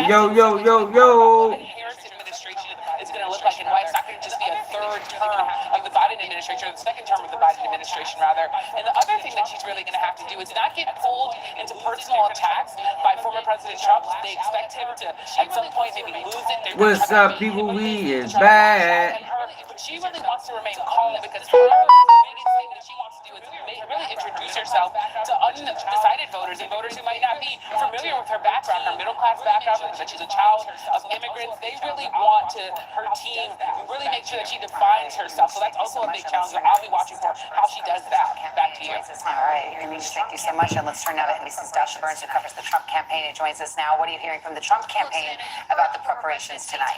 Harris administration is going to look like, and why it's not going to just be a third term of the Biden administration, or the second term of the Biden administration, rather. And the other thing that she's really going to have to do is not get pulled into personal attacks by former President Trump. They expect him to, at some point, maybe lose it. What's up, people? We is back. But she really wants to remain calm because her biggest thing that she wants to do is really introduce herself to undecided voters and voters who might not be familiar with her background, her middle-class background, that she's a child of immigrants. They really want to, her team, really make sure that she defines herself. So that's also a big challenge that I'll be watching for, how she does that. Back to you. All right, Denise, thank you so much. And let's turn now to NBC's Dasha Burns, who covers the Trump campaign, and joins us now. What are you hearing from the Trump campaign about the preparations tonight?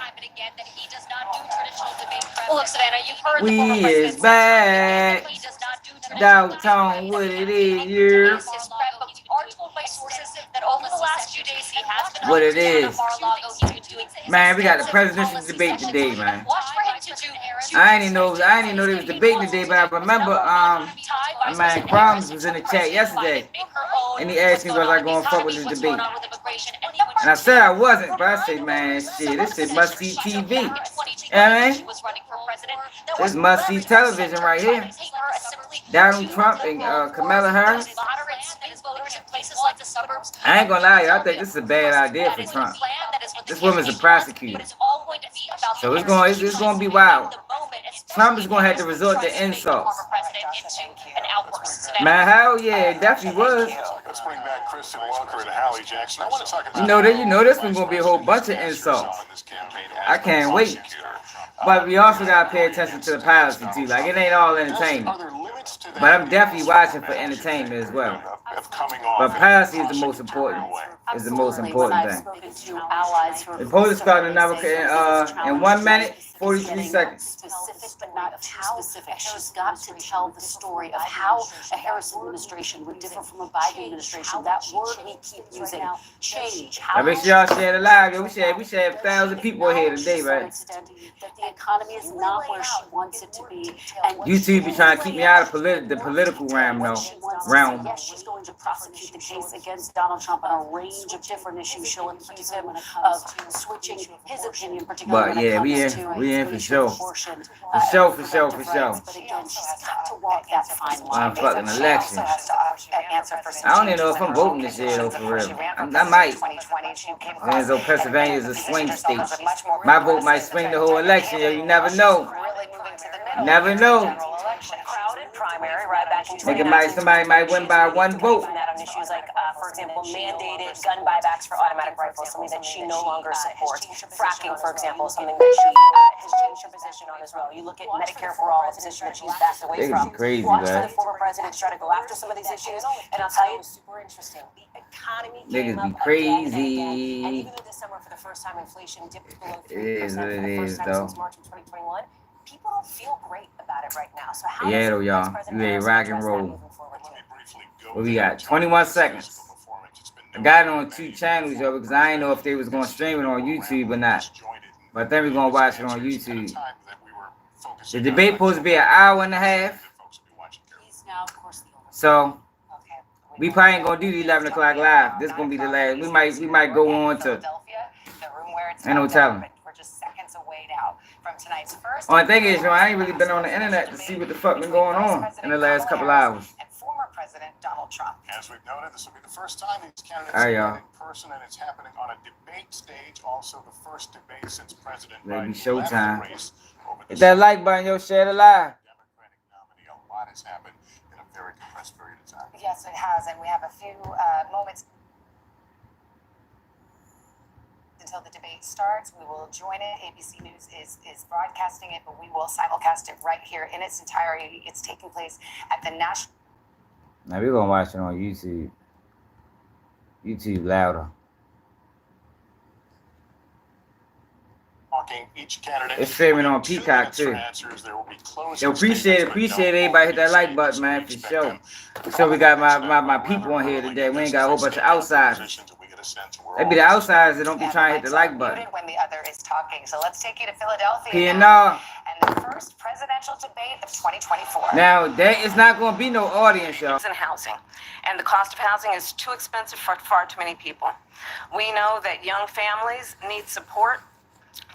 Well, look, Savannah, you've heard We the former is president back. he does not do traditional Downtown, what it is, yeah. but we are told by sources that over the last few days he has been What it down is. to Mar-a-Lago. He's been doing Man, we got the presidential debate today, man. Watch for him to do I didn't know there was debating today, but I remember man Crumbs was in the chat yesterday, and he asked me was I going to fuck with this debate, and I said I wasn't, but I said, man, shit, this shit must see TV. You know what I mean? This must see television right here. Donald Trump and Kamala Harris. I ain't gonna lie, I think this is a bad idea for Trump. This woman's a prosecutor, so it's gonna be wild. Trump is gonna have to resort to insults. Man, hell yeah, it definitely was. Let's bring back Kristen Walker and Hallie Jackson. I want to talk about You know this one's gonna be a whole bunch of insults. I can't wait. But we also gotta pay attention to the policy too. Like, it ain't all entertainment. But I'm definitely watching for entertainment as well. But policy is the most important. Is the most important thing. The poll is starting now in 1 minute, 43 seconds. Specific, but not too specific. She's got to tell the story of how a Harris administration would differ from a Biden administration. That word we keep using, change. I make sure y'all share the live. Yo, we should have 1,000 people here today, right? That the economy is not where she wants it to be. And YouTube be trying to keep me out of the political realm, though. Yes, she's going to prosecute the case against Donald Trump on a range of different issues. She'll accuse him of switching his opinion, particularly But yeah, we in for sure. For sure. But again, she's got to walk that fine line. Fucking election. I don't even know if I'm voting this year, though, for real. I might. As though Pennsylvania is a swing state. My vote might swing the whole election, yo. You never know. Never know. Somebody might win by one vote. On issues like, for example, mandated gun buybacks for automatic rifles, something that she no longer supports. Fracking, for example, something that she has changed her position on as well. You look at Medicare for all, a position that she's backed away from. Crazy, Watch for man. the former president try to go after some of these issues, and I'll tell you, it's super interesting. The economy came Niggas be up crazy. again, and even though this summer, for the first time, inflation dipped below 3% It is what for it the is, first time though. since March of 2021. People don't feel great about it right now. So how Yeah, does though, y'all. Vice President You ready to Harris rock and address that roll. moving forward, too? What we got? 21 seconds. I got it on 2 channels, yo, because I didn't know if they was going to stream it on YouTube or not. But I think we're going to watch it on YouTube. The debate supposed to be an hour and a half. He's now, of course, the owner. So we probably ain't going to do the 11 o'clock live. This is going to be the last. We might go on to, ain't no telling. We're just seconds away now from tonight's first. Only thing is, yo, I ain't really been on the internet to see what the fuck been going on in the last couple hours. And former President Donald Trump. As we've noted, this will be the first time these candidates All right, meet y'all. in person, and it's happening on a debate stage. Also, the first debate since President Maybe Biden left showtime. the race over the Hit that like button, yo, share the live. Democratic nominee. A lot has happened in a very compressed period of time. Yes, it has, and we have a few moments until the debate starts. We will join it. ABC News is broadcasting it, but we will simulcast it right here in its entirety. It's taking place at the National. Now we're going to watch it on YouTube. YouTube louder. Each candidate It's streaming on Peacock, too. Yo, appreciate everybody hit that like button, man, for sure. So we got my people on here today. We ain't got a whole bunch of outsiders. get a sense. We're They be the outsiders that don't be trying to hit the like button. When the other is talking. So let's take you to Philadelphia P&R. now, and the first presidential debate of 2024. Now, there is not going to be no audience, y'all. In housing, and the cost of housing is too expensive for far too many people. We know that young families need support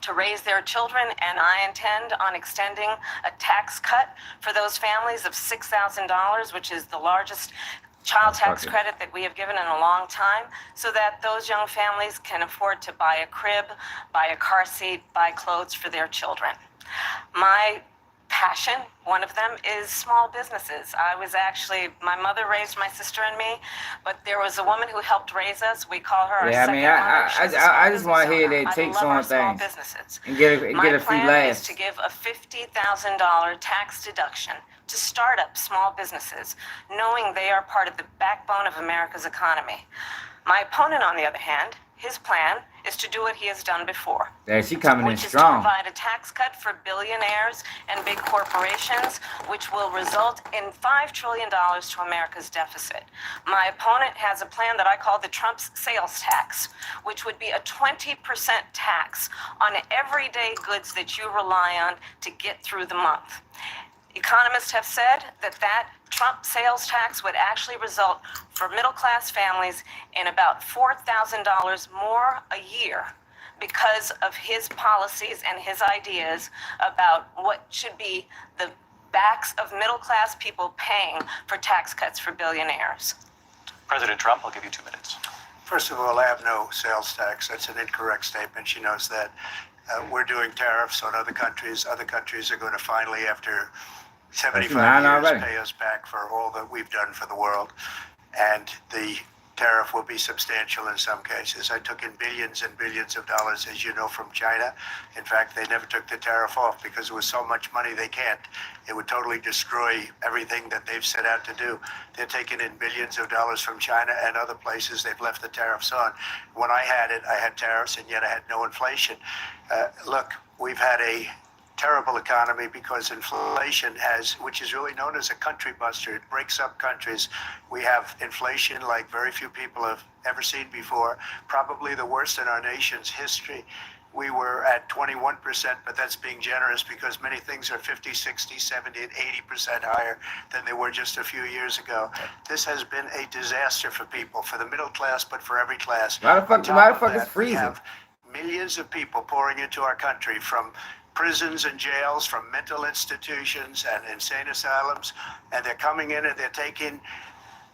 to raise their children, and I intend on extending a tax cut for those families of $6,000, which is the largest child tax credit that we have given in a long time, so that those young families can afford to buy a crib, buy a car seat, buy clothes for their children. My passion, one of them, is small businesses. My mother raised my sister and me, but there was a woman who helped raise us. We call her our second mother. I just want to hear their takes on things and get a free My laugh. plan is to give a $50,000 tax deduction to start up small businesses, knowing they are part of the backbone of America's economy. My opponent, on the other hand, his plan is to do what he has done before. There, she coming in Which is to strong. provide a tax cut for billionaires and big corporations, which will result in $5 trillion to America's deficit. My opponent has a plan that I call the Trump's sales tax, which would be a 20% tax on everyday goods that you rely on to get through the month. Economists have said that Trump sales tax would actually result for middle-class families in about $4,000 more a year because of his policies and his ideas about what should be the backs of middle-class people paying for tax cuts for billionaires. President Trump, I'll give you 2 minutes. First of all, I have no sales tax. That's an incorrect statement. She knows that. We're doing tariffs on other countries. Other countries are going to finally, after 75 years, pay us back for all that we've done for the world. And the tariff will be substantial in some cases. I took in billions and billions of dollars, as you know, from China. In fact, they never took the tariff off because it was so much money they can't. It would totally destroy everything that they've set out to do. They're taking in billions of dollars from China and other places. They've left the tariffs on. When I had it, I had tariffs, and yet I had no inflation. Look, we've had a terrible economy because inflation which is really known as a country buster. It breaks up countries. We have inflation like very few people have ever seen before, probably the worst in our nation's history. We were at 21%, but that's being generous because many things are 50, 60, 70, and 80% higher than they were just a few years ago. This has been a disaster for people, for the middle class, but for every class. Why the fuck is freezing? We have millions of people pouring into our country from prisons and jails, from mental institutions and insane asylums, and they're coming in and they're taking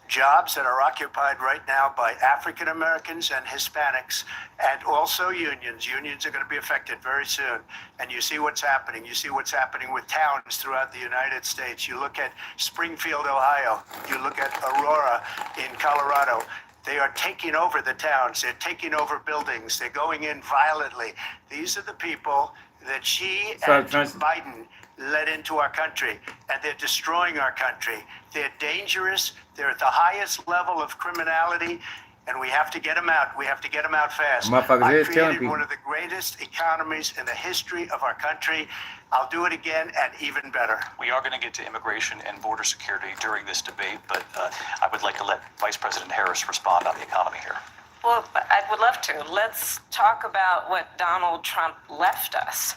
jobs that are occupied right now by African Americans and Hispanics, and also unions. Unions are going to be affected very soon. And you see what's happening. You see what's happening with towns throughout the United States. You look at Springfield, Ohio. You look at Aurora in Colorado. They are taking over the towns. They're taking over buildings. They're going in violently. These are the people that she and Biden led into our country, and they're destroying our country. They're dangerous. They're at the highest level of criminality, and we have to get them out. We have to get them out fast. I created one of the greatest economies in the history of our country. I'll do it again and even better. We are going to get to immigration and border security during this debate, but I would like to let Vice President Harris respond on the economy here. Well, I would love to. Let's talk about what Donald Trump left us.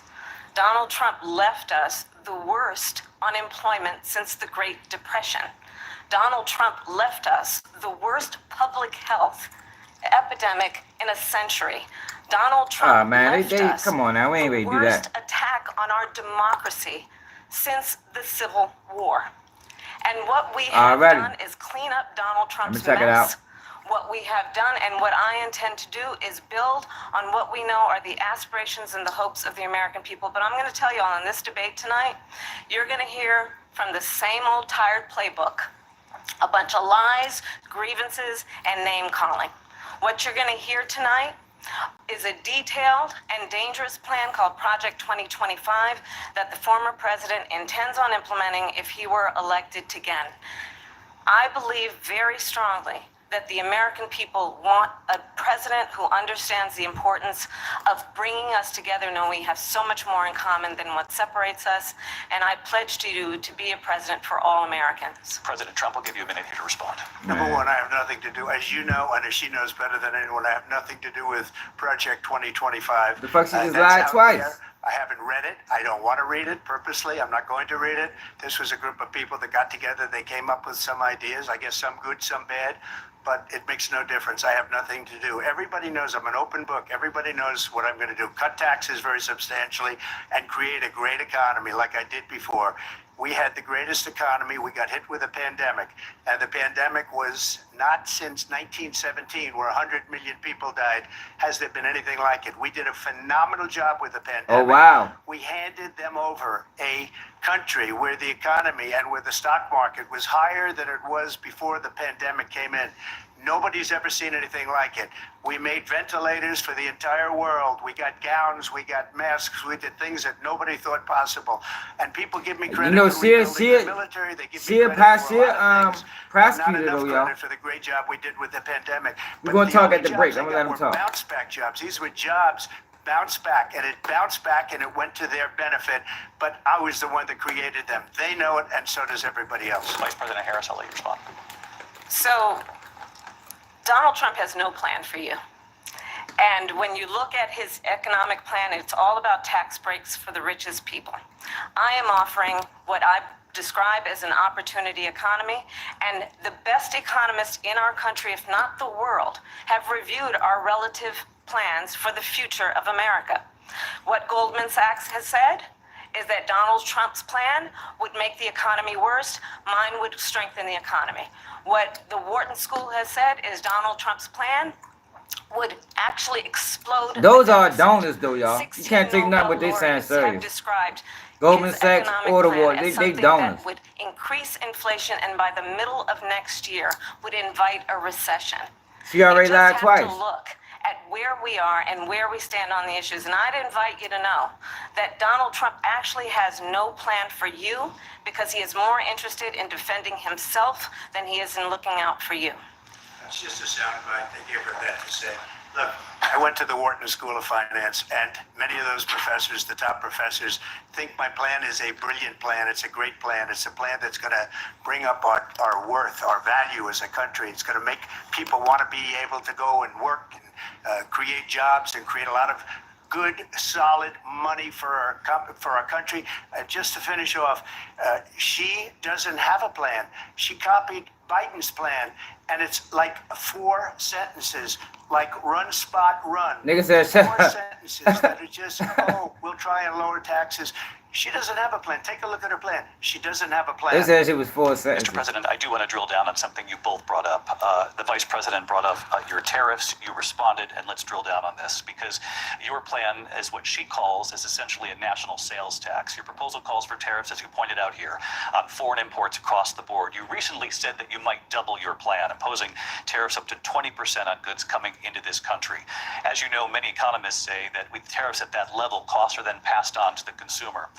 Donald Trump left us the worst unemployment since the Great Depression. Donald Trump left us the worst public health epidemic in a century. Donald Trump left us come on now, we ain't ready to do that. The worst attack on our democracy since the Civil War. And what we have done is clean up Donald Trump's mess. What we have done and what I intend to do is build on what we know are the aspirations and the hopes of the American people. But I'm going to tell you all in this debate tonight, you're going to hear from the same old tired playbook, a bunch of lies, grievances, and name calling. What you're going to hear tonight is a detailed and dangerous plan called Project 2025 that the former president intends on implementing if he were elected again. I believe very strongly that the American people want a president who understands the importance of bringing us together, knowing we have so much more in common than what separates us. And I pledge to you to be a president for all Americans. President Trump will give you a minute here to respond. Number one, I have nothing to do, as you know, and as she knows better than anyone, I have nothing to do with Project 2025. The fuck she just That's lied out twice. there. I haven't read it. I don't want to read it purposely. I'm not going to read it. This was a group of people that got together. They came up with some ideas. I guess some good, some bad, but it makes no difference. I have nothing to do. Everybody knows I'm an open book. Everybody knows what I'm going to do. Cut taxes very substantially and create a great economy like I did before. We had the greatest economy. We got hit with a pandemic, and the pandemic was not since 1917, where 100 million people died, has there been anything like it. We did a phenomenal job with the pandemic. Oh, wow. We handed them over a country where the economy and where the stock market was higher than it was before the pandemic came in. Nobody's ever seen anything like it. We made ventilators for the entire world. We got gowns, we got masks, we did things that nobody thought possible. And people give me credit for rebuilding the military. They give me credit for a lot of things. Prosecutor, Not enough though, y'all. credit for the great job we did with the pandemic. We're But gonna the talk only at the jobs break. they I'm gonna got let him were talk. bounce back jobs. These were jobs bounce back, and it bounced back and it went to their benefit. But I was the one that created them. They know it, and so does everybody else. Vice President Harris, I'll let you respond. So Donald Trump has no plan for you. And when you look at his economic plan, it's all about tax breaks for the richest people. I am offering what I describe as an opportunity economy, and the best economists in our country, if not the world, have reviewed our relative plans for the future of America. What Goldman Sachs has said is that Donald Trump's plan would make the economy worse, mine would strengthen the economy. What the Wharton School has said is Donald Trump's plan would actually explode. Those are donors, though, y'all. You can't take nothing what they saying serious. Described Goldman his Sachs, economic Order plan War, as they something donors. that would increase inflation, and by the middle of next year would invite a recession. She already You just lied have twice. to look at where we are and where we stand on the issues. And I'd invite you to know that Donald Trump actually has no plan for you, because he is more interested in defending himself than he is in looking out for you. It's just a soundbite. They gave her that to say. Look, I went to the Wharton School of Finance, and many of those professors, the top professors, think my plan is a brilliant plan. It's a great plan. It's a plan that's going to bring up our worth, our value as a country. It's going to make people want to be able to go and work and create jobs and create a lot of good, solid money for our country. Just to finish off, she doesn't have a plan. She copied Biden's plan, and it's like 4 sentences, like run, spot, run. Nigga said, 4 sentences that are just, oh, we'll try and lower taxes. She doesn't have a plan. Take a look at her plan. She doesn't have a plan. They said she was 4 sentences. Mr. President, I do want to drill down on something you both brought up. The Vice President brought up your tariffs. You responded, and let's drill down on this, because your plan is what she calls is essentially a national sales tax. Your proposal calls for tariffs, as you pointed out here, on foreign imports across the board. You recently said that you might double your plan, imposing tariffs up to 20% on goods coming into this country. As you know, many economists say that with tariffs at that level, costs are then passed on to the consumer.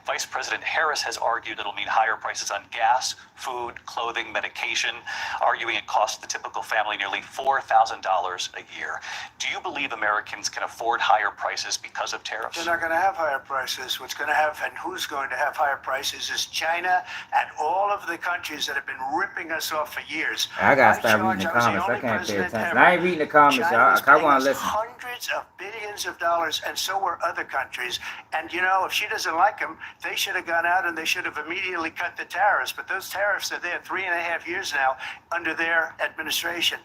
Vice President Harris has argued it'll mean higher prices on gas, food, clothing, medication, arguing it costs the typical family nearly $4,000 a year. Do you believe Americans can afford higher prices because of tariffs? They're not going to have higher prices. What's going to have, and who's going to have higher prices, is China and all of the countries that have been ripping us off for years. I gotta start reading the comments. I can't pay attention. I ain't reading the comments, y'all. I want to listen. Hundreds of billions of dollars, and so were other countries. And you know, if she doesn't like them, they should have gone out and they should have immediately cut the tariffs. But those tariffs are there 3.5 years now under their administration.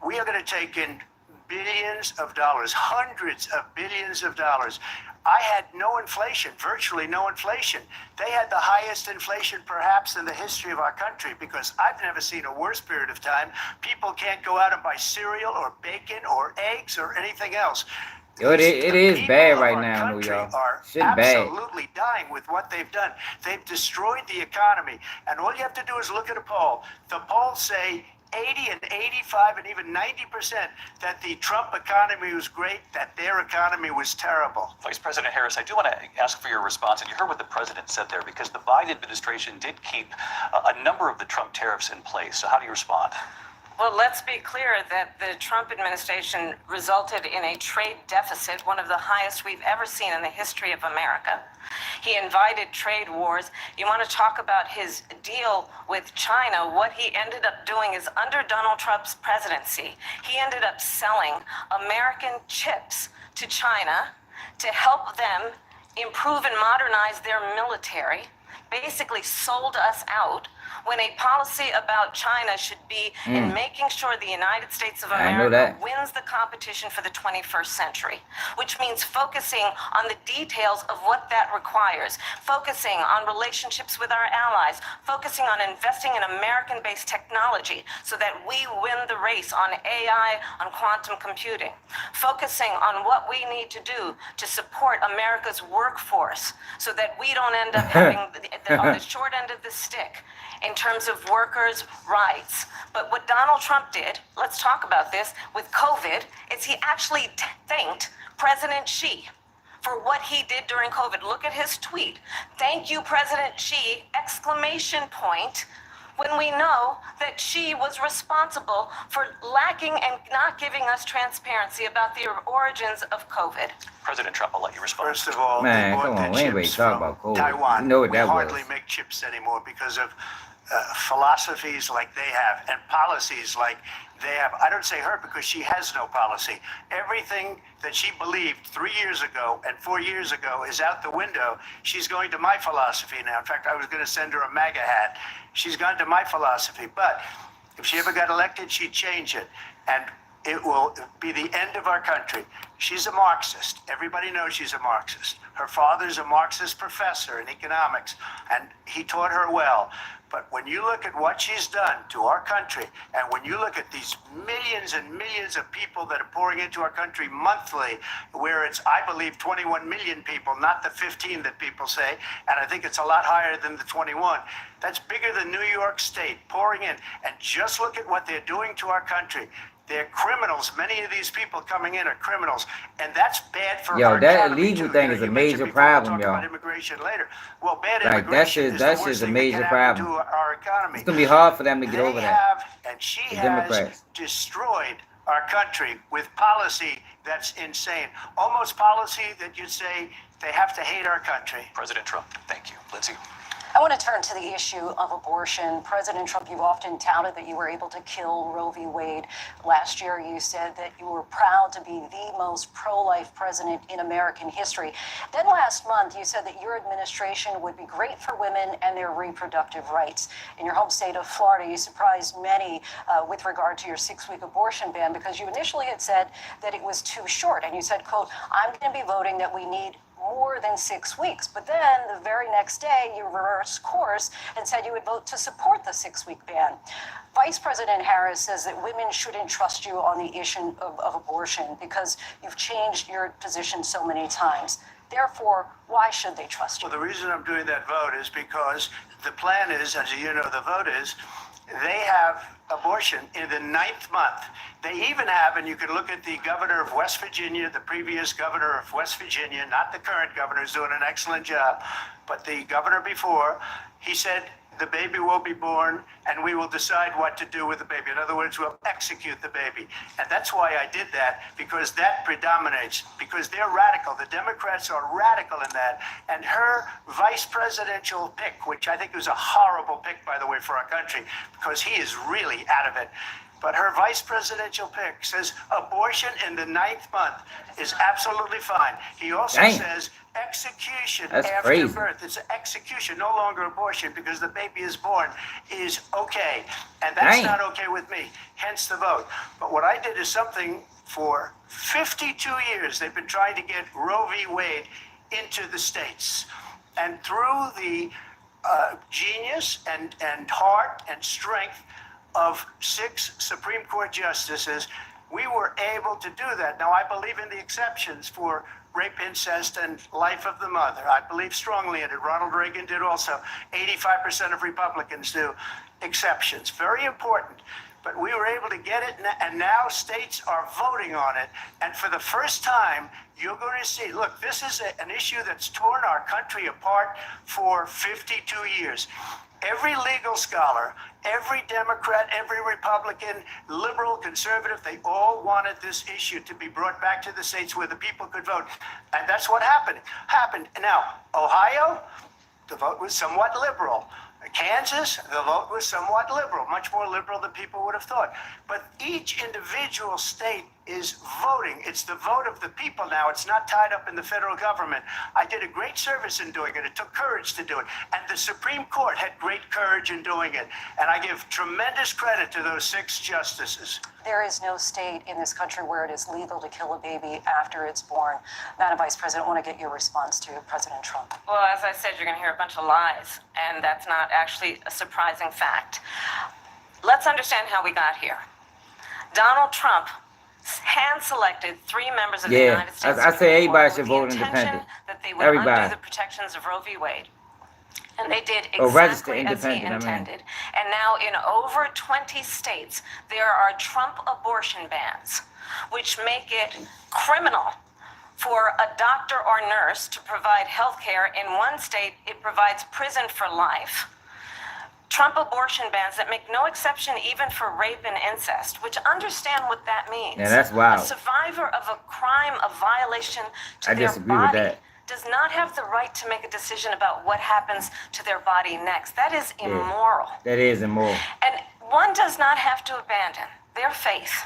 We are going to take in billions of dollars, hundreds of billions of dollars. I had no inflation, virtually no inflation. They had the highest inflation perhaps in the history of our country, because I've never seen a worse period of time. People can't go out and buy cereal or bacon or eggs or anything else. Yo, it is bad right now, country y'all. are Shit bad. absolutely dying with what they've done. They've destroyed the economy. And all you have to do is look at a poll. The polls say 80 and 85 and even 90% that the Trump economy was great, that their economy was terrible. Vice President Harris, I do want to ask for your response, and you heard what the president said there, because the Biden administration did keep a number of the Trump tariffs in place. So how do you respond? Well, let's be clear that the Trump administration resulted in a trade deficit, one of the highest we've ever seen in the history of America. He invited trade wars. You want to talk about his deal with China? What he ended up doing is, under Donald Trump's presidency, he ended up selling American chips to China to help them improve and modernize their military, basically sold us out, when a policy about China should be in making sure the United States of America wins the competition for the 21st century, which means focusing on the details of what that requires, focusing on relationships with our allies, focusing on investing in American-based technology so that we win the race on AI, on quantum computing, focusing on what we need to do to support America's workforce so that we don't end up having on the short end of the stick in terms of workers' rights. But what Donald Trump did, let's talk about this, with COVID, is he actually thanked President Xi for what he did during COVID. Look at his tweet. Thank you, President Xi, exclamation point, when we know that Xi was responsible for lacking and not giving us transparency about the origins of COVID. President Trump, I'll let you respond. First of all, Man, they come bought on, the we ain't ready chips to talk from about COVID. Taiwan. You know what We that hardly was. make chips anymore because of philosophies like they have and policies like they have. I don't say her because she has no policy. Everything that she believed 3 years ago and 4 years ago is out the window. She's going to my philosophy now. In fact, I was going to send her a MAGA hat. She's gone to my philosophy. But if she ever got elected, she'd change it. And it will be the end of our country. She's a Marxist. Everybody knows she's a Marxist. Her father's a Marxist professor in economics, and he taught her well. But when you look at what she's done to our country, and when you look at these millions and millions of people that are pouring into our country monthly, where it's, I believe, 21 million people, not the 15 that people say, and I think it's a lot higher than the 21. That's bigger than New York State pouring in. And just look at what they're doing to our country. They're criminals. Many of these people coming in are criminals, and that's bad for our that economy, illegal too. thing You know, is a you major mentioned before, we'll problem, talk y'all. about immigration later. Well, bad Like, immigration is the that's worst just a thing that major can happen problem. to our economy. It's gonna be hard for them to get They over that. have, and she The has Democrats. destroyed our country with policy that's insane. Almost policy that you'd say they have to hate our country. President Trump, thank you. Lindsay? I want to turn to the issue of abortion. President Trump, you've often touted that you were able to kill Roe v. Wade. Last year, you said that you were proud to be the most pro-life president in American history. Then last month, you said that your administration would be great for women and their reproductive rights. In your home state of Florida, you surprised many with regard to your 6-week abortion ban, because you initially had said that it was too short. And you said, quote, I'm going to be voting that we need more than 6 weeks. But then the very next day, you reversed course and said you would vote to support the 6-week ban. Vice President Harris says that women shouldn't trust you on the issue of abortion because you've changed your position so many times. Therefore, why should they trust you? Well, the reason I'm doing that vote is because the plan is, as you know, the vote is, they have abortion in the 9th month. They even have, and you can look at the governor of West Virginia, the previous governor of West Virginia, not the current governor, who's doing an excellent job, but the governor before, he said the baby will be born and we will decide what to do with the baby. In other words, we'll execute the baby. And that's why I did that, because that predominates, because they're radical. The Democrats are radical in that. And her vice presidential pick, which I think was a horrible pick, by the way, for our country, because he is really out of it. But her vice presidential pick says abortion in the 9th month is absolutely fine. He also says execution after birth. It's an execution, no longer abortion, because the baby is born, is okay. And that's not okay with me, hence the vote. But what I did is something for 52 years. They've been trying to get Roe v. Wade into the states. And through the genius and heart and strength of 6 Supreme Court justices, we were able to do that. Now, I believe in the exceptions for rape, incest, and life of the mother. I believe strongly in it. Ronald Reagan did also. 85% of Republicans do. Exceptions. Very important. but we were able to get it, and now states are voting on it. And for the first time, you're going to see, look, this is an issue that's torn our country apart for 52 years. Every legal scholar, every Democrat, every Republican, liberal, conservative, they all wanted this issue to be brought back to the states where the people could vote. And that's what happened. Now, Ohio, the vote was somewhat liberal. Kansas, the vote was somewhat liberal, much more liberal than people would have thought. But each individual state is voting. It's the vote of the people now. It's not tied up in the federal government. I did a great service in doing it. It took courage to do it. And the Supreme Court had great courage in doing it. And I give tremendous credit to those 6 justices. There is no state in this country where it is legal to kill a baby after it's born. Madam Vice President, I want to get your response to President Trump. Well, as I said, you're going to hear a bunch of lies, and that's not actually a surprising fact. Let's understand how we got here. Donald Trump hand-selected 3 members of the United States I say everybody should vote with the independent. intention that they would undo the protections of Roe v. Wade. And they did exactly as he intended. And now in over 20 states, there are Trump abortion bans, which make it criminal for a doctor or nurse to provide health care. In one state, it provides prison for life. Trump abortion bans that make no exception even for rape and incest, which understand what that means. Yeah, that's wild. A survivor of a crime, a violation to their disagree with body, that. does not have the right to make a decision about what happens to their body next. That is immoral. That is immoral. And one does not have to abandon their faith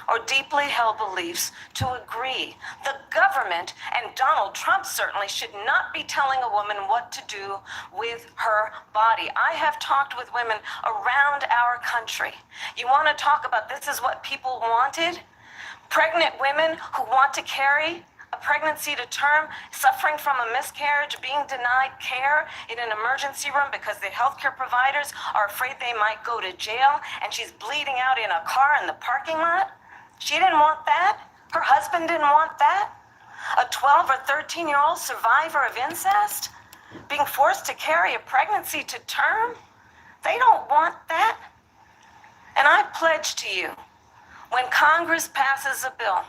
or deeply held beliefs to agree. The government, and Donald Trump certainly, should not be telling a woman what to do with her body. I have talked with women around our country. You want to talk about this is what people wanted? Pregnant women who want to carry a pregnancy to term, suffering from a miscarriage, being denied care in an emergency room because the healthcare providers are afraid they might go to jail, and she's bleeding out in a car in the parking lot. She didn't want that. Her husband didn't want that. A 12 or 13-year-old survivor of incest being forced to carry a pregnancy to term. They don't want that. And I pledge to you, when Congress passes a bill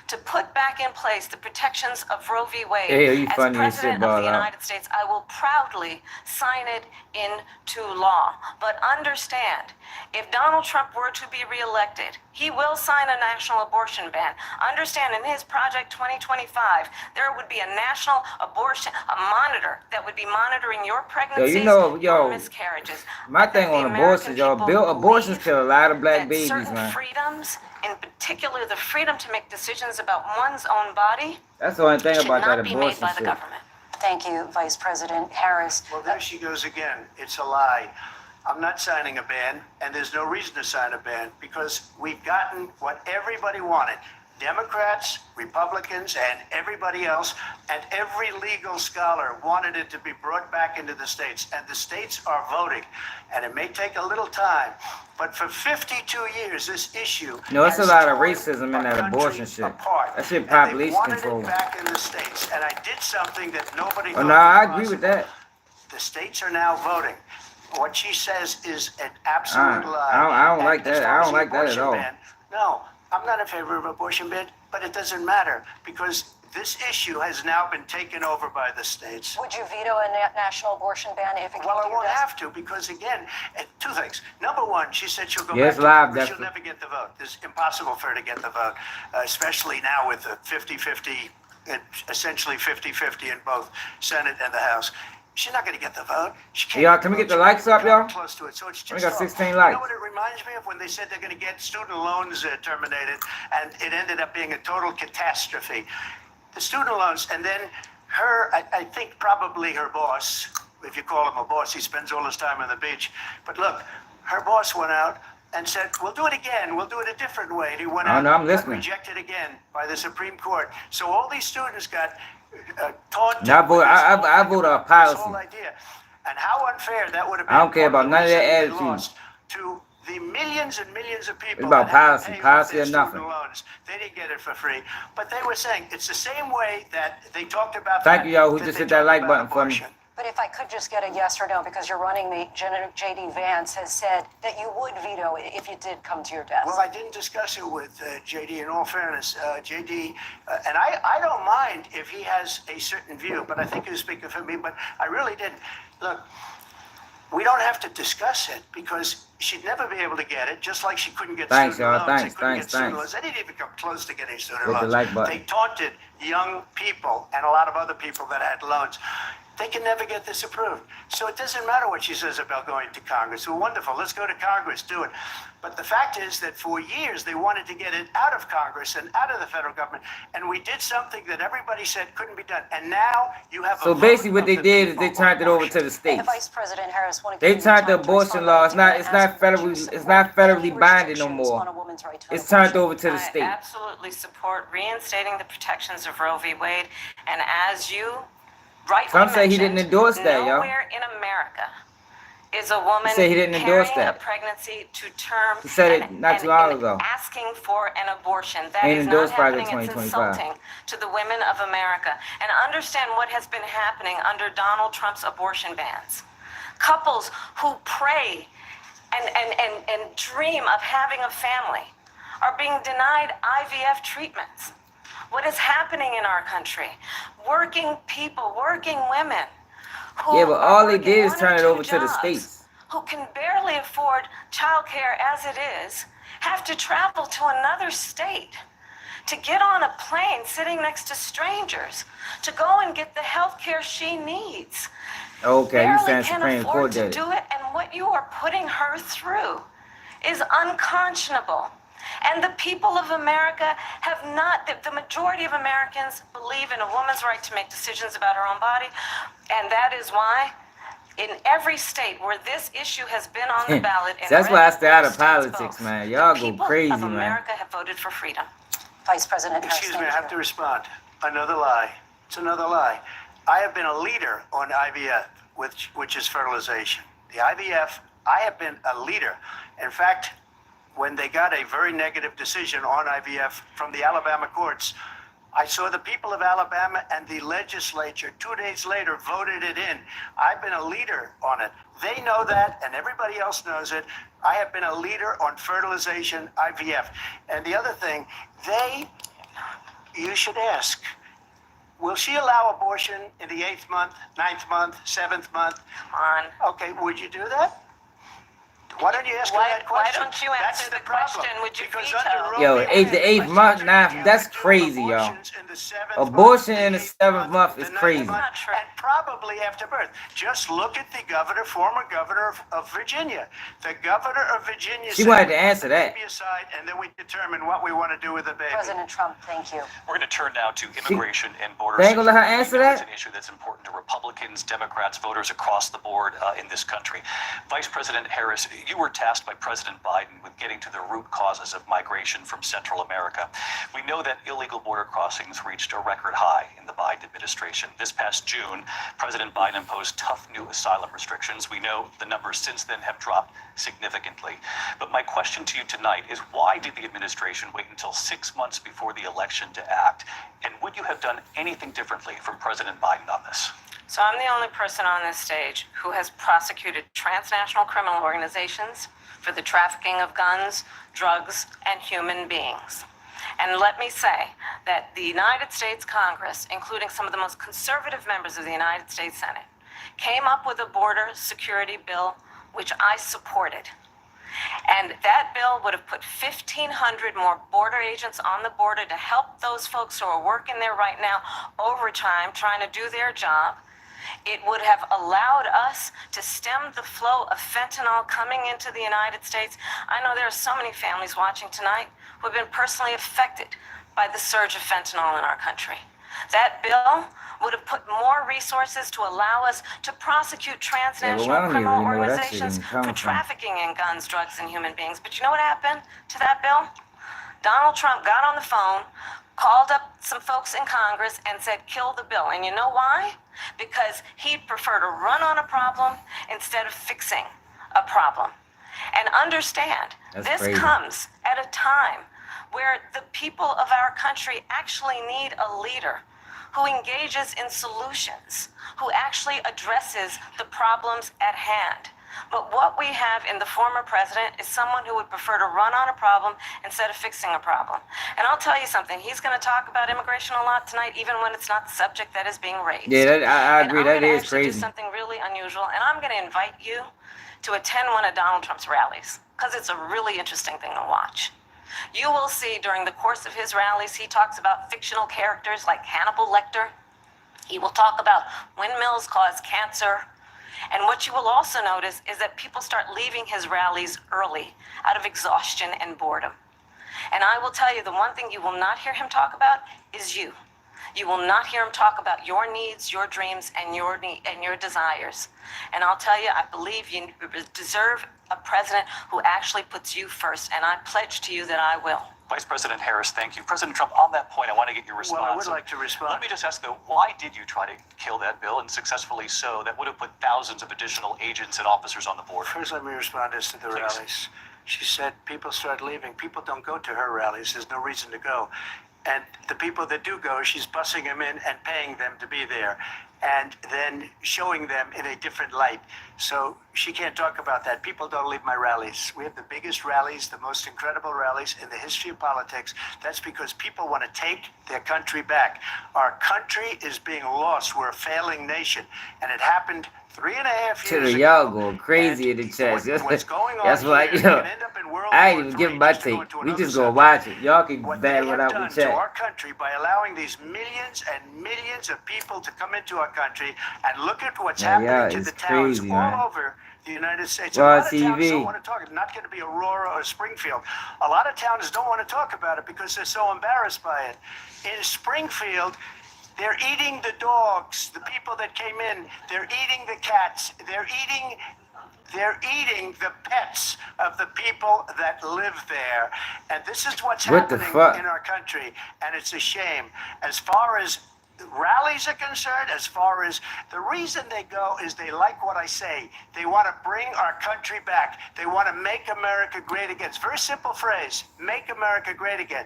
to put back in place the protections of Roe v. Wade, as President of the United States, I will proudly sign it into law. But understand, if Donald Trump were to be reelected, he will sign a national abortion ban. Understand, in his Project 2025, there would be a national abortion, a monitor that would be monitoring your pregnancies or miscarriages. My thing on abortions, abortions kill a lot of black babies, certain man. freedoms, in particular the freedom to make decisions about one's own body, that's the only thing should about that not be made abortion by the shit. government. Thank you, Vice President Harris. Well, there she goes again. It's a lie. I'm not signing a ban, and there's no reason to sign a ban because we've gotten what everybody wanted. Democrats, Republicans, and everybody else, and every legal scholar wanted it to be brought back into the states, and the states are voting. And it may take a little time, but for 52 years, this issue it's a lot of racism in that abortion shit. Apart. That shit population control. control. Back in the states, and I did something that nobody. Oh, no, I agree with that. The states are now voting. What she says is an absolute lie. I don't like that. I don't like that at all. No, I'm not in favor of abortion ban, but it doesn't matter because this issue has now been taken over by the states. Would you veto a national abortion ban if it came to Well, I your won't desk? have to because, again, 2 things. Number one, she said she'll go Yes, back to live, she'll never get the vote. It's impossible for her to get the vote, especially now with the 50-50, essentially 50-50 in both Senate and the House. She's not going to get the vote. She can't. Y'all, can we get the likes up, y'all? Close to it, so it's just We got 16 You likes. know what it reminds me of when they said they're going to get student loans terminated, and it ended up being a total catastrophe. The student loans, and then her, I think probably her boss, if you call him a boss, he spends all his time on the beach. But look, her boss went out and said, we'll do it again. We'll do it a different way. And he went out I'm and listening. rejected again by the Supreme Court. So all these students got taught. I vote a policy. This whole idea. And how unfair that would have been. I don't care about none of that attitude. Lost to the millions and millions of people. It's about that had to policy, pay policy off or their nothing. student loans. They didn't get it for free. But they were saying it's the same way that they talked about. Thank you, y'all, who that just they hit that talked like about button for me. abortion. But if I could just get a yes or no, because your running mate, J.D. Vance, has said that you would veto it if it did come to your desk. Well, I didn't discuss it with J.D. In all fairness, J.D. And I don't mind if he has a certain view, but I think he was speaking for me. But I really didn't. Look, we don't have to discuss it because she'd never be able to get it, just like she couldn't get student loans. Thanks, Student loans. They didn't even come close to getting student Hit the loans. like button. They taunted young people and a lot of other people that had loans. They can never get this approved. So it doesn't matter what she says about going to Congress. Well, wonderful. Let's go to Congress, do it. But the fact is that for years they wanted to get it out of Congress and out of the federal government. And we did something that everybody said couldn't be done. And now you have So basically what they did is they turned it over to the states. Vice President Harris, They turned the abortion law. It's not federally binding no more. It's turned over to the state. I absolutely support reinstating the protections of Roe v. Wade. And as you rightly Some say he didn't mentioned, endorse that, yo. nowhere in America is a woman He said he didn't endorse carrying that. a pregnancy to term He said it and- not too long and ago. asking for an abortion. That Ain't is not endorsed by the happening. It's 2025. insulting to the women of America. And understand what has been happening under Donald Trump's abortion bans. Couples who pray and dream of having a family are being denied IVF treatments. What is happening in our country? Working people, working women. Who Yeah, but are all they working did is one turn or it two over to the jobs, states. who can barely afford childcare as it is, have to travel to another state to get on a plane sitting next to strangers to go and get the health care she needs. Okay, you Barely saying can Supreme afford Court to did it. do it, and what you are putting her through is unconscionable. And the people of America have not, the majority of Americans believe in a woman's right to make decisions about her own body. And that is why in every state where this issue has been on the ballot, in That's red why I stay out of states politics, both, man. Y'all the go people crazy, of man. America have voted for freedom. Vice President Harris, Excuse me, I thank have to you. respond. Another lie. It's another lie. I have been a leader on IVF, which is fertilization. The IVF, I have been a leader. In fact, when they got a very negative decision on IVF from the Alabama courts, I saw the people of Alabama and the legislature 2 days later voted it in. I've been a leader on it. They know that, and everybody else knows it. I have been a leader on fertilization, IVF. And the other thing, you should ask, will she allow abortion in the 8th month, 9th month, 7th month? Come on. Okay, would you do that? Why don't you ask her Why- that why question? don't you answer the problem. question? Would you Because veto? under Roe Yo, v. Wade, the eighth month, nah, that's crazy, yo. abortions in the 7th Abortion month, in the the 7th 8th month the is 9th crazy. month, Not true. And probably after birth. Just look at the former governor of Virginia. The governor of Virginia She said, wanted to "Put answer the that. baby aside, and then we determine what we want to do with the baby." President Trump, thank you. We're going to turn now to immigration and border They ain't gonna let her security. answer We know that? It's an issue that's important to Republicans, Democrats, voters across the board in this country. Vice President Harris, you were tasked by President Biden with getting to the root causes of migration from Central America. We know that illegal border crossings reached a record high in the Biden administration. This past June, President Biden imposed tough new asylum restrictions. We know the numbers since then have dropped significantly. But my question to you tonight is, why did the administration wait until 6 months before the election to act? And would you have done anything differently from President Biden on this? So I'm the only person on this stage who has prosecuted transnational criminal organizations for the trafficking of guns, drugs, and human beings. And let me say that the United States Congress, including some of the most conservative members of the United States Senate, came up with a border security bill which I supported. And that bill would have put 1,500 more border agents on the border to help those folks who are working there right now overtime trying to do their job. It would have allowed us to stem the flow of fentanyl coming into the United States. I know there are so many families watching tonight who have been personally affected by the surge of fentanyl in our country. That bill would have put more resources to allow us to prosecute transnational well, I don't even criminal know where that shit organizations even come for from. trafficking in guns, drugs, and human beings. But you know what happened to that bill? Donald Trump got on the phone, called up some folks in Congress and said, kill the bill. And you know why? Because he'd prefer to run on a problem instead of fixing a problem. And understand, That's this crazy. comes at a time where the people of our country actually need a leader who engages in solutions, who actually addresses the problems at hand. But what we have in the former president is someone who would prefer to run on a problem instead of fixing a problem. And I'll tell you something, he's going to talk about immigration a lot tonight, even when it's not the subject that is being raised. Yeah, I agree. That is crazy. Do crazy. something really unusual, and I'm going to invite you to attend one of Donald Trump's rallies, because it's a really interesting thing to watch. You will see during the course of his rallies, he talks about fictional characters like Hannibal Lecter. He will talk about windmills cause cancer. And what you will also notice is that people start leaving his rallies early out of exhaustion and boredom. And I will tell you, the one thing you will not hear him talk about is you. You will not hear him talk about your needs, your dreams, and your desires. And I'll tell you, I believe you deserve a president who actually puts you first, and I pledge to you that I will. Vice President Harris, thank you. President Trump, on that point, I want to get your response. Well, I would like to respond. Let me just ask, though, why did you try to kill that bill, and successfully so? That would have put thousands of additional agents and officers on the board. First, let me respond as to the rallies. She said people start leaving. People don't go to her rallies. There's no reason to go. And the people that do go, she's bussing them in and paying them to be there, and then showing them in a different light. So she can't talk about that. People don't leave my rallies. We have the biggest rallies, the most incredible rallies in the history of politics. That's because people want to take their country back. Our country is being lost. We're a failing nation. And it happened 3.5 years ago. Y'all going crazy in the chat. What's going on That's why, here, you know, we can end up in World I ain't War even III, giving my just to go take. into We another just gonna subject. watch it. Y'all can What they battle have it out done with chat. to our country by allowing these millions and millions of people to come into our country, and look at what's happening to the towns crazy, all man. over the United States. Raw A lot of towns TV. don't want to talk. It's not going to be Aurora or Springfield. A lot of towns don't want to talk about it because they're so embarrassed by it. In Springfield, they're eating the dogs, the people that came in. They're eating the cats. They're eating the pets of the people that live there. And this is what's happening in our country. And it's a shame. As far as rallies are concerned, as far as the reason they go is they like what I say. They want to bring our country back. They want to make America great again. It's a very simple phrase, make America great again.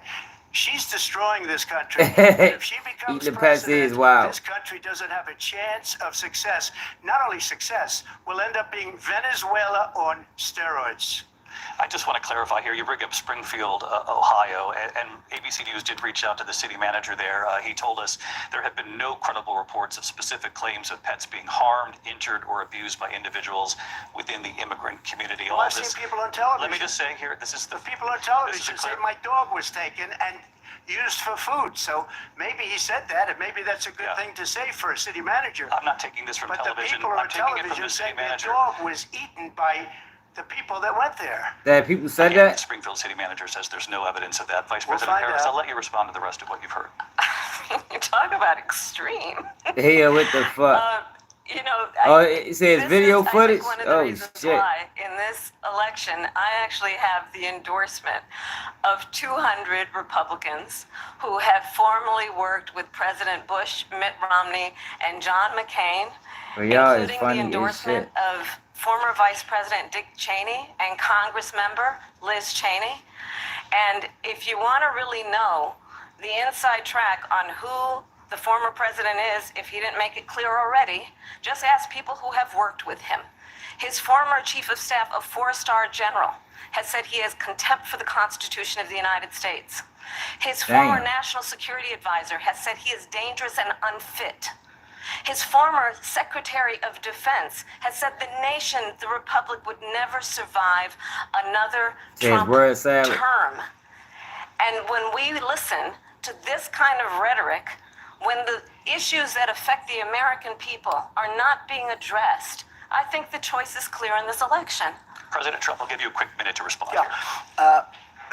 She's destroying this country. If she becomes president, this country doesn't have a chance of success. Not only success, we'll end up being Venezuela on steroids. I just want to clarify here. You bring up Springfield, Ohio, and ABC News did reach out to the city manager there. He told us there have been no credible reports of specific claims of pets being harmed, injured, or abused by individuals within the immigrant community. Well, I've seen people on television. Let me just say here, this is the people on television say my dog was taken and used for food. So maybe he said that, and maybe that's a good thing to say for a city manager. I'm not taking this from television. I'm taking it from the city manager. The dog was eaten by the people that went there. That people said Again, that? The Springfield city manager says there's no evidence of that. Vice President Harris, I'll let you respond to the rest of what you've heard. You talk about extreme. Yeah, what the fuck? You know, it says video footage? Oh, shit. Why, in this election, I actually have the endorsement of 200 Republicans who have formerly worked with President Bush, Mitt Romney, and John McCain, including the endorsement of former Vice President Dick Cheney and Congress member Liz Cheney. And if you want to really know the inside track on who the former president is, if he didn't make it clear already, just ask people who have worked with him. His former chief of staff, a four-star general, has said he has contempt for the Constitution of the United States. His former national security advisor has said he is dangerous and unfit. His former Secretary of Defense has said the nation, the Republic, would never survive another Trump term. And when we listen to this kind of rhetoric, when the issues that affect the American people are not being addressed, I think the choice is clear in this election. President Trump, I'll give you a quick minute to respond.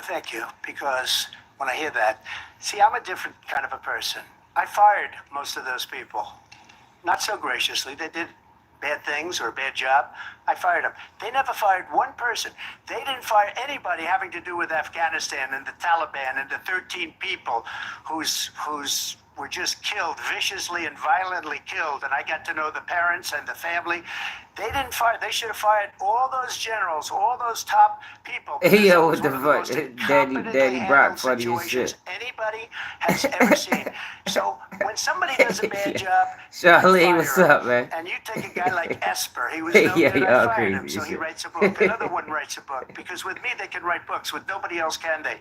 Thank you, because when I hear that, see, I'm a different kind of a person. I fired most of those people. Not so graciously. They did bad things or a bad job. I fired them. They never fired one person. They didn't fire anybody having to do with Afghanistan and the Taliban and the 13 people whose were just killed, viciously and violently killed, and I got to know the parents and the family. They didn't fire. They should have fired all those generals, all those top people. Yeah, what the fuck? Daddy Brock funny as shit. Anybody has ever seen. So when somebody does a bad job, Charlie, what's up, man? and you take a guy like Esper, he was no good, I fired him, so he writes a book. Another one writes a book, because with me they can write books, with nobody else can they?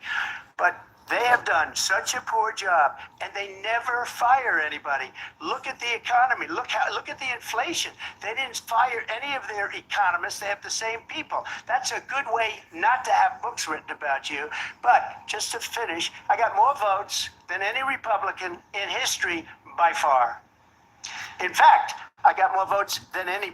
But they have done such a poor job, and they never fire anybody. Look at the economy. Look at the inflation. They didn't fire any of their economists. They have the same people. That's a good way not to have books written about you. But just to finish, I got more votes than any Republican in history by far. In fact, I got more votes than any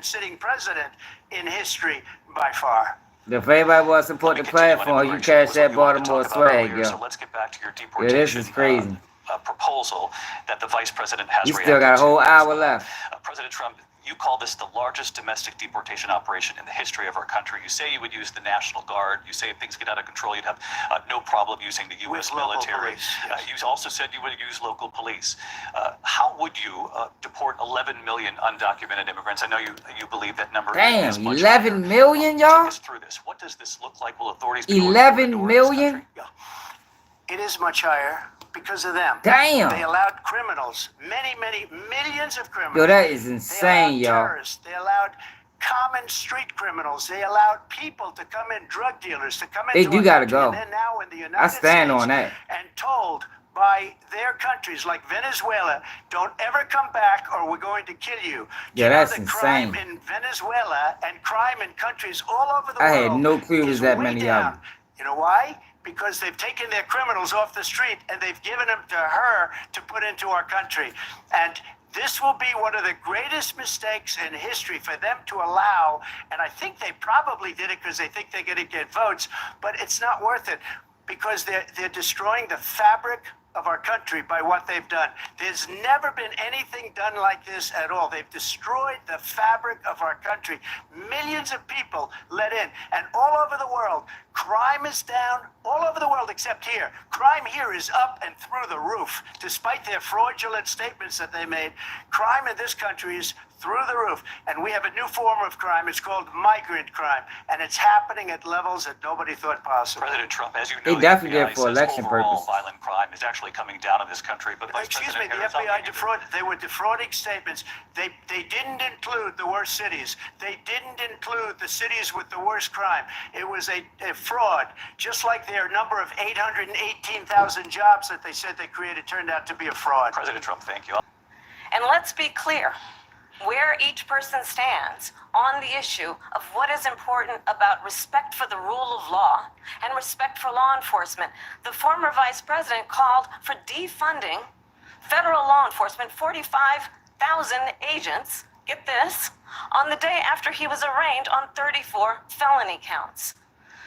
sitting president in history by far. If anybody wants to support the platform, you cash that Baltimore swag, yo. So let's get back to your Yeah, this is crazy. Proposal that the vice president has. You still got a whole hour left. President Trump, you call this the largest domestic deportation operation in the history of our country. You say you would use the National Guard. You say if things get out of control, you'd have no problem using the U.S. military. You also said you would use local police. How would you deport 11 million undocumented immigrants? I know you believe that number is much 11 million, y'all? Take us through this. What does this look like? Will authorities be 11 million? It is much higher. Because of them. Damn. They allowed criminals, many millions of criminals. Yo, that is insane, y'all. Terrorists. They allowed common street criminals. They allowed people to come in, drug dealers to come in. They do gotta go. And then now in the United I stand States, on that. And told by their countries like Venezuela, don't ever come back or we're going to kill you. Yeah, that's insane. Crime in Venezuela and crime in countries all over the world. I had no clue it was that many of them. You know why? Because they've taken their criminals off the street and they've given them to her to put into our country. And this will be one of the greatest mistakes in history for them to allow. And I think they probably did it because they think they're going to get votes, but it's not worth it because they're destroying the fabric of our country by what they've done. There's never been anything done like this at all. They've destroyed the fabric of our country. Millions of people let in, and all over the world, crime is down all over the world except here. Crime here is up and through the roof, despite their fraudulent statements that they made. Crime in this country is through the roof, and we have a new form of crime. It's called migrant crime, and it's happening at levels that nobody thought possible. President Trump, as you know, He definitely did for says election overall purposes. violent crime is actually coming down in this country. But Excuse me, the FBI they were defrauding statements. They didn't include the worst cities. They didn't include the cities with the worst crime. It was a fraud, just like their number of 818,000 jobs that they said they created turned out to be a fraud. President Trump, thank you. And let's be clear where each person stands on the issue of what is important about respect for the rule of law and respect for law enforcement. The former vice president called for defunding federal law enforcement, 45,000 agents, get this, on the day after he was arraigned on 34 felony counts.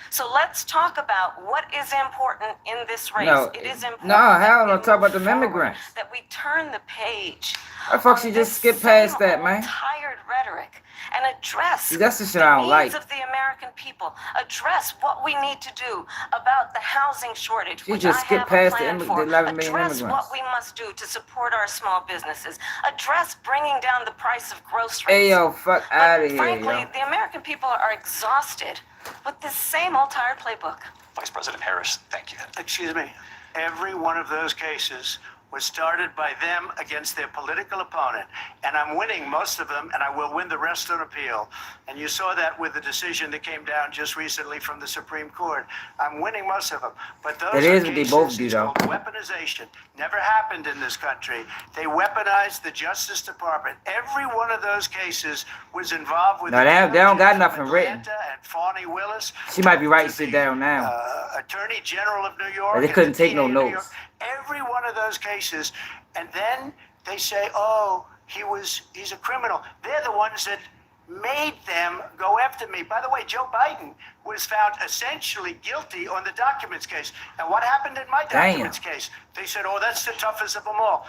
So let's talk about what is important in this race. It is important. No, hell no, talk about the immigrants. That we turn the page. How the fuck she just skip past that, man? Tired rhetoric and address that's the shit I don't like. needs of the American people. Address what we need to do about the housing shortage. She just skipped past the 11 million Address immigrants. what we must do to support our small businesses. Address bringing down the price of groceries. Hey, yo, fuck out of here, frankly, yo. the American people are exhausted with this same old tired playbook. Vice President Harris, thank you. Excuse me. Every one of those cases was started by them against their political opponent. And I'm winning most of them, and I will win the rest on appeal. And you saw that with the decision that came down just recently from the Supreme Court. I'm winning most of them. But those That is what they both do, though. Weaponization never happened in this country. They weaponized the Justice Department. Every one of those cases was involved with. No, they don't got nothing written. And Fani Willis. She might be writing shit down now. Attorney General of New York. But they couldn't take no notes. Every one of those cases, and then they say, "Oh, he's a criminal." They're the ones that made them go after me. By the way, Joe Biden was found essentially guilty on the documents case. And what happened in my documents case? They said, "Oh, that's the toughest of them all."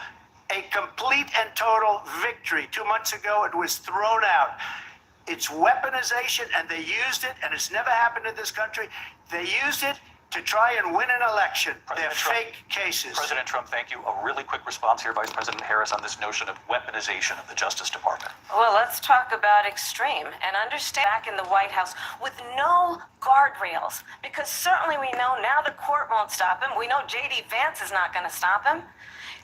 A complete and total victory. 2 months ago, it was thrown out. It's weaponization, and they used it, and it's never happened in this country. They used it to try and win an election. They're President Trump. fake cases. President Trump, thank you. A really quick response here, Vice President Harris, on this notion of weaponization of the Justice Department. Well, let's talk about extreme and understand back in the White House with no guardrails, because certainly we know now the court won't stop him. We know J.D. Vance is not going to stop him.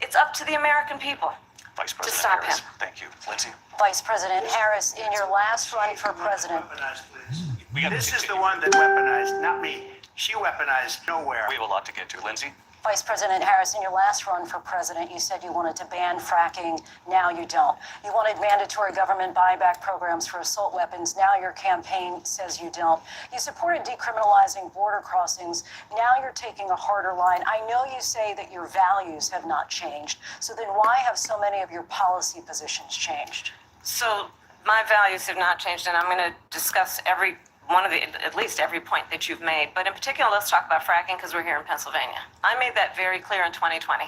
It's up to the American people. Vice President stop Harris, him. thank you. Lindsay? Vice President Harris, in your last run for president. Weaponized, please. We got to This is the continue. one that weaponized, not me. She weaponized nowhere. We have a lot to get to. Lindsay? Vice President Harris, in your last run for president, you said you wanted to ban fracking. Now you don't. You wanted mandatory government buyback programs for assault weapons. Now your campaign says you don't. You supported decriminalizing border crossings. Now you're taking a harder line. I know you say that your values have not changed. So then why have so many of your policy positions changed? So my values have not changed, and I'm going to discuss at least every point that you've made. But in particular, let's talk about fracking because we're here in Pennsylvania. I made that very clear in 2020.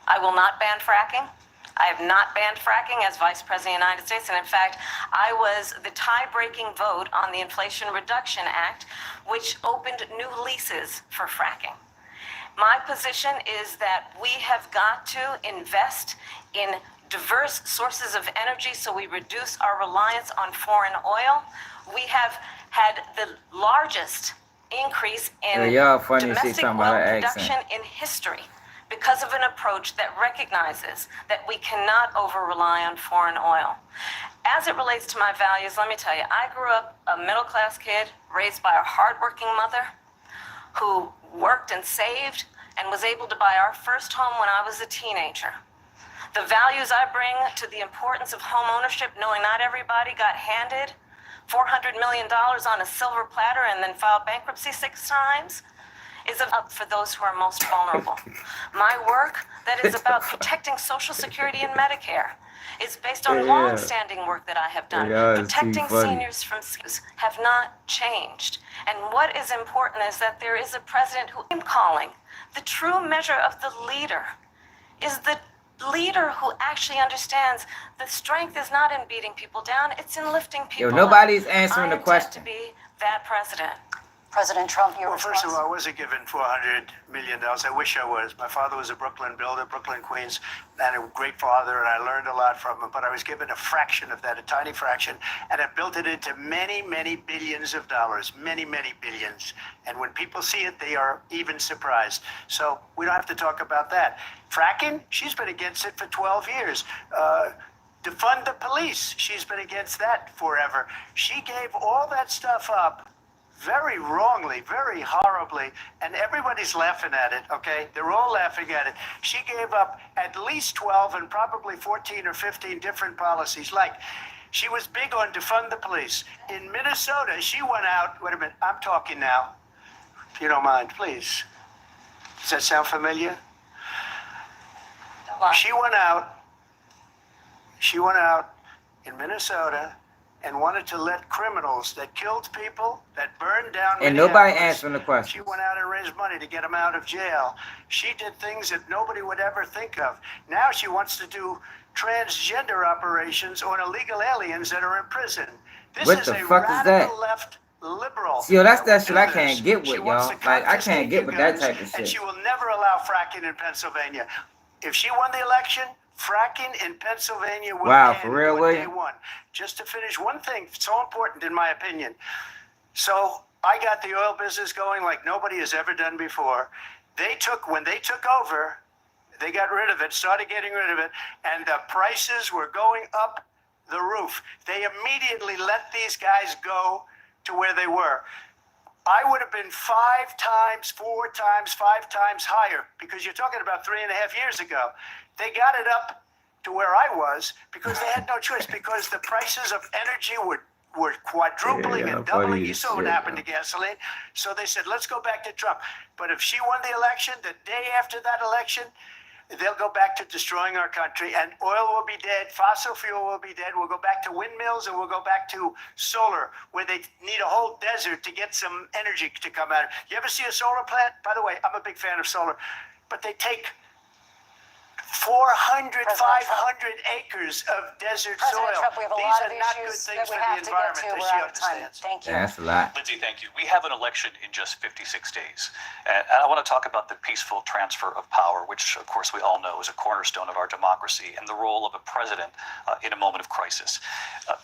I will not ban fracking. I have not banned fracking as Vice President of the United States. And in fact, I was the tie-breaking vote on the Inflation Reduction Act, which opened new leases for fracking. My position is that we have got to invest in diverse sources of energy so we reduce our reliance on foreign oil. We have had the largest increase in y'all funny as shit domestic talking oil about her production accent. in history because of an approach that recognizes that we cannot over-rely on foreign oil. As it relates to my values, let me tell you, I grew up a middle-class kid raised by a hardworking mother who worked and saved and was able to buy our first home when I was a teenager. The values I bring to the importance of home ownership, knowing not everybody got handed $400 million on a silver platter and then filed bankruptcy 6 times, is up for those who are most vulnerable. My work that is about protecting Social Security and Medicare is based on long-standing work that I have done. Protecting seniors from schools have not changed. And what is important is that there is a president who I'm calling the true measure of the leader is the leader who actually understands the strength is not in beating people down, it's in lifting people nobody's up. answering the I intend question. to be that president. President Trump, your Well, first of response. all, I wasn't given $400 million. I wish I was. My father was a Brooklyn builder, Brooklyn, Queens, and a great father, and I learned a lot from him. But I was given a fraction of that, a tiny fraction, and I built it into many, many billions of dollars, many, many billions. And when people see it, they are even surprised. So we don't have to talk about that. Fracking, she's been against it for 12 years. Defund the police, she's been against that forever. She gave all that stuff up very wrongly, very horribly, and everybody's laughing at it, okay? They're all laughing at it. She gave up at least 12 and probably 14 or 15 different policies. Like, she was big on defund the police. In Minnesota, she went out, wait a minute, I'm talking now, if you don't mind, please. Does that sound familiar? She went out in Minnesota and wanted to let criminals that killed people, that burned down And nobody Minneapolis, answering the question. she went out and raised money to get them out of jail. She did things that nobody would ever think of. Now she wants to do transgender operations on illegal aliens that are in prison. This What is the a fuck is radical that? left liberal. See, that's that will shit do I this. can't get with, She wants y'all. to Like, I confiscate can't get your with that guns, type of and shit. she will never allow fracking in Pennsylvania. If she won the election, fracking in Pennsylvania will Wow, end for real, on William? day one. Just to finish, one thing so important in my opinion. So I got the oil business going like nobody has ever done before. When they took over, they got rid of it, started getting rid of it, and the prices were going up the roof. They immediately let these guys go to where they were. I would have been 5 times, 4 times, 5 times higher, because you're talking about 3.5 years ago. They got it up to where I was because they had no choice, because the prices of energy were quadrupling and doubling. You saw what happened to gasoline. So they said, let's go back to Trump. But if she won the election, the day after that election, they'll go back to destroying our country, and oil will be dead, fossil fuel will be dead, we'll go back to windmills, and we'll go back to solar, where they need a whole desert to get some energy to come out. You ever see a solar plant? By the way, I'm a big fan of solar, but they take 400, 500 acres of desert President soil. Trump, we have a These lot are of not good issues things that we for have the to get to. environment, as We're she out of time. understands. Thank you. Yeah, that's a lot. Lindsay, thank you. We have an election in just 56 days. And I want to talk about the peaceful transfer of power, which, of course, we all know is a cornerstone of our democracy, and the role of a president in a moment of crisis.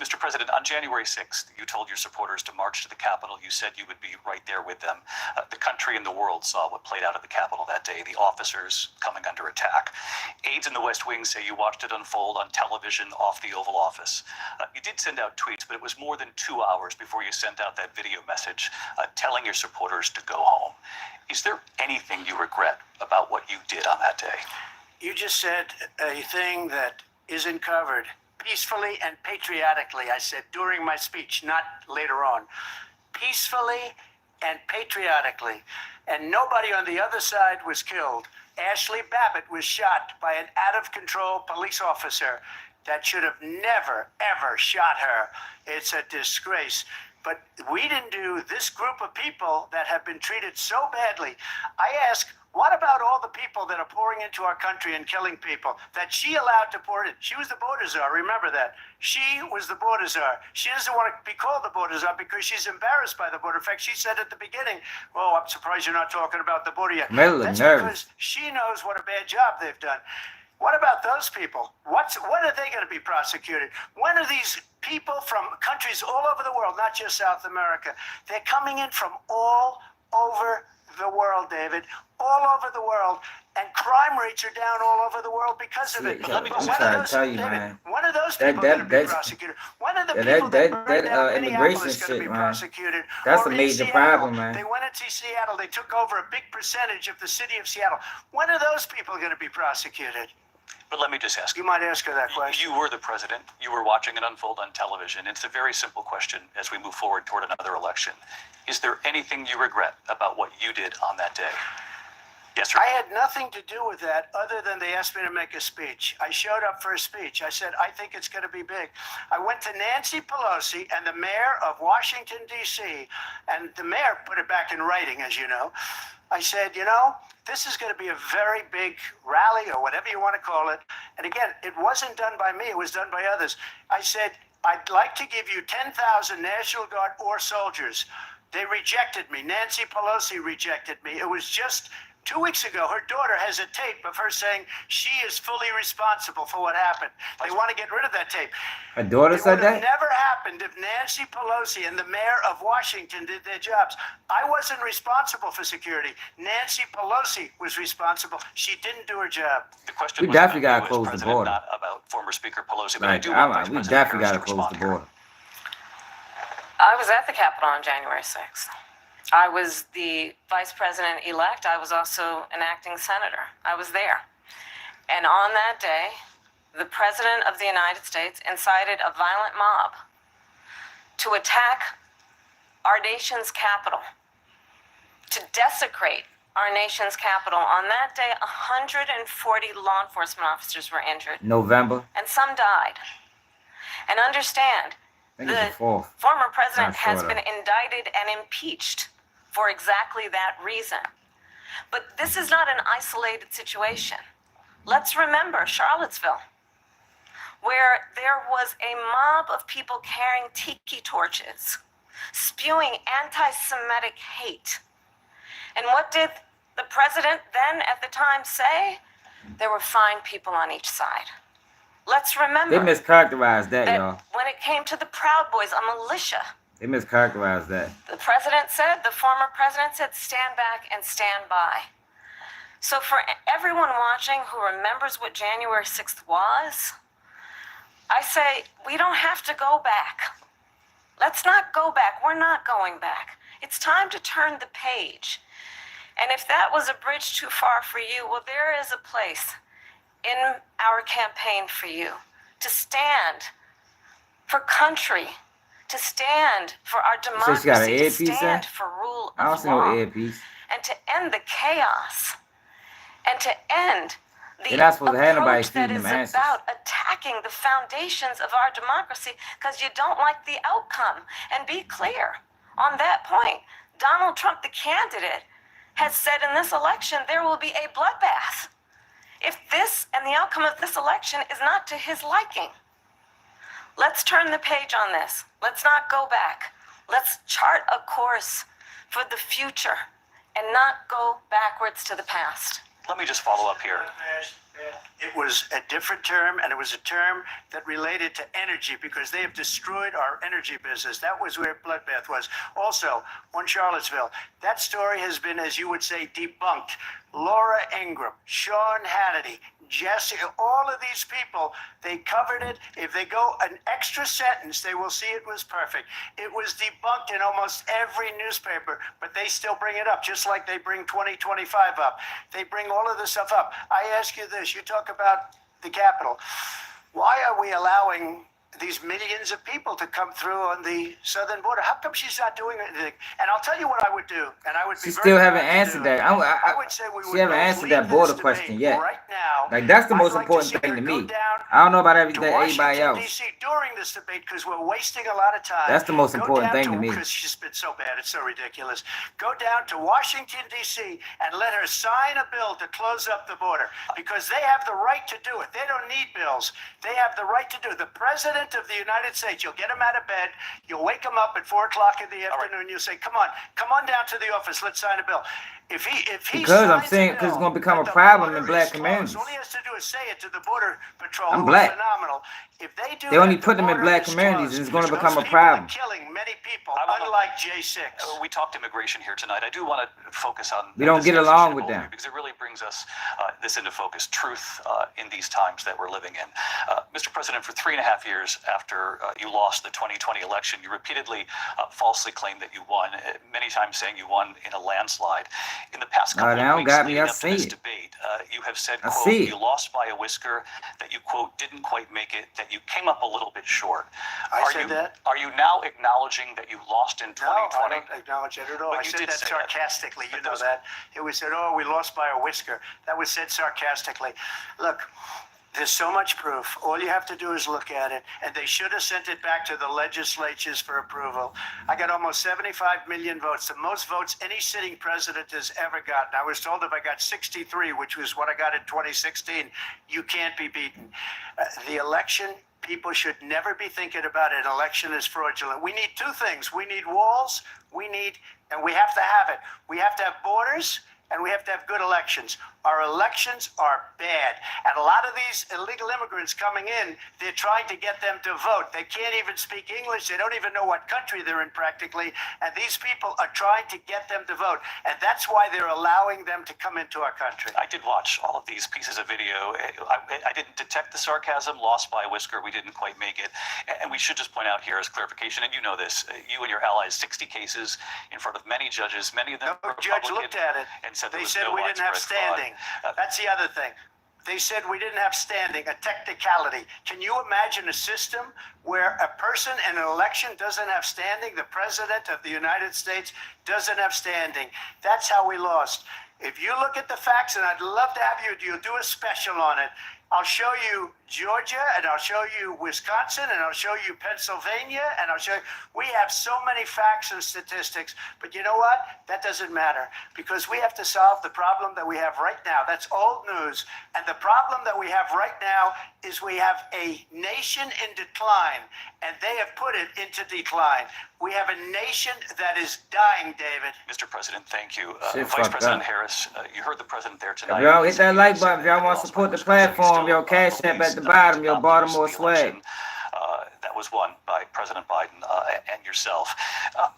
Mr. President, on January 6th, you told your supporters to march to the Capitol. You said you would be right there with them. The country and the world saw what played out at the Capitol that day, the officers coming under attack. Aides in the West Wing say you watched it unfold on television off the Oval Office. You did send out tweets, but it was more than 2 hours before you sent out that video message telling your supporters to go home. Is there anything you regret about what you did on that day? You just said a thing that isn't covered. Peacefully and patriotically, I said during my speech, not later on. Peacefully and patriotically. And nobody on the other side was killed. Ashley Babbitt was shot by an out-of-control police officer that should have never, ever shot her. It's a disgrace. But we didn't do this group of people that have been treated so badly. I ask, what about all the people that are pouring into our country and killing people that she allowed to pour in? She was the border czar, remember that. She was the border czar. She doesn't want to be called the border czar because she's embarrassed by the border. In fact, she said at the beginning, oh, I'm surprised you're not talking about the border yet. That's because she knows what a bad job they've done. What about those people? When are they going to be prosecuted? When are these people from countries all over the world, not just South America, they're coming in from all over the world, David, all over the world, and crime rates are down all over the world because of it. I'm trying to tell you, man. When are those people going to be prosecuted? When are the people that burned down Minneapolis going to be prosecuted? That's a Or in major Seattle, problem, man. They went into Seattle. They took over a big percentage of the city of Seattle. When are those people going to be prosecuted? But let me just ask you. You might ask her that question. You were the president. You were watching it unfold on television. It's a very simple question as we move forward toward another election. Is there anything you regret about what you did on that day? Yes, sir. I had nothing to do with that other than they asked me to make a speech. I showed up for a speech. I said, I think it's going to be big. I went to Nancy Pelosi and the mayor of Washington, D.C., and the mayor put it back in writing, as you know. I said, this is going to be a very big rally or whatever you want to call it. And again, it wasn't done by me. It was done by others. I said, I'd like to give you 10,000 National Guard or soldiers. They rejected me. Nancy Pelosi rejected me. It was just 2 weeks ago, her daughter has a tape of her saying she is fully responsible for what happened. They want to get rid of that tape. Her daughter said that? It would have never happened if Nancy Pelosi and the mayor of Washington did their jobs. I wasn't responsible for security. Nancy Pelosi was responsible. She didn't do her job. The question we definitely got to close the border. Not about former Speaker Pelosi, but like, we definitely got to close the border. I was at the Capitol on January 6th. I was the vice president-elect. I was also an acting senator. I was there. And on that day, the president of the United States incited a violent mob to attack our nation's capital, to desecrate our nation's capital. On that day, 140 law enforcement officers were injured. November. And some died. And understand, the former president has been indicted and impeached for exactly that reason. But this is not an isolated situation. Let's remember Charlottesville, where there was a mob of people carrying tiki torches, spewing anti-Semitic hate. And what did the president then at the time say? There were fine people on each side. Let's remember. They mischaracterized that, y'all. When it came to the Proud Boys, a militia. They mischaracterized that. The former president said, stand back and stand by. So for everyone watching who remembers what January 6th was, I say, we don't have to go back. Let's not go back. We're not going back. It's time to turn the page. And if that was a bridge too far for you, well, there is a place in our campaign for you to stand for country, to stand for our democracy, to stand for rule of law, and to end the chaos, and to end the approach that is about attacking the foundations of our democracy because you don't like the outcome. And be clear on that point. Donald Trump, the candidate, has said in this election there will be a bloodbath. if this and the outcome of this election is not to his liking. Let's turn the page on this. Let's not go back. Let's chart a course for the future and not go backwards to the past. Let me just follow up here. It was a different term, and it was a term that related to energy because they have destroyed our energy business. That was where Bloodbath was. Also, on Charlottesville, that story has been, as you would say, debunked. Laura Ingraham, Sean Hannity, Jesse, all of these people, they covered it. If they go an extra sentence, they will see it was perfect. It was debunked in almost every newspaper, but they still bring it up, just like they bring 2025 up. They bring all of this stuff up. I ask you this, you talk about the Capitol. Why are we allowing these millions of people to come through on the southern border? How come she's not doing anything? And I'll tell you what I would do, and I would be She still haven't answered that. I would say we would She haven't answered that border question yet. Right now, Like, that's the most I'd like important see thing her to go me. down I don't know about to everybody Washington, else. D.C. during this debate because we're wasting a lot of time. That's the most Go important down thing to me. Because she's been so bad, it's so ridiculous. Go down to Washington, D.C. and let her sign a bill to close up the border because they have the right to do it. They don't need bills. They have the right to do it. The President of the United States, you'll get him out of bed, you'll wake him up at 4 o'clock in the afternoon, you'll say, come on down to the office, let's sign a bill. If he Because I'm signs saying, a because it's bill going to become a that the problem in border black is closed, communities. all he has to do is say it to the Border Patrol. I'm who are black. Phenomenal. If they do They only that, put the them in border black is communities, closed. and it's going to Those become a people are problem. killing many people, wanna- unlike J6. We talked immigration here tonight. I do want to focus on. We don't this get along transition with them. because it really brings us this into focus. Truth in these times that we're living in. Mr. President, for 3.5 years after you lost the 2020 election, you repeatedly falsely claimed that you won. Many times saying you won in a landslide. In the past couple of weeks leading up to this debate, you have said, quote, you lost by a whisker, that you, quote, didn't quite make it, that you came up a little bit short. I said that? Are you now acknowledging that you lost in 2020? No, I don't acknowledge it at all. But I you said did that say that. sarcastically. You know that. It was said, oh, we lost by a whisker. That was said sarcastically. Look, there's so much proof. All you have to do is look at it. And they should have sent it back to the legislatures for approval. I got almost 75 million votes, the most votes any sitting president has ever gotten. I was told if I got 63, which was what I got in 2016, you can't be beaten. The election, people should never be thinking about an election as fraudulent. We need two things. We need walls. And we have to have it. We have to have borders, and we have to have good elections. Our elections are bad. And a lot of these illegal immigrants coming in, they're trying to get them to vote. They can't even speak English. They don't even know what country they're in practically. And these people are trying to get them to vote. And that's why they're allowing them to come into our country. I did watch all of these pieces of video. I didn't detect the sarcasm, lost by a whisker. We didn't quite make it. And we should just point out here as clarification, and you know this, you and your allies, 60 cases in front of many judges, many of them No judge looked at it. and said They there was said no we didn't have widespread fraud. standing. That's the other thing. They said we didn't have standing, a technicality. Can you imagine a system where a person in an election doesn't have standing? The president of the United States doesn't have standing. That's how we lost. If you look at the facts, and I'd love to have you do a special on it, I'll show you Georgia, and I'll show you Wisconsin, and I'll show you Pennsylvania, and I'll show you, we have so many facts and statistics, but you know what? That doesn't matter, because we have to solve the problem that we have right now. That's old news, and the problem that we have right now is we have a nation in decline, and they have put it into decline. We have a nation that is dying, David. Mr. President, thank you. Shit Vice fucked President up. Harris, you heard the President there tonight. If y'all hit that like button, if y'all want to support the platform, your cash app at the bottom, your Baltimore swag. That was won by President Biden and yourself.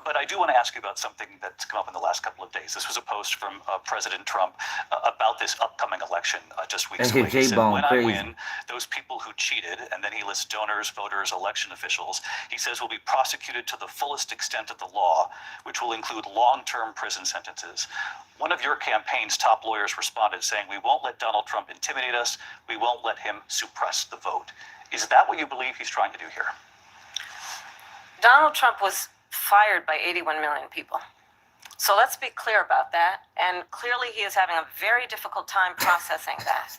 But I do want to ask you about something that's come up in the last couple of days. This was a post from President Trump about this upcoming election just weeks ago. He said, when I win, those people who cheated, and then he lists donors, voters, election officials, he says will be prosecuted to the fullest extent of the law, which will include long-term prison sentences. One of your campaign's top lawyers responded saying, we won't let Donald Trump intimidate us. We won't let him suppress the vote. Is that what you believe he's trying to do here? Donald Trump was fired by 81 million people. So let's be clear about that. And clearly he is having a very difficult time processing that.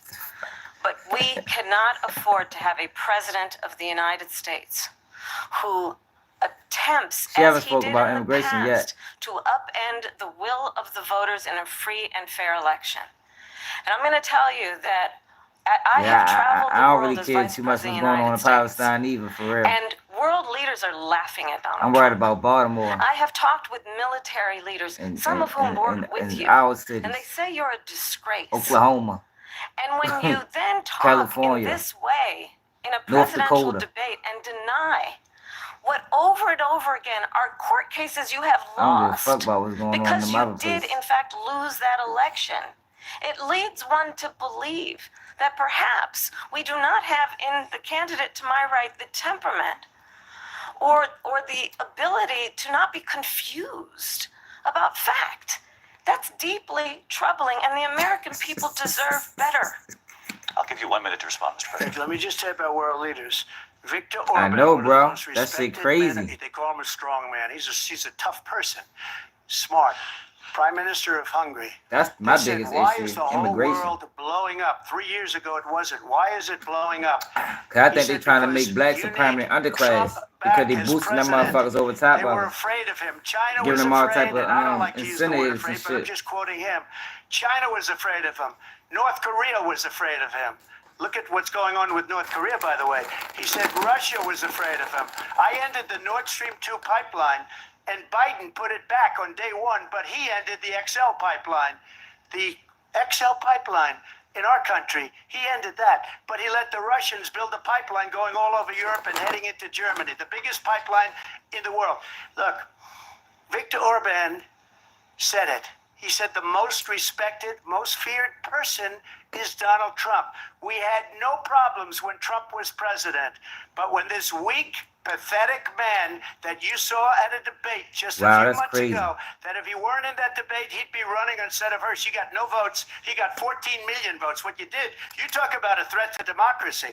But we cannot afford to have a president of the United States who attempts, as he did in the past, to upend the will of the voters in a free and fair election. And I'm going to tell you that I have traveled I the don't world really as care vice too much what's president going of the on in United States. Palestine either, for real. And world leaders are laughing at Donald I'm Trump. worried about Baltimore. I have talked with military leaders, some of whom work with you, our cities. and they say you're a disgrace. Oklahoma. And when you then talk California. in this way in a North presidential Dakota. debate and deny what over and over again are court cases you have I don't give a lost fuck about what's going on in because them you other did places. in fact lose that election, it leads one to believe that perhaps we do not have in the candidate to my right the temperament or the ability to not be confused about fact. That's deeply troubling, and the American people deserve better. I'll give you 1 minute to respond, Mr. President. Let me just say about world leaders. Victor Orban, I know, one of the bro. most That shit respected crazy. men, they call him a strong man. He's a tough person, smart. Prime Minister of Hungary. That's my They said, biggest why issue, is the whole immigration. world blowing up? 3 years ago it wasn't. Why is it blowing up? Cause I He think they're said, trying to because make blacks a you permanent need underclass Trump because they back as boosting them president. motherfuckers over top They of were them. afraid of him. China Giving was them all afraid, type of, and I don't like to use the word incentives afraid, and but I'm shit. just quoting him. China was afraid of him. North Korea was afraid of him. Look at what's going on with North Korea, by the way. He said Russia was afraid of him. I ended the Nord Stream 2 pipeline, and Biden put it back on day one, but he ended the XL pipeline. The XL pipeline in our country, he ended that. But he let the Russians build a pipeline going all over Europe and heading into Germany, the biggest pipeline in the world. Look, Viktor Orban said it. He said the most respected, most feared person is Donald Trump. We had no problems when Trump was president, but when this weak, pathetic man that you saw at a debate just a few months ago, that if he weren't in that debate, he'd be running instead of her. She got no votes. He got 14 million votes. What you did, you talk about a threat to democracy.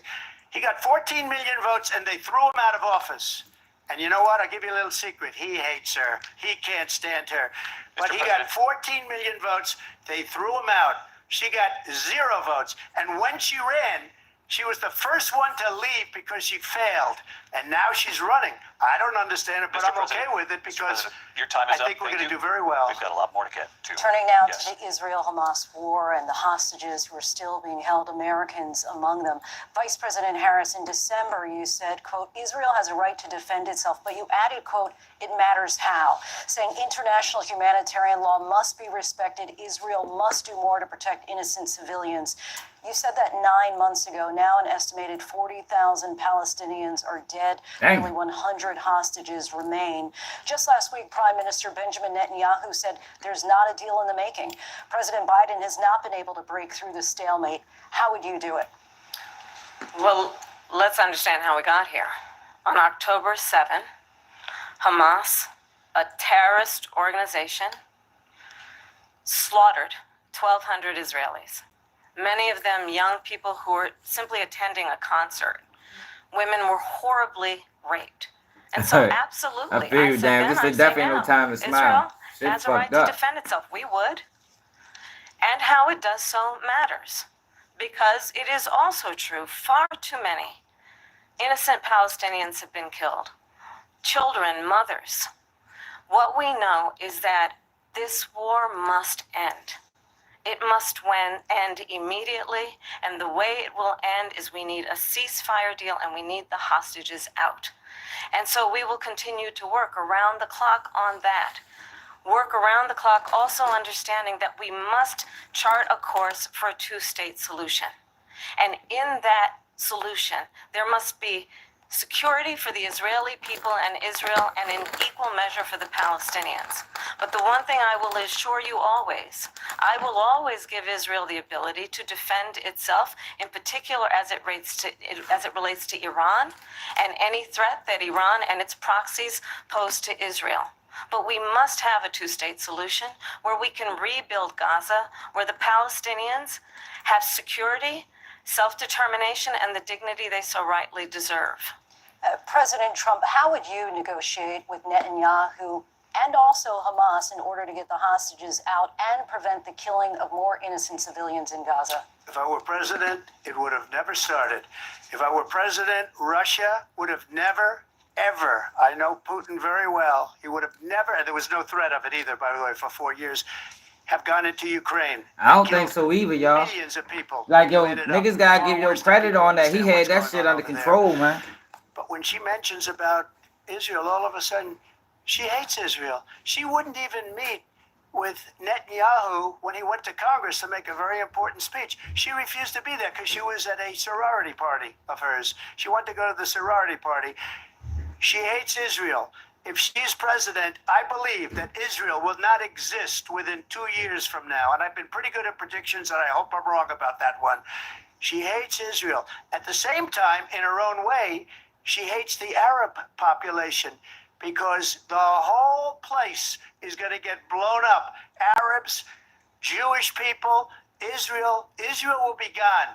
He got 14 million votes, and they threw him out of office. And you know what? I'll give you a little secret. He hates her. He can't stand her. But he got 14 million votes. They threw him out. She got 0 votes. And when she ran, she was the first one to leave because she failed. And now she's running. I don't understand it, but I'm okay with it because your time is I think up. we're going to do very well. We've got a lot more to get to. Turning now Yes. to the Israel-Hamas war and the hostages who are still being held, Americans among them. Vice President Harris, in December, you said, quote, Israel has a right to defend itself, but you added, quote, it matters how, saying international humanitarian law must be respected. Israel must do more to protect innocent civilians. You said that 9 months ago. Now an estimated 40,000 Palestinians are dead. Dang. Nearly 100 hostages remain. Just last week, Prime Minister Benjamin Netanyahu said there's not a deal in the making. President Biden has not been able to break through the stalemate. How would you do it? Well, let's understand how we got here. On October 7, Hamas, a terrorist organization, slaughtered 1,200 Israelis. Many of them young people who were simply attending a concert. Women were horribly raped. And so absolutely, I feel you, said damn. then, This I is say definitely no now, time to smile. Israel has a right to defend itself. We would. And how it does so matters. Because it is also true, far too many innocent Palestinians have been killed. Children, mothers. What we know is that this war must end. It must end immediately, and the way it will end is we need a ceasefire deal and we need the hostages out. And so we will continue to work around the clock on that. Work around the clock, also understanding that we must chart a course for a two-state solution. And in that solution, there must be security for the Israeli people and Israel, and in equal measure for the Palestinians. But the one thing I will assure you always, I will always give Israel the ability to defend itself, in particular as it relates to Iran and any threat that Iran and its proxies pose to Israel. But we must have a two-state solution where we can rebuild Gaza, where the Palestinians have security, self-determination, and the dignity they so rightly deserve. President Trump, how would you negotiate with Netanyahu and also Hamas in order to get the hostages out and prevent the killing of more innocent civilians in Gaza? If I were president, it would have never started. If I were president, Russia would have never, ever, I know Putin very well, he would have never, and there was no threat of it either, by the way, for 4 years, have gone into Ukraine. I don't think so either, y'all. Millions of people. Like, yo, niggas gotta give yo credit on that. He had that shit under control, man. But when she mentions about Israel, all of a sudden, she hates Israel. She wouldn't even meet with Netanyahu when he went to Congress to make a very important speech. She refused to be there because she was at a sorority party of hers. She wanted to go to the sorority party. She hates Israel. If she's president, I believe that Israel will not exist within 2 years from now. And I've been pretty good at predictions, and I hope I'm wrong about that one. She hates Israel. At the same time, in her own way, she hates the Arab population because the whole place is going to get blown up. Arabs, Jewish people, Israel will be gone.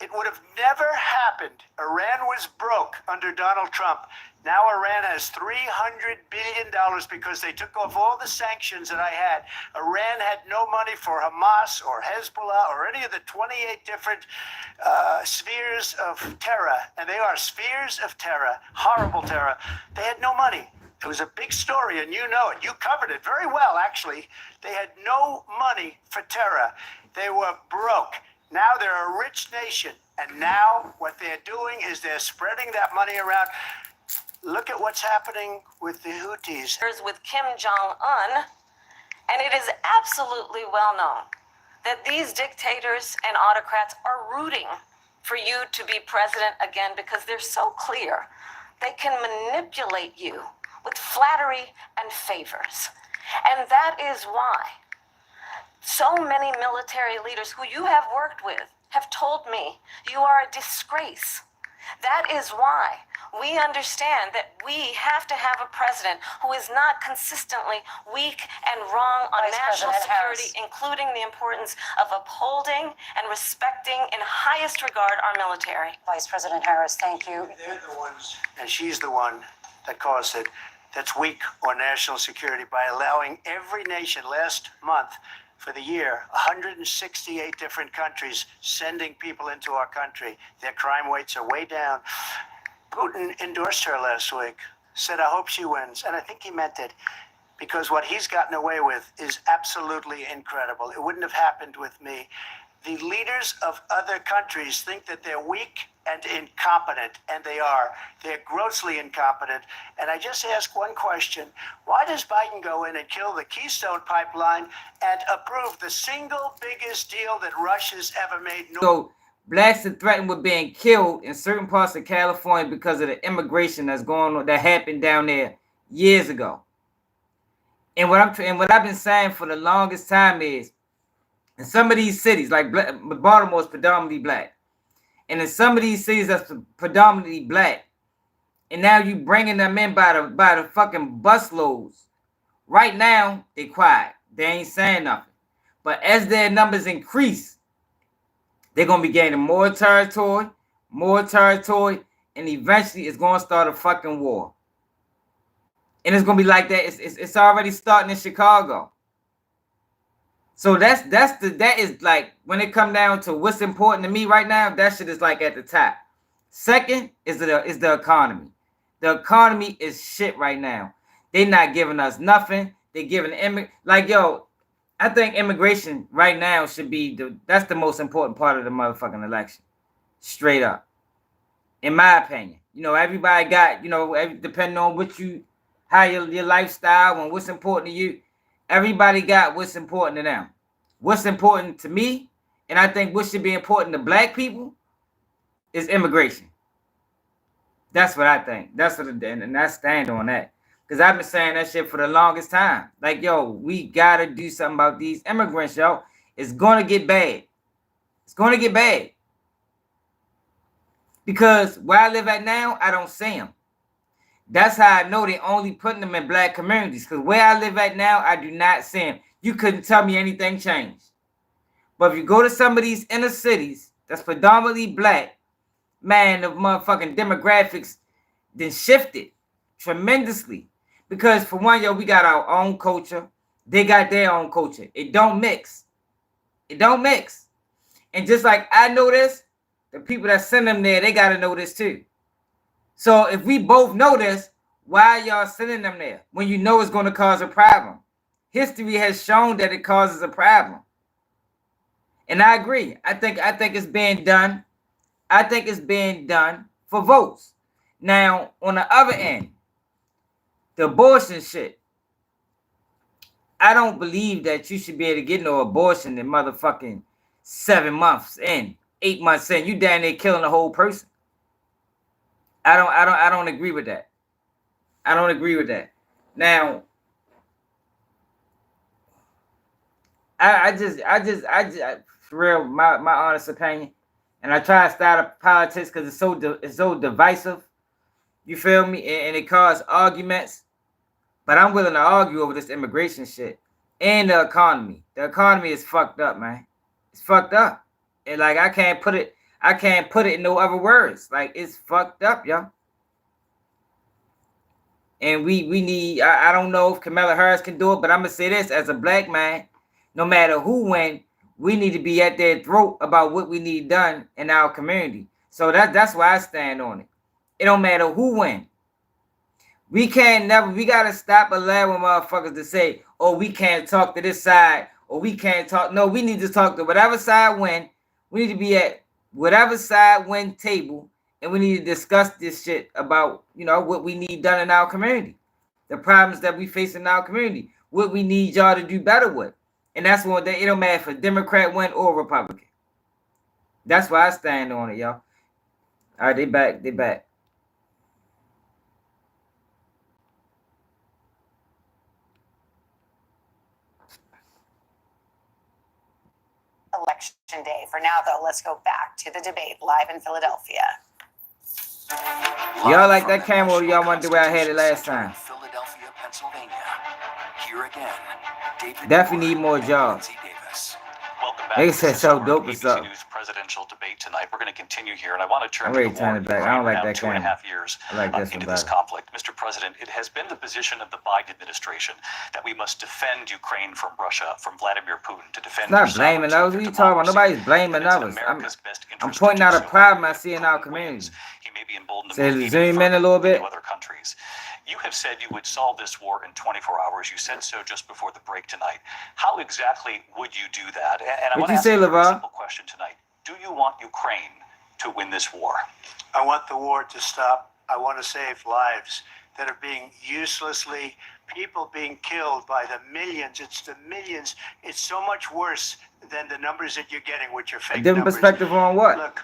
It would have never happened. Iran was broke under Donald Trump. Now Iran has $300 billion because they took off all the sanctions that I had. Iran had no money for Hamas or Hezbollah or any of the 28 different spheres of terror. And they are spheres of terror, horrible terror. They had no money. It was a big story, and you know it. You covered it very well, actually. They had no money for terror. They were broke. Now they're a rich nation. And now what they're doing is they're spreading that money around. Look at what's happening with the Houthis. With Kim Jong-un, and it is absolutely well known that these dictators and autocrats are rooting for you to be president again because they're so clear. They can manipulate you with flattery and favors. And that is why so many military leaders who you have worked with have told me you are a disgrace. That is why we understand that we have to have a president who is not consistently weak and wrong on national security, including the importance of upholding and respecting in highest regard our military. Vice President Harris, thank you. They're the ones, and she's the one that caused it, that's weak on national security by allowing every nation last month for the year, 168 different countries sending people into our country. Their crime rates are way down. Putin endorsed her last week, said, I hope she wins. And I think he meant it because what he's gotten away with is absolutely incredible. It wouldn't have happened with me. The leaders of other countries think that they're weak and incompetent, and they are. They're grossly incompetent. And I just ask one question. Why does Biden go in and kill the Keystone Pipeline and approve the single biggest deal that Russia's ever made? So blacks are threatened with being killed in certain parts of California because of the immigration that's going on, that happened down there years ago. And what I've been saying for the longest time is, in some of these cities, like Baltimore is predominantly black, and in some of these cities that's predominantly black, and now you bringing them in by the fucking busloads. Right now they quiet, they ain't saying nothing. But as their numbers increase, they're gonna be gaining more territory, and eventually it's gonna start a fucking war. And it's gonna be like that. It's already starting in Chicago. So that is like, when it come down to what's important to me right now, that shit is like at the top. Second is the economy. The economy is shit right now. They not giving us nothing. They giving like, yo, I think immigration right now should be that's the most important part of the motherfucking election. Straight up. In my opinion. You know, everybody got, you know, depending on how your lifestyle and what's important to you. Everybody got what's important to them. What's important to me, and I think what should be important to black people, is immigration. That's what I think. And I stand on that. Because I've been saying that shit for the longest time. Like, yo, we gotta do something about these immigrants, yo. It's gonna get bad. It's gonna get bad. Because where I live at now, I don't see them. That's how I know they only putting them in black communities. Because where I live at now, I do not see them. You couldn't tell me anything changed. But if you go to some of these inner cities that's predominantly black, man, the motherfucking demographics then shifted tremendously. Because for one, yo, we got our own culture. They got their own culture. It don't mix. It don't mix. And just like I know this, the people that send them there, they got to know this too. So if we both know this, why y'all sending them there when you know it's going to cause a problem? history has shown that it causes a problem. And I agree. I think it's being done. I think it's being done for votes. Now, on the other end, the abortion shit. I don't believe that you should be able to get no abortion in motherfucking 7 months in, 8 months in. You down there killing a whole person. I don't agree with that. I don't agree with that. Now, I just for real, my honest opinion, and I try to start politics because it's so divisive. You feel me? And it causes arguments. But I'm willing to argue over this immigration shit and the economy. The economy is fucked up, man. It's fucked up. And like I can't put it in no other words. Like it's fucked up, yo. And we need, I don't know if Kamala Harris can do it, but I'm gonna say this as a black man, no matter who win, we need to be at their throat about what we need done in our community. So that's why I stand on it. It don't matter who win. We gotta stop allowing motherfuckers to say, oh, we can't talk to this side, or we can't talk. No, we need to talk to whatever side win. We need to be at whatever side win table, and we need to discuss this shit about, what we need done in our community, the problems that we face in our community, what we need y'all to do better with. And that's what it don't matter if a Democrat win or Republican. That's why I stand on it, y'all. All right, they back. Election day. For now, though, let's go back to the debate live in Philadelphia. Y'all like that camera, or y'all want to do where I had it last time? Philadelphia, Pennsylvania. Here again, David definitely need more jobs. Welcome back. They said so dope as up. News presidential debate tonight. We're going to continue here, and I want to turn I'm to ready the to turn it back. I don't like that camera. 2.5 years into this conflict. Mr. President, it has been the position of the Biden administration that we must defend Ukraine from Russia, from Vladimir Putin, to defend. It's not blaming others. What are you talking about? Nobody's blaming others. I'm pointing out a problem I see in our community. He may be emboldened to zoom in a little bit. Other countries. You have said you would solve this war in 24 hours. You said so just before the break tonight. How exactly would you do that? And I want to ask you a very simple question tonight. Do you want Ukraine to win this war? I want the war to stop. I want to save lives that are being uselessly, people being killed by the millions. It's the millions. It's so much worse than the numbers that you're getting, which are fake numbers. Different perspective on what? Look,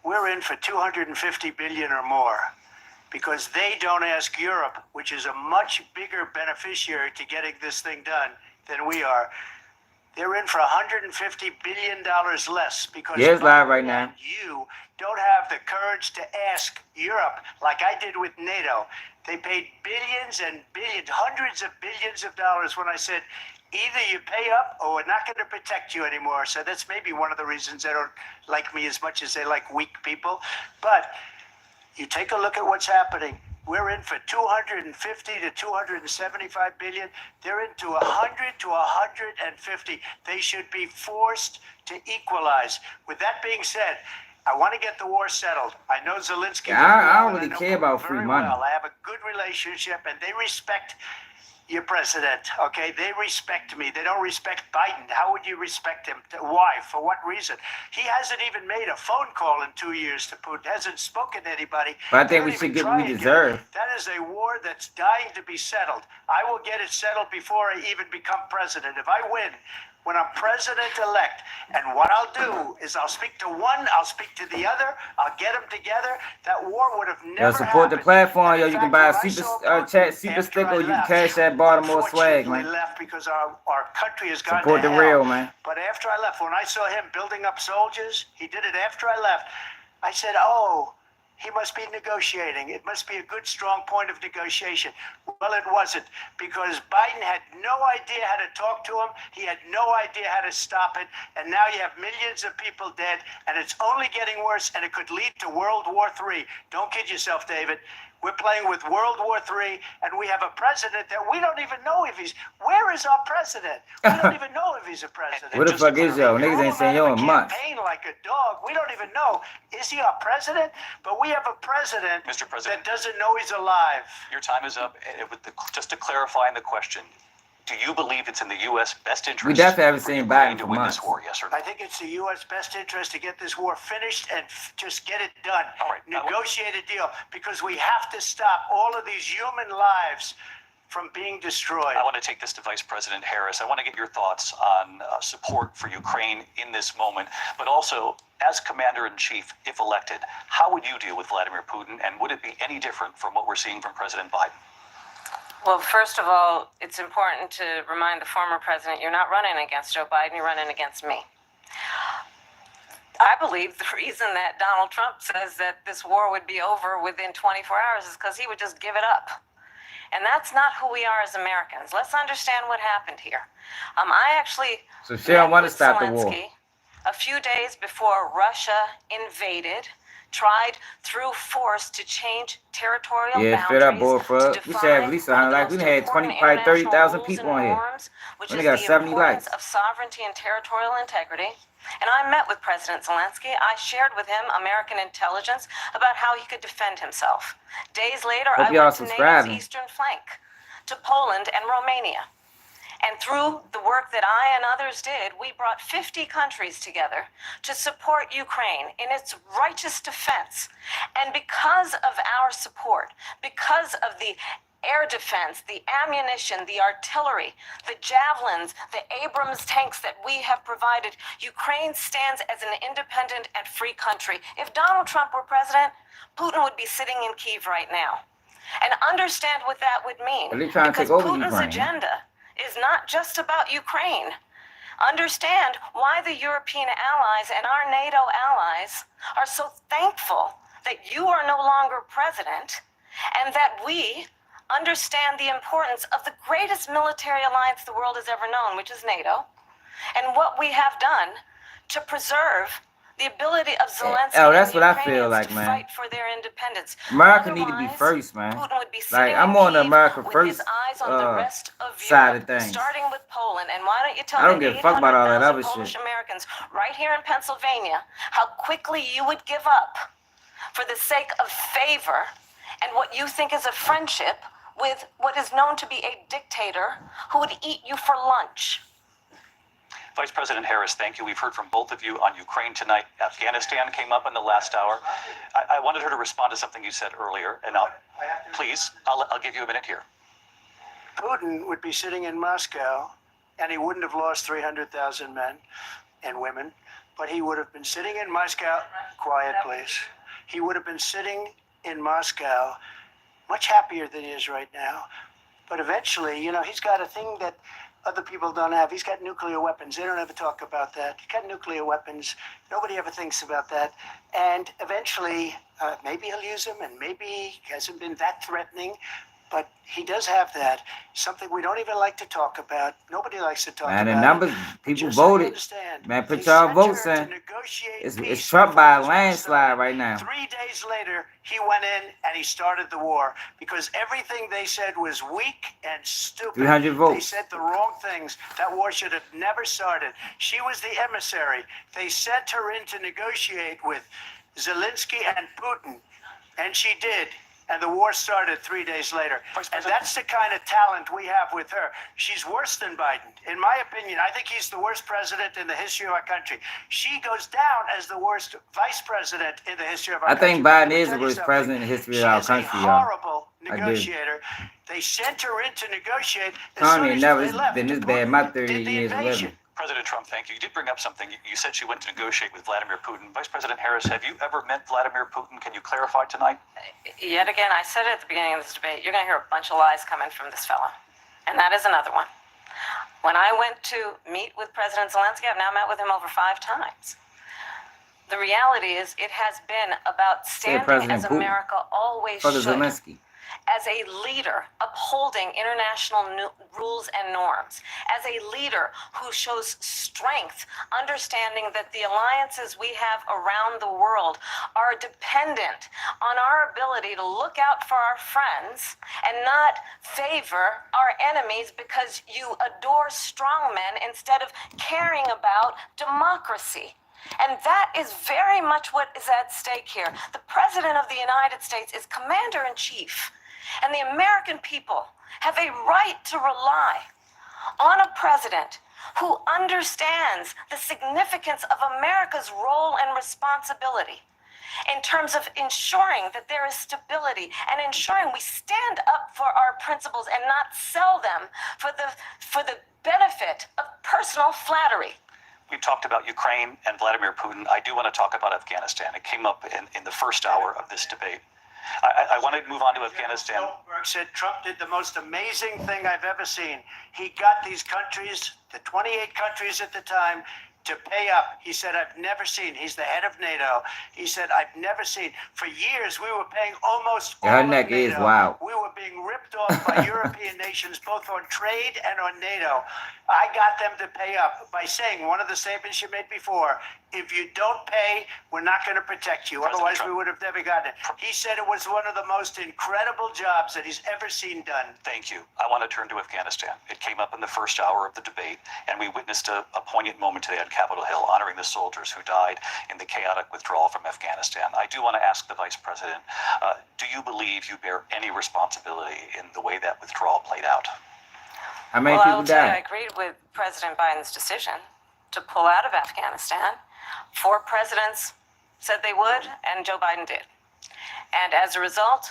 we're in for 250 billion or more, because they don't ask Europe, which is a much bigger beneficiary to getting this thing done than we are. They're in for $150 billion less because it's live right now. You don't have the courage to ask Europe like I did with NATO. They paid billions and billions, hundreds of billions of dollars when I said, either you pay up or we're not going to protect you anymore. So that's maybe one of the reasons they don't like me as much as they like weak people. But you take a look at what's happening. We're in for 250 to 275 billion. They're into 100 to 150. They should be forced to equalize. With that being said, I want to get the war settled. I know Zelensky. I don't really care about free money. Well. I have a good relationship, and they respect your president, okay? They respect me. They don't respect Biden. How would you respect him? Why? For what reason? He hasn't even made a phone call in 2 years to Putin. Hasn't spoken to anybody. But I think we should get what we deserve. That is a war that's dying to be settled. I will get it settled before I even become president. If I win, when I'm president-elect, and what I'll do is I'll speak to one, I'll speak to the other, I'll get them together. That war would have never support happened. The platform, yo. You can buy a super stick, or you can cash that Baltimore swag, man. Left because our country has gone support to the hell. real, man. But after I left, when I saw him building up soldiers, he did it after I left. I said, oh, he must be negotiating. It must be a good, strong point of negotiation. Well, it wasn't, because Biden had no idea how to talk to him. He had no idea how to stop it. And now you have millions of people dead, and it's only getting worse, and it could lead to World War III. Don't kid yourself, David. We're playing with World War III, and we have a president that we don't even know if he's... Where is our president? We don't even know if he's a president. What the fuck is yo? Niggas ain't saying yo in months. Like a dog. We don't even know. Is he our president? But we have a president, Mr. President, that doesn't know he's alive. Your time is up. Just to clarify in the question, Do you believe it's in the U.S. best interest? We definitely haven't for seen Ukraine Biden to for win months. this war? Yes or no? I think it's the U.S. best interest to get this war finished and just get it done. All right. Negotiate a deal, because we have to stop all of these human lives from being destroyed. I want to take this to Vice President Harris. I want to get your thoughts on support for Ukraine in this moment, but also as Commander-in-Chief, if elected, how would you deal with Vladimir Putin, and would it be any different from what we're seeing from President Biden? Well, first of all, it's important to remind the former president you're not running against Joe Biden, you're running against me. I believe the reason that Donald Trump says that this war would be over within 24 hours is because he would just give it up. And that's not who we are as Americans. Let's understand what happened here. I actually So she don't want to met with stop the war. Zelensky a few days before Russia invaded, tried through force to change territorial Yeah, straight up boundaries, bull to fuck. We should have at define least one of 100, the like we most done had 20, important probably international 30,000 rules people and on here. norms, which Only is got the 70 importance likes. of sovereignty and territorial integrity. And I met with President Zelensky. I shared with him American intelligence about how he could defend himself. Days later, Hope I y'all went to NATO's subscribing. eastern flank, to Poland and Romania. And through the work that I and others did, we brought 50 countries together to support Ukraine in its righteous defense. And because of our support, because of the air defense, the ammunition, the artillery, the javelins, the Abrams tanks that we have provided, Ukraine stands as an independent and free country. If Donald Trump were president, Putin would be sitting in Kyiv right now. And understand what that would mean. Are they trying to Because take over Putin's Ukraine? agenda is not just about Ukraine. Understand why the European allies and our NATO allies are so thankful that you are no longer president, and that we understand the importance of the greatest military alliance the world has ever known, which is NATO, and what we have done to preserve the ability of Zelensky that's and what the I feel Ukrainians like, to man. fight for their independence. America need to be Otherwise, first, man. Putin would be Like, sitting I'm in on the Kyiv America with first his eyes on the rest of side Europe, of things. starting with Poland. And why don't you tell I don't the give a fuck about all that 800,000 other Polish shit. Americans right here in Pennsylvania how quickly you would give up for the sake of favor and what you think is a friendship with what is known to be a dictator who would eat you for lunch. Vice President Harris, thank you. We've heard from both of you on Ukraine tonight. Afghanistan came up in the last hour. I wanted her to respond to something you said earlier, and I'll give you a minute here. Putin would be sitting in Moscow, and he wouldn't have lost 300,000 men and women, but he would have been sitting in Moscow. Quiet, please. He would have been sitting in Moscow much happier than he is right now. But eventually, he's got a thing that other people don't have. He's got nuclear weapons. They don't ever talk about that. He's got nuclear weapons. Nobody ever thinks about that. And eventually, maybe he'll use them, and maybe he hasn't been that threatening. But he does have that. Something we don't even like to talk about. Nobody likes to talk about. Man, the it. numbers, people Just so you voted. understand, Man, put they y'all sent votes her to in. negotiate It's peace Trump by a before this war landslide started. right now. 3 days later, he went in and he started the war because everything they said was weak and stupid. 300 votes. They said the wrong things. That war should have never started. She was the emissary. They sent her in to negotiate with Zelensky and Putin, and she did. And the war started 3 days later. And that's the kind of talent we have with her. She's worse than Biden. In my opinion, I think he's the worst president in the history of our country. She goes down as the worst vice president in the history of our country. I think Biden Let me is tell the you worst something. president in the history of She our is country, a y'all. horrible I do. negotiator. They sent her in to negotiate. As Tommy soon ain't as never they left, been this bad in my 30 did the years of invasion. living. President Trump, thank you. You did bring up something. You said she went to negotiate with Vladimir Putin. Vice President Harris, have you ever met Vladimir Putin? Can you clarify tonight? Yet again, I said at the beginning of this debate, you're going to hear a bunch of lies coming from this fella. And that is another one. When I went to meet with President Zelensky, I've now met with him over 5 times. The reality is it has been about standing President as Putin. America always Fuck is should. Zelensky. As a leader upholding international rules and norms, as a leader who shows strength, understanding that the alliances we have around the world are dependent on our ability to look out for our friends and not favor our enemies because you adore strongmen instead of caring about democracy. And that is very much what is at stake here. The President of the United States is Commander-in-Chief. And the American people have a right to rely on a president who understands the significance of America's role and responsibility in terms of ensuring that there is stability and ensuring we stand up for our principles and not sell them for the benefit of personal flattery. We talked about Ukraine and Vladimir Putin. I do want to talk about Afghanistan. It came up in the first hour of this debate. I want to move on to Afghanistan. Stoltenberg said Trump did the most amazing thing I've ever seen. He got these countries, the 28 countries at the time, to pay up. He said, I've never seen. He's the head of NATO. He said, I've never seen. For years, we were paying almost all Her of neck NATO. is wild. We were being ripped off by European nations, both on trade and on NATO. I got them to pay up by saying one of the statements you made before, if you don't pay, we're not going to protect you. President Otherwise, Trump. we would have never gotten it. He said it was one of the most incredible jobs that he's ever seen done. Thank you. I want to turn to Afghanistan. It came up in the first hour of the debate, and we witnessed a poignant moment today on Capitol Hill, honoring the soldiers who died in the chaotic withdrawal from Afghanistan. I do want to ask the Vice President, do you believe you bear any responsibility in the way that withdrawal played out? How many Well, I people will tell you, I died? agreed with President Biden's decision to pull out of Afghanistan. 4 presidents said they would, and Joe Biden did. And as a result,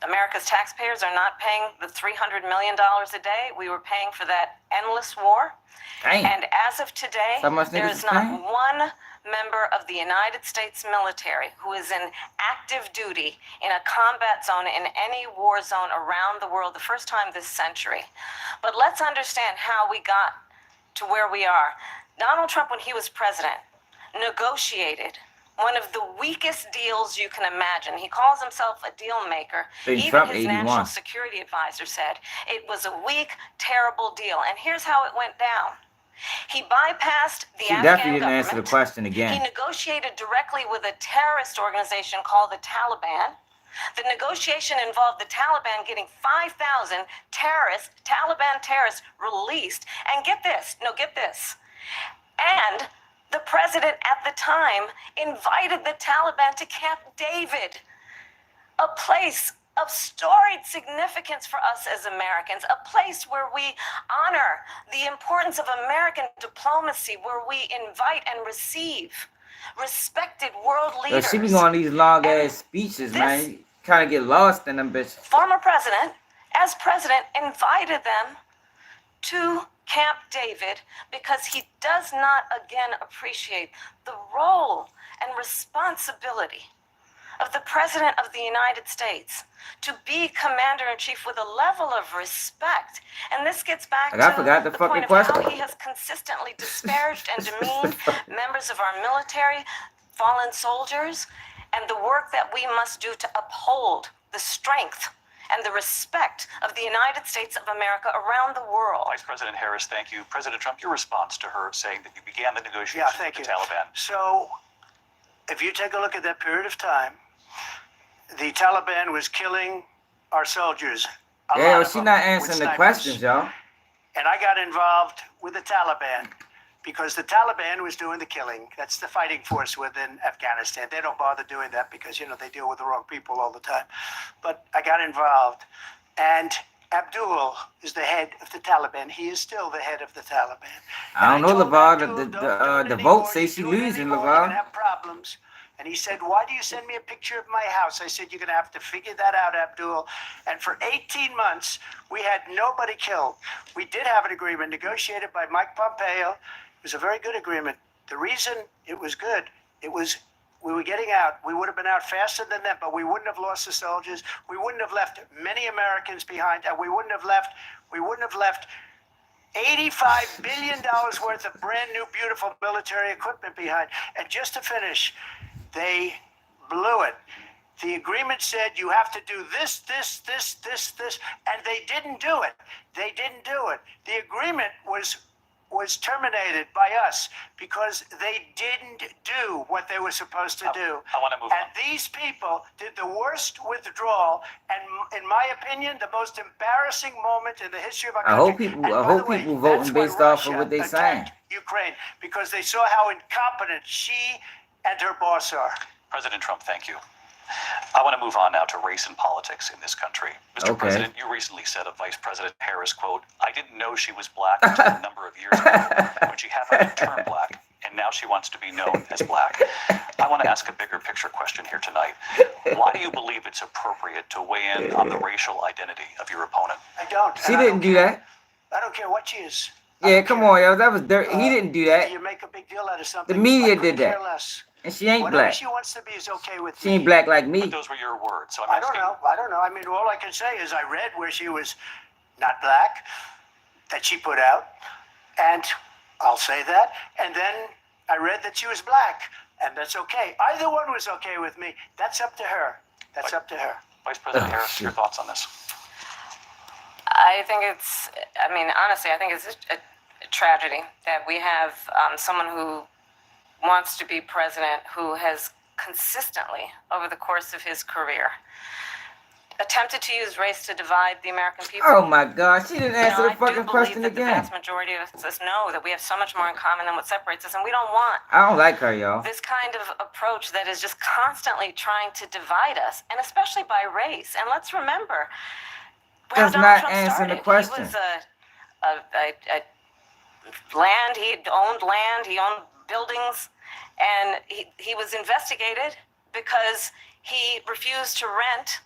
America's taxpayers are not paying the $300 million a day we were paying for that endless war. Dang. And as of today, So much there niggas is is not paying? one member of the United States military who is in active duty in a combat zone in any war zone around the world, the first time this century. But let's understand how we got to where we are. Donald Trump, when he was president, negotiated one of the weakest deals you can imagine. He calls himself a deal maker. Big Even Trump, his 81. national security advisor said it was a weak, terrible deal. And here's how it went down. He bypassed the She Afghan definitely didn't government. answer the question He again. negotiated directly with a terrorist organization called the Taliban. The negotiation involved the Taliban getting 5,000 Taliban terrorists released. And get this, and the president at the time invited the Taliban to Camp David, a place of storied significance for us as Americans, a place where we honor the importance of American diplomacy, where we invite and receive respected world Yo, leaders. she be going these long And ass speeches, this- man. Kind of get lost in them bitches. Former president, as president, invited them to Camp David because he does not again appreciate the role and responsibility of the President of the United States to be commander-in-chief with a level of respect. And this gets back Like, I to forgot the the fucking point of how question. he has consistently disparaged and demeaned members of our military, fallen soldiers, and the work that we must do to uphold the strength and the respect of the United States of America around the world. Vice President Harris, thank you. President Trump, your response to her saying that you began the negotiations thank with you. the Taliban. So, if you take a look at that period of time, the Taliban was killing our soldiers. A Yeah, lot well, of she them not with answering the snipers. questions, y'all. And I got involved with the Taliban because the Taliban was doing the killing. That's the fighting force within Afghanistan. They don't bother doing that because, they deal with the wrong people all the time. But I got involved. And Abdul is the head of the Taliban. He is still the head of the Taliban. I don't And know, told LeVar. Abdul, The "Don't do it vote anymore. says she You do it losing, anymore, you're gonna LeVar. have problems." And he said, "Why do you send me a picture of my house?" I said, "You're going to have to figure that out, Abdul." And for 18 months, we had nobody killed. We did have an agreement negotiated by Mike Pompeo. It was a very good agreement. The reason it was good, we were getting out. We would have been out faster than them, but we wouldn't have lost the soldiers. We wouldn't have left many Americans behind, and we wouldn't have left $85 billion worth of brand new, beautiful military equipment behind. And just to finish, they blew it. The agreement said you have to do this, and they didn't do it. The agreement was terminated by us because they didn't do what they were supposed to do. I want to move And on. these people did the worst withdrawal, and in my opinion, the most embarrassing moment in the history of our I country. hope people- And I by hope the way, people voting that's when based off of Russia what they attacked saying. Ukraine, because they saw how incompetent she and her boss are. President Trump, thank you. I want to move on now to race and politics in this country. Mr. Okay. President, you recently said of Vice President Harris, quote, "I didn't know she was black until a number of years ago when she happened to turn black, and now she wants to be known as black." I want to ask a bigger picture question here tonight. Why do you believe it's appropriate to weigh in on the racial identity of your opponent? I don't. She didn't do that. I don't care what she is. Yeah, come on, yo. That was dirt. He didn't do that. You make a big deal out of something. The media I couldn't did that. care less. And she ain't Whatever black. she wants to be is okay with She me. ain't black like me. But those were your words, so I'm I don't asking. know. I don't know. I mean, all I can say is I read where she was not black, that she put out, and I'll say that. And then I read that she was black, and that's okay. Either one was okay with me. That's up to her. That's up to her. Vice President Harris, your thoughts on this? I think it's, I mean, honestly, I think it's a tragedy that we have someone who wants to be president who has consistently, over the course of his career, attempted to use race to divide the American people. Oh my God, she didn't answer the I fucking do question believe that again. the vast majority of us know that we have so much more in common than what separates us, and we don't want I don't like her, y'all. this kind of approach that is just constantly trying to divide us, and especially by race. And let's remember, how That's Donald not Trump answering the started. question. He was a land, he owned buildings, and he was investigated because he refused to rent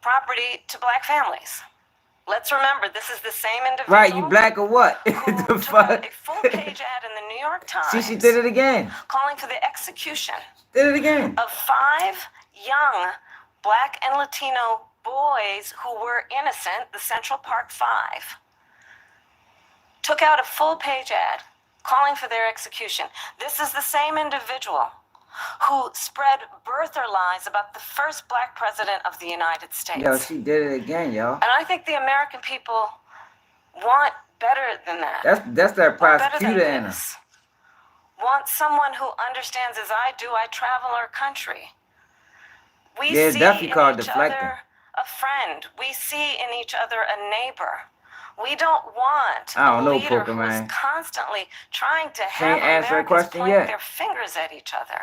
property to black families. Let's remember, this is the same individual. Right, you black or what? Who The took fuck? out a full-page ad in the New York Times. See, she did it again. Calling for the execution Did it again. of 5 young black and Latino boys who were innocent, the Central Park 5. Took out a full-page ad calling for their execution. This is the same individual who spread birther lies about the first black president of the United States. Yo, she did it again, y'all. And I think the American people want better than that. That's that Want better than prosecutor in her. this. Want someone who understands, as I do, I travel our country. We Yeah, see definitely in called each deflecting. other a friend. We see in each other a neighbor. We don't want I don't a know, leader Poker who's Man. constantly trying to She have ain't answered a Americans question point yet. their fingers at each other.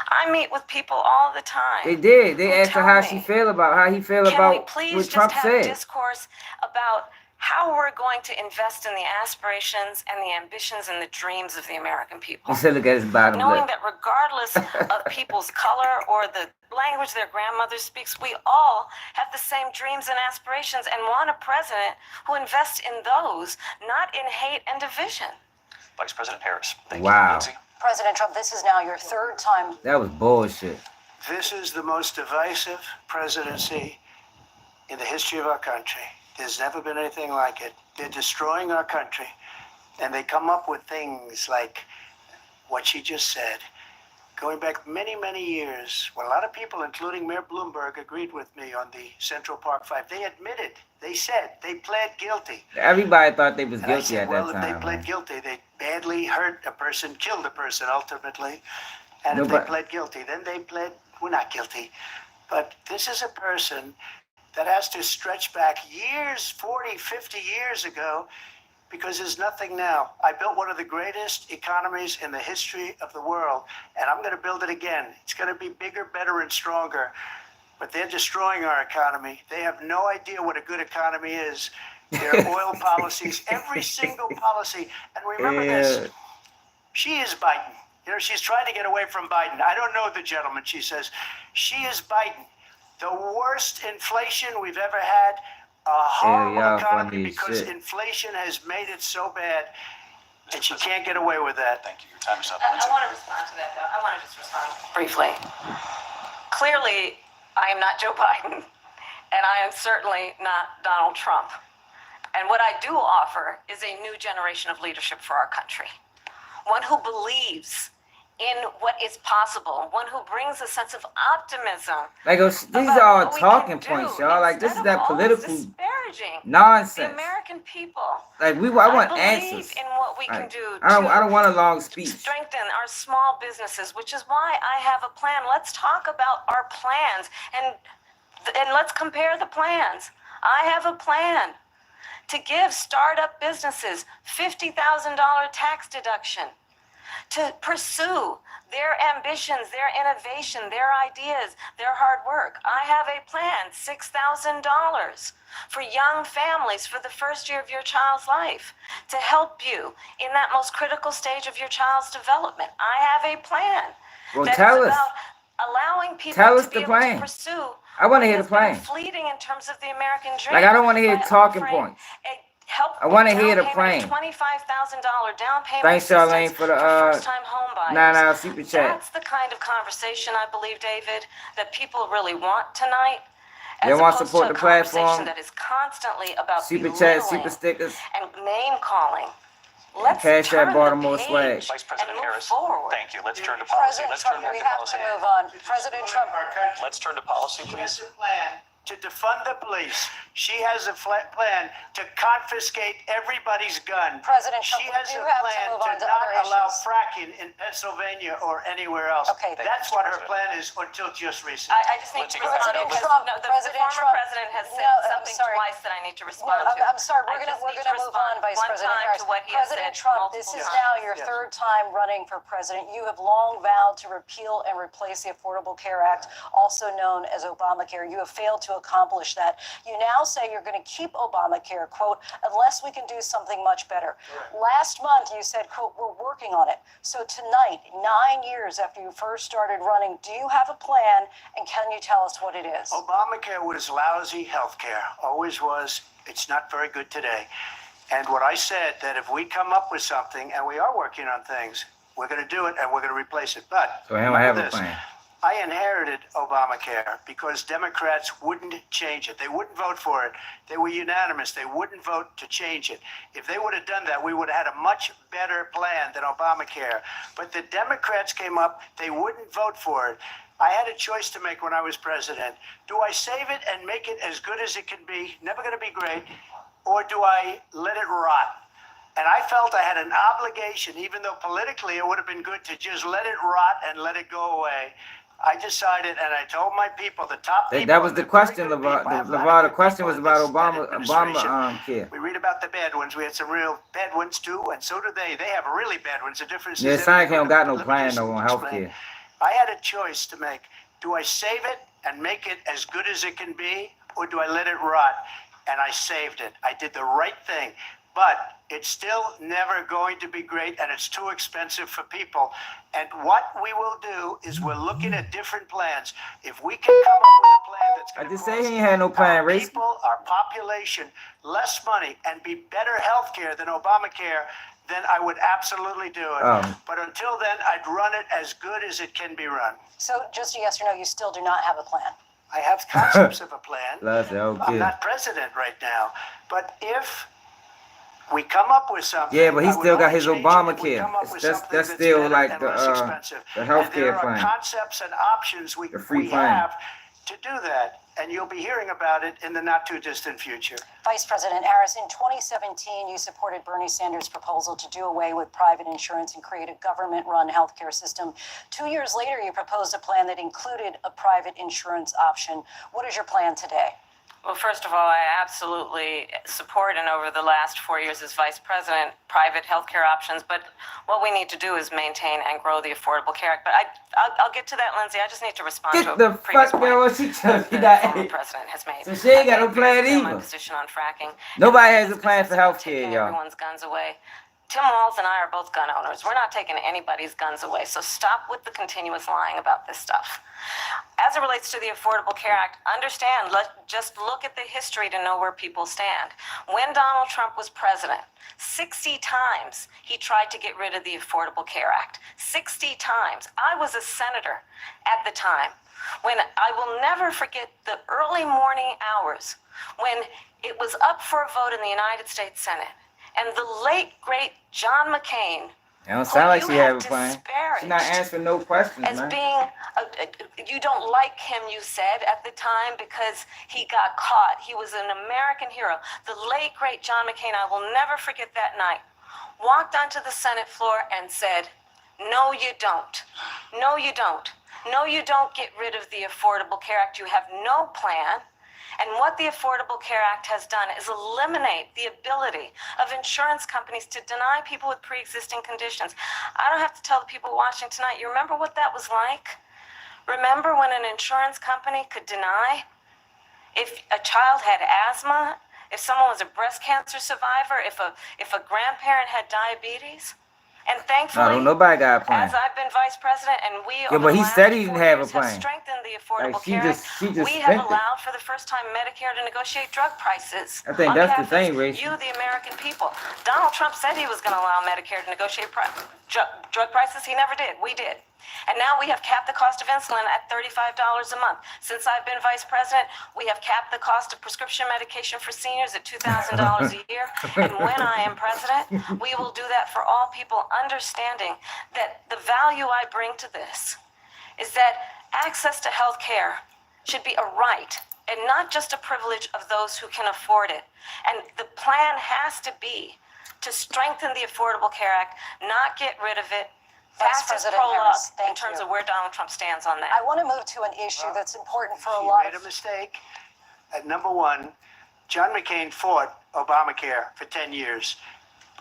I meet with people all the time. They did. They who asked her tell how me, she feel about how he feel can we about please what just Trump have said. discourse about how we're going to invest in the aspirations and the ambitions and the dreams of the American people? He said, look at his bottom Knowing lip. that regardless of people's color or the language their grandmother speaks, we all have the same dreams and aspirations and want a president who invests in those, not in hate and division. Vice President Harris, thank Wow. you. Lindsay? President Trump, this is now your 3rd time. That was bullshit. This is the most divisive presidency in the history of our country. There's never been anything like it. They're destroying our country. And they come up with things like what she just said. Going back many, many years, when a lot of people, including Mayor Bloomberg, agreed with me on the Central Park 5, they admitted, they said, they pled guilty. Everybody thought they was And I guilty said, at well, that if they time. pled man. guilty, they badly hurt a person, killed a person ultimately. And No, if but- they pled guilty, then they pled, we're not guilty. But this is a person that has to stretch back years, 40, 50 years ago, because there's nothing now. I built one of the greatest economies in the history of the world, and I'm going to build it again. It's going to be bigger, better, and stronger. But they're destroying our economy. They have no idea what a good economy is. Their oil policies, every single policy. And remember this, she is Biden. You know, she's trying to get away from Biden. I don't know the gentleman, she says. She is Biden. The worst inflation we've ever had, a horrible y'all economy funny as because shit. inflation has made it so bad, and she can't get away with that. Thank you. Your time is up. I Lindsay. want to respond to that, though. I want to just respond briefly. Clearly, I am not Joe Biden, and I am certainly not Donald Trump. And what I do offer is a new generation of leadership for our country. One who believes in what is possible, one who brings a sense of optimism. Like, these about are all what we talking can do points, y'all. Like, this is instead of that always political disparaging the nonsense. American people. Like, I want believe answers. in what we can Like, do I don't want a long speech. strengthen our small businesses, which is why I have a plan. Let's talk about our plans and let's compare the plans. I have a plan to give startup businesses $50,000 tax deduction. to pursue their ambitions, their innovation, their ideas, their hard work. I have a plan, $6,000 for young families for the first year of your child's life to help you in that most critical stage of your child's development. I have a plan. Well, that tell is us. about allowing people Tell us to be the able plan. to pursue. I want to hear what the plan. has been fleeting in terms of the American dream. Like, I don't want to hear by talking offering points. Help I want to down hear the payment, plan. $25,000 down payment. Thanks, Charlene, assistance for the first-time home buyers. 9-hour super chat. That's the kind of conversation, I believe, David, that people really want tonight. They As want to opposed support to the a conversation platform. that is constantly about Super chat, belittling super stickers. and name calling. Let's Cash turn App Baltimore the swag. page Vice President and move Harris, forward. thank you. Let's turn to policy. President Let's turn Trump, back we to have policy. to move on. President Trump. Let's turn to policy, please. She has a plan to defund the police. She has a plan to confiscate everybody's gun. President Trump, She we has do a have to plan move to on to not other allow issues. fracking in Pennsylvania or anywhere else. Okay. That's what her plan is until just recently. I just need to respond President because Trump, no, the President former Trump. president has said No, I'm something sorry. twice that I need to No, respond to. I'm sorry. We're I gonna just need move respond on, Vice one President time Harris. to what he has President said Trump, this is multiple now times. your third time running for president. You have long vowed to repeal and replace the Affordable Care Act, also known as Obamacare. You have failed to accomplish that. You now say you're going to keep Obamacare, quote, unless we can do something much better. Last month, you said, quote, we're working on it. So tonight, 9 years after you first started running, do you have a plan, and can you tell us what it is? Obamacare was lousy health care, always was. It's not very good today. And what I said, that if we come up with something, and we are working on things, we're going to do it and we're going to replace it. But So I have remember a this. plan. I inherited Obamacare because Democrats wouldn't change it. They wouldn't vote for it. They were unanimous. They wouldn't vote to change it. If they would have done that, we would have had a much better plan than Obamacare. But the Democrats came up. They wouldn't vote for it. I had a choice to make when I was president. Do I save it and make it as good as it can be, never going to be great, or do I let it rot? And I felt I had an obligation, even though politically it would have been good to just let it rot and let it go away. I decided, and I told my people, the top people. That was the question, very good people. I have a lot LeVar. of The good question people was in about this Obama administration. care. We read about the bad ones. We had some real bad ones too, and so do they. They have really bad ones. The difference Yeah, is that Sonic they don't got no let me plan just though on explain. healthcare. I had a choice to make. Do I save it and make it as good as it can be, or do I let it rot? And I saved it. I did the right thing. But it's still never going to be great, and it's too expensive for people. And what we will do is we're looking at different plans. If we can come up with a plan that's going I to just say he ain't had no plan, our race. people, our population, less money, and be better health care than Obamacare, then I would absolutely do it. But until then, I'd run it as good as it can be run. So just a yes or no, you still do not have a plan. I have concepts of a plan. Okay. I'm not president right now. But if we come up with something. Yeah, but he I would still got only his change it if we Obamacare. come up with That's something still better like and the less expensive. healthcare And there are plan. concepts and options we free plan. have to do that, and you'll be hearing about it in the not too distant future. Vice President Harris, in 2017, you supported Bernie Sanders' proposal to do away with private insurance and create a government-run healthcare system. 2 years later, you proposed a plan that included a private insurance option. What is your plan today? Well, first of all, I absolutely support, and over the last 4 years as vice president, private healthcare options. But what we need to do is maintain and grow the Affordable Care Act. But I'll get to that, Lindsay. I just need to respond Get to the a previous fuck point out! She that the that. former president has made. So she ain't got no plan My either. position on fracking. Nobody has a plan for healthcare, Taking y'all. everyone's guns away. Tim Walz and I are both gun owners. We're not taking anybody's guns away. So stop with the continuous lying about this stuff. As it relates to the Affordable Care Act, understand, just look at the history to know where people stand. When Donald Trump was president, 60 times he tried to get rid of the Affordable Care Act. 60 times. I was a senator at the time. When I will never forget the early morning hours when it was up for a vote in the United States Senate. And the late, great John McCain, It don't sound like she have a had plan. disparaged She's not answering no questions, as man. being, you don't like him, you said at the time, because he got caught. He was an American hero. The late, great John McCain, I will never forget that night, walked onto the Senate floor and said, no, you don't. No, you don't. No, you don't get rid of the Affordable Care Act. You have no plan. And what the Affordable Care Act has done is eliminate the ability of insurance companies to deny people with pre-existing conditions. I don't have to tell the people watching tonight, you remember what that was like? Remember when an insurance company could deny if a child had asthma, if someone was a breast cancer survivor, if a grandparent had diabetes? And thankfully, I don't nobody got a plan. as I've been vice president, and we Yeah, over but the he last said he 4 didn't have a years have plan. strengthened the Affordable Like, she Care Act. just We have spent it. allowed for the first time Medicare to negotiate drug prices. I think on that's the behalf thing, of Rachel. you, the American people. Donald Trump said he was going to allow Medicare to negotiate drug prices. He never did. We did. And now we have capped the cost of insulin at $35 a month. Since I've been vice president, we have capped the cost of prescription medication for seniors at $2,000 a year. And when I am president, we will do that for all people, understanding that the value I bring to this is that access to health care should be a right and not just a privilege of those who can afford it. And the plan has to be to strengthen the Affordable Care Act, not get rid of it, Vice pass its President prologue Harris, in thank terms you. of where Donald Trump stands on that. I want to move to an issue that's important for a She lot made of... a mistake. Number one, John McCain fought Obamacare for 10 years.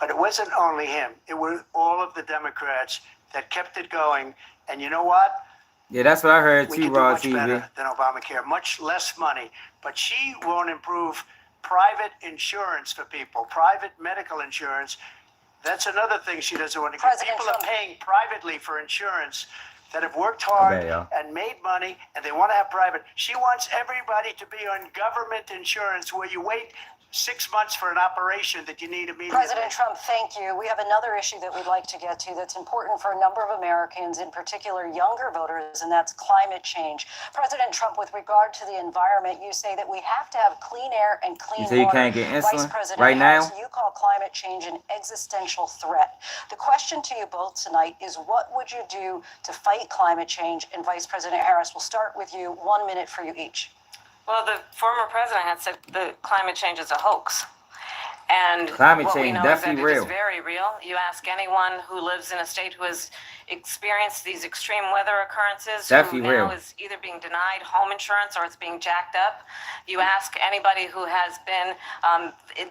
But it wasn't only him. It was all of the Democrats that kept it going. And you know what? Yeah, that's what I heard We too, can do Raw much TV. better than Obamacare. Much less money. But she won't improve private insurance for people, private medical insurance. That's another thing she doesn't want to get. President People Trump. are paying privately for insurance that have worked hard Okay, y'all. and made money, and they want to have private. She wants everybody to be on government insurance where you wait 6 months for an operation that you need immediately. President Trump, thank you. We have another issue that we'd like to get to that's important for a number of Americans, in particular younger voters, and that's climate change. President Trump, with regard to the environment, you say that we have to have clean air and clean You say you water. can't get Vice insulin President right Harris, now? you call climate change an existential threat. The question to you both tonight is, what would you do to fight climate change? And Vice President Harris, we'll start with you. 1 minute for you each. Well, the former president had said the climate change is a hoax. And Climate what we change know definitely is that it real. is very real. You ask anyone who lives in a state who has experienced these extreme weather occurrences, Definitely who now real. is either being denied home insurance or it's being jacked up. You ask anybody who has been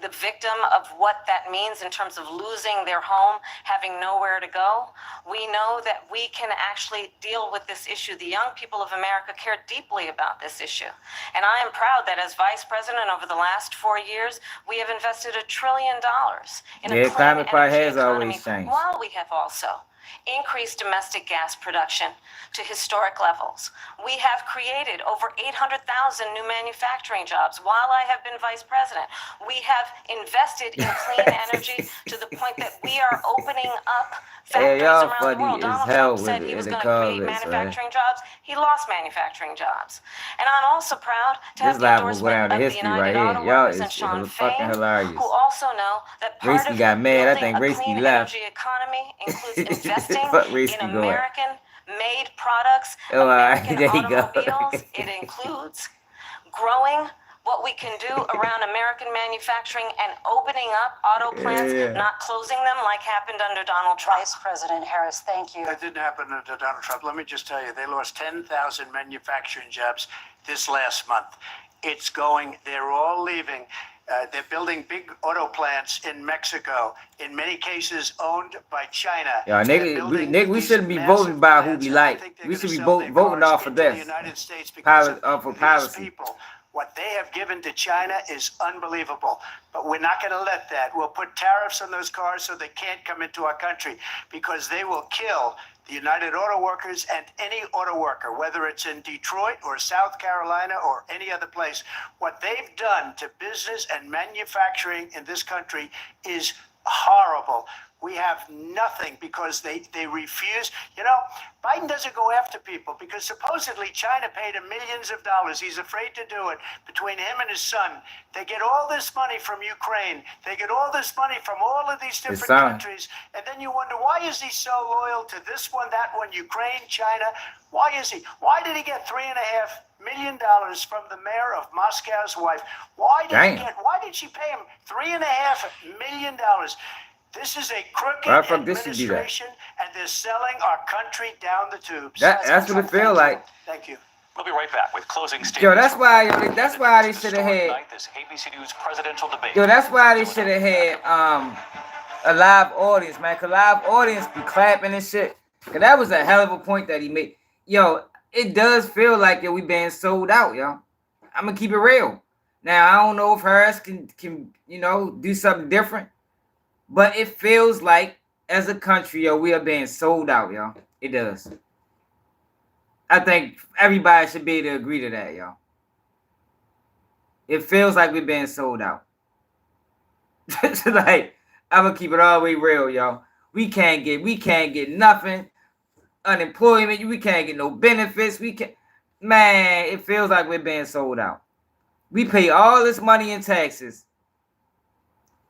the victim of what that means in terms of losing their home, having nowhere to go. We know that we can actually deal with this issue. The young people of America care deeply about this issue. And I am proud that as vice president over the last 4 years, we have invested $1 trillion in a Yeah, clean climate probably energy has economy, always changed. while we have also increased domestic gas production to historic levels. We have created over 800,000 new manufacturing jobs while I have been vice president. We have invested in clean energy to the point that we are opening up factories y'all around funny the world. as Donald hell Trump said with he it was in the going to create comments, man. manufacturing jobs. He lost manufacturing jobs. And I'm also proud to This have the live will go endorsement down to of the history right United here. Auto Y'all Workers and is Sean fucking Fain, hilarious. who also know that part Raisky of got mad. I building think a Raisky clean left. energy economy includes investing Fuck Raisky in going. American-made products, Oh, American there you go. automobiles. It includes growing what we can do around American manufacturing and opening up auto plants, Yeah. not closing them like happened under Donald Trump. Vice President Harris, thank you. That didn't happen under Donald Trump. Let me just tell you, they lost 10,000 manufacturing jobs this last month. It's going, they're all leaving. They're building big auto plants in Mexico, in many cases owned by China. Y'all, They're nigga, building we these shouldn't be massive voting by who plants, we and I like. think they're We gonna should be sell their voting cars off of into this. the United States because of for these policy. people. What they have given to China is unbelievable. But we're not going to let that. We'll put tariffs on those cars so they can't come into our country, because they will kill the United Auto Workers and any auto worker, whether it's in Detroit or South Carolina or any other place. What they've done to business and manufacturing in this country is horrible. We have nothing because they refuse. You know, Biden doesn't go after people because supposedly China paid him millions of dollars. He's afraid to do it. Between him and his son, they get all this money from Ukraine. They get all this money from all of these different countries. And then you wonder, why is he so loyal to this one, that one, Ukraine, China? Why is he? Why did he get $3.5 million from the mayor of Moscow's wife? Why did she pay him $3.5 million? This is a crooked administration, and they're selling our country down the tubes. That's what it feel like. Thank you. We'll be right back with closing statements. Yo, that's why they should have had. This ABC News presidential debate. Yo, that's why they should have had a live audience, man. Cause live audience be clapping and shit. Cause that was a hell of a point that he made. Yo, it does feel like we being sold out, yo. I'm gonna keep it real. Now I don't know if Harris can do something different, but it feels like as a country, yo, we are being sold out, yo. It does. I think everybody should be able to agree to that, yo. It feels like we're being sold out. Like, I'm gonna keep it all the way real, yo. We can't get nothing. Unemployment, we can't get no benefits. Man, it feels like we're being sold out. We pay all this money in taxes.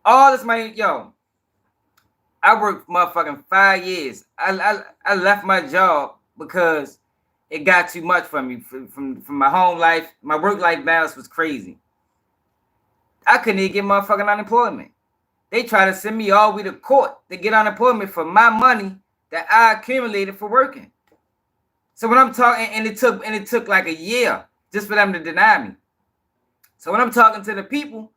All this money, yo. I worked motherfucking 5 years. I left my job because it got too much for me from my home life. My work-life balance was crazy. I couldn't even get motherfucking unemployment. They try to send me all the way to court to get unemployment for my money that I accumulated for working. So when I'm talking, and it took like a year just for them to deny me. So when I'm talking to the people,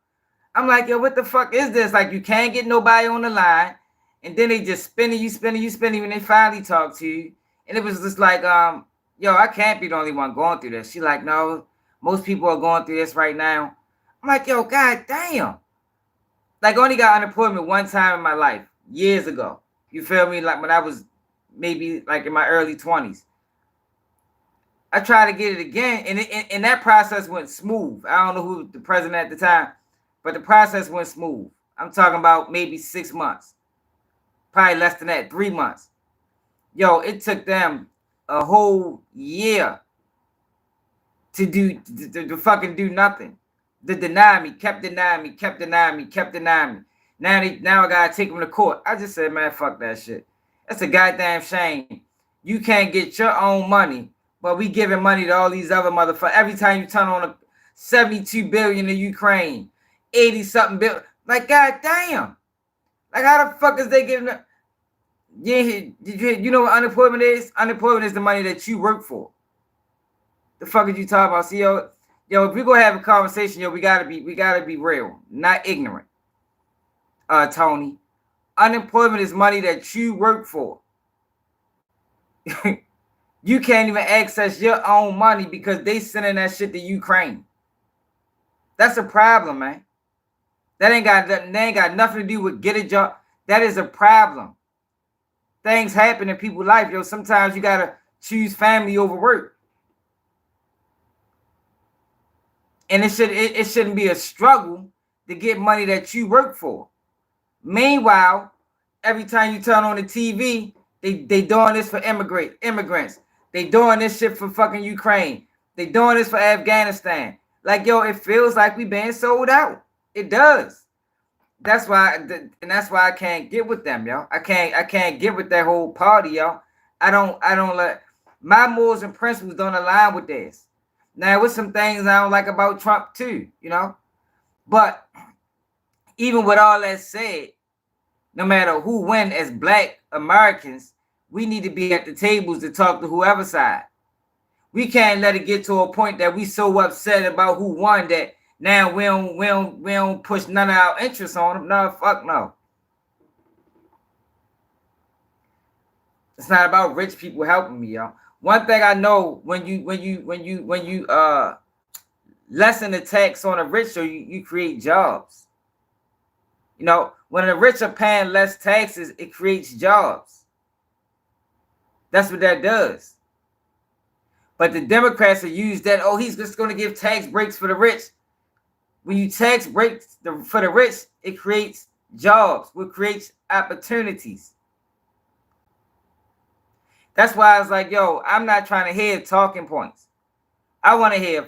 I'm like, yo, what the fuck is this? Like, you can't get nobody on the line, and then they just spinning you when they finally talk to you. And it was just like, yo, I can't be the only one going through this. She like, no, most people are going through this right now. I'm like, yo, god damn. Like, I only got unemployment one time in my life, years ago. You feel me? Like when I was maybe like in my early 20s. I tried to get it again, and that process went smooth. I don't know who the president at the time, but the process went smooth. I'm talking about maybe 6 months. Probably less than that, 3 months. Yo, it took them a whole year to fucking do nothing. To deny me, kept denying me. Now I gotta take them to court. I just said, man, fuck that shit. That's a goddamn shame. You can't get your own money, but we giving money to all these other motherfuckers. Every time you turn on a 72 billion in Ukraine, 80 something billion. Like, goddamn. Like, how the fuck is they giving them? Yeah, you know what unemployment is? Unemployment is the money that you work for. The fuck is you talking about? See, yo, if we gonna have a conversation, yo, we gotta be real, not ignorant. Tony, unemployment is money that you work for. You can't even access your own money because they sending that shit to Ukraine. That's a problem, man. That ain't got nothing to do with get a job. That is a problem. Things happen in people's life, yo. Sometimes you gotta choose family over work. And it shouldn't be a struggle to get money that you work for. Meanwhile, every time you turn on the TV, they doing this for immigrants. They doing this shit for fucking Ukraine. They doing this for Afghanistan. Like, yo, it feels like we being sold out. It does. That's why I can't get with them, yo. I can't get with that whole party, yo. I don't let my morals and principles don't align with this. Now, with some things I don't like about Trump too, you know. But even with all that said, no matter who win as Black Americans, we need to be at the tables to talk to whoever side. We can't let it get to a point that we so upset about who won that now we don't push none of our interests on them. No, fuck no. It's not about rich people helping me, y'all. One thing I know, when you lessen the tax on the rich, so you create jobs. You know, when the rich are paying less taxes, it creates jobs. That's what that does. But the Democrats have used that, oh, he's just going to give tax breaks for the rich. When you tax breaks for the rich, it creates jobs, it creates opportunities. That's why I was like, yo, I'm not trying to hear talking points. I want to hear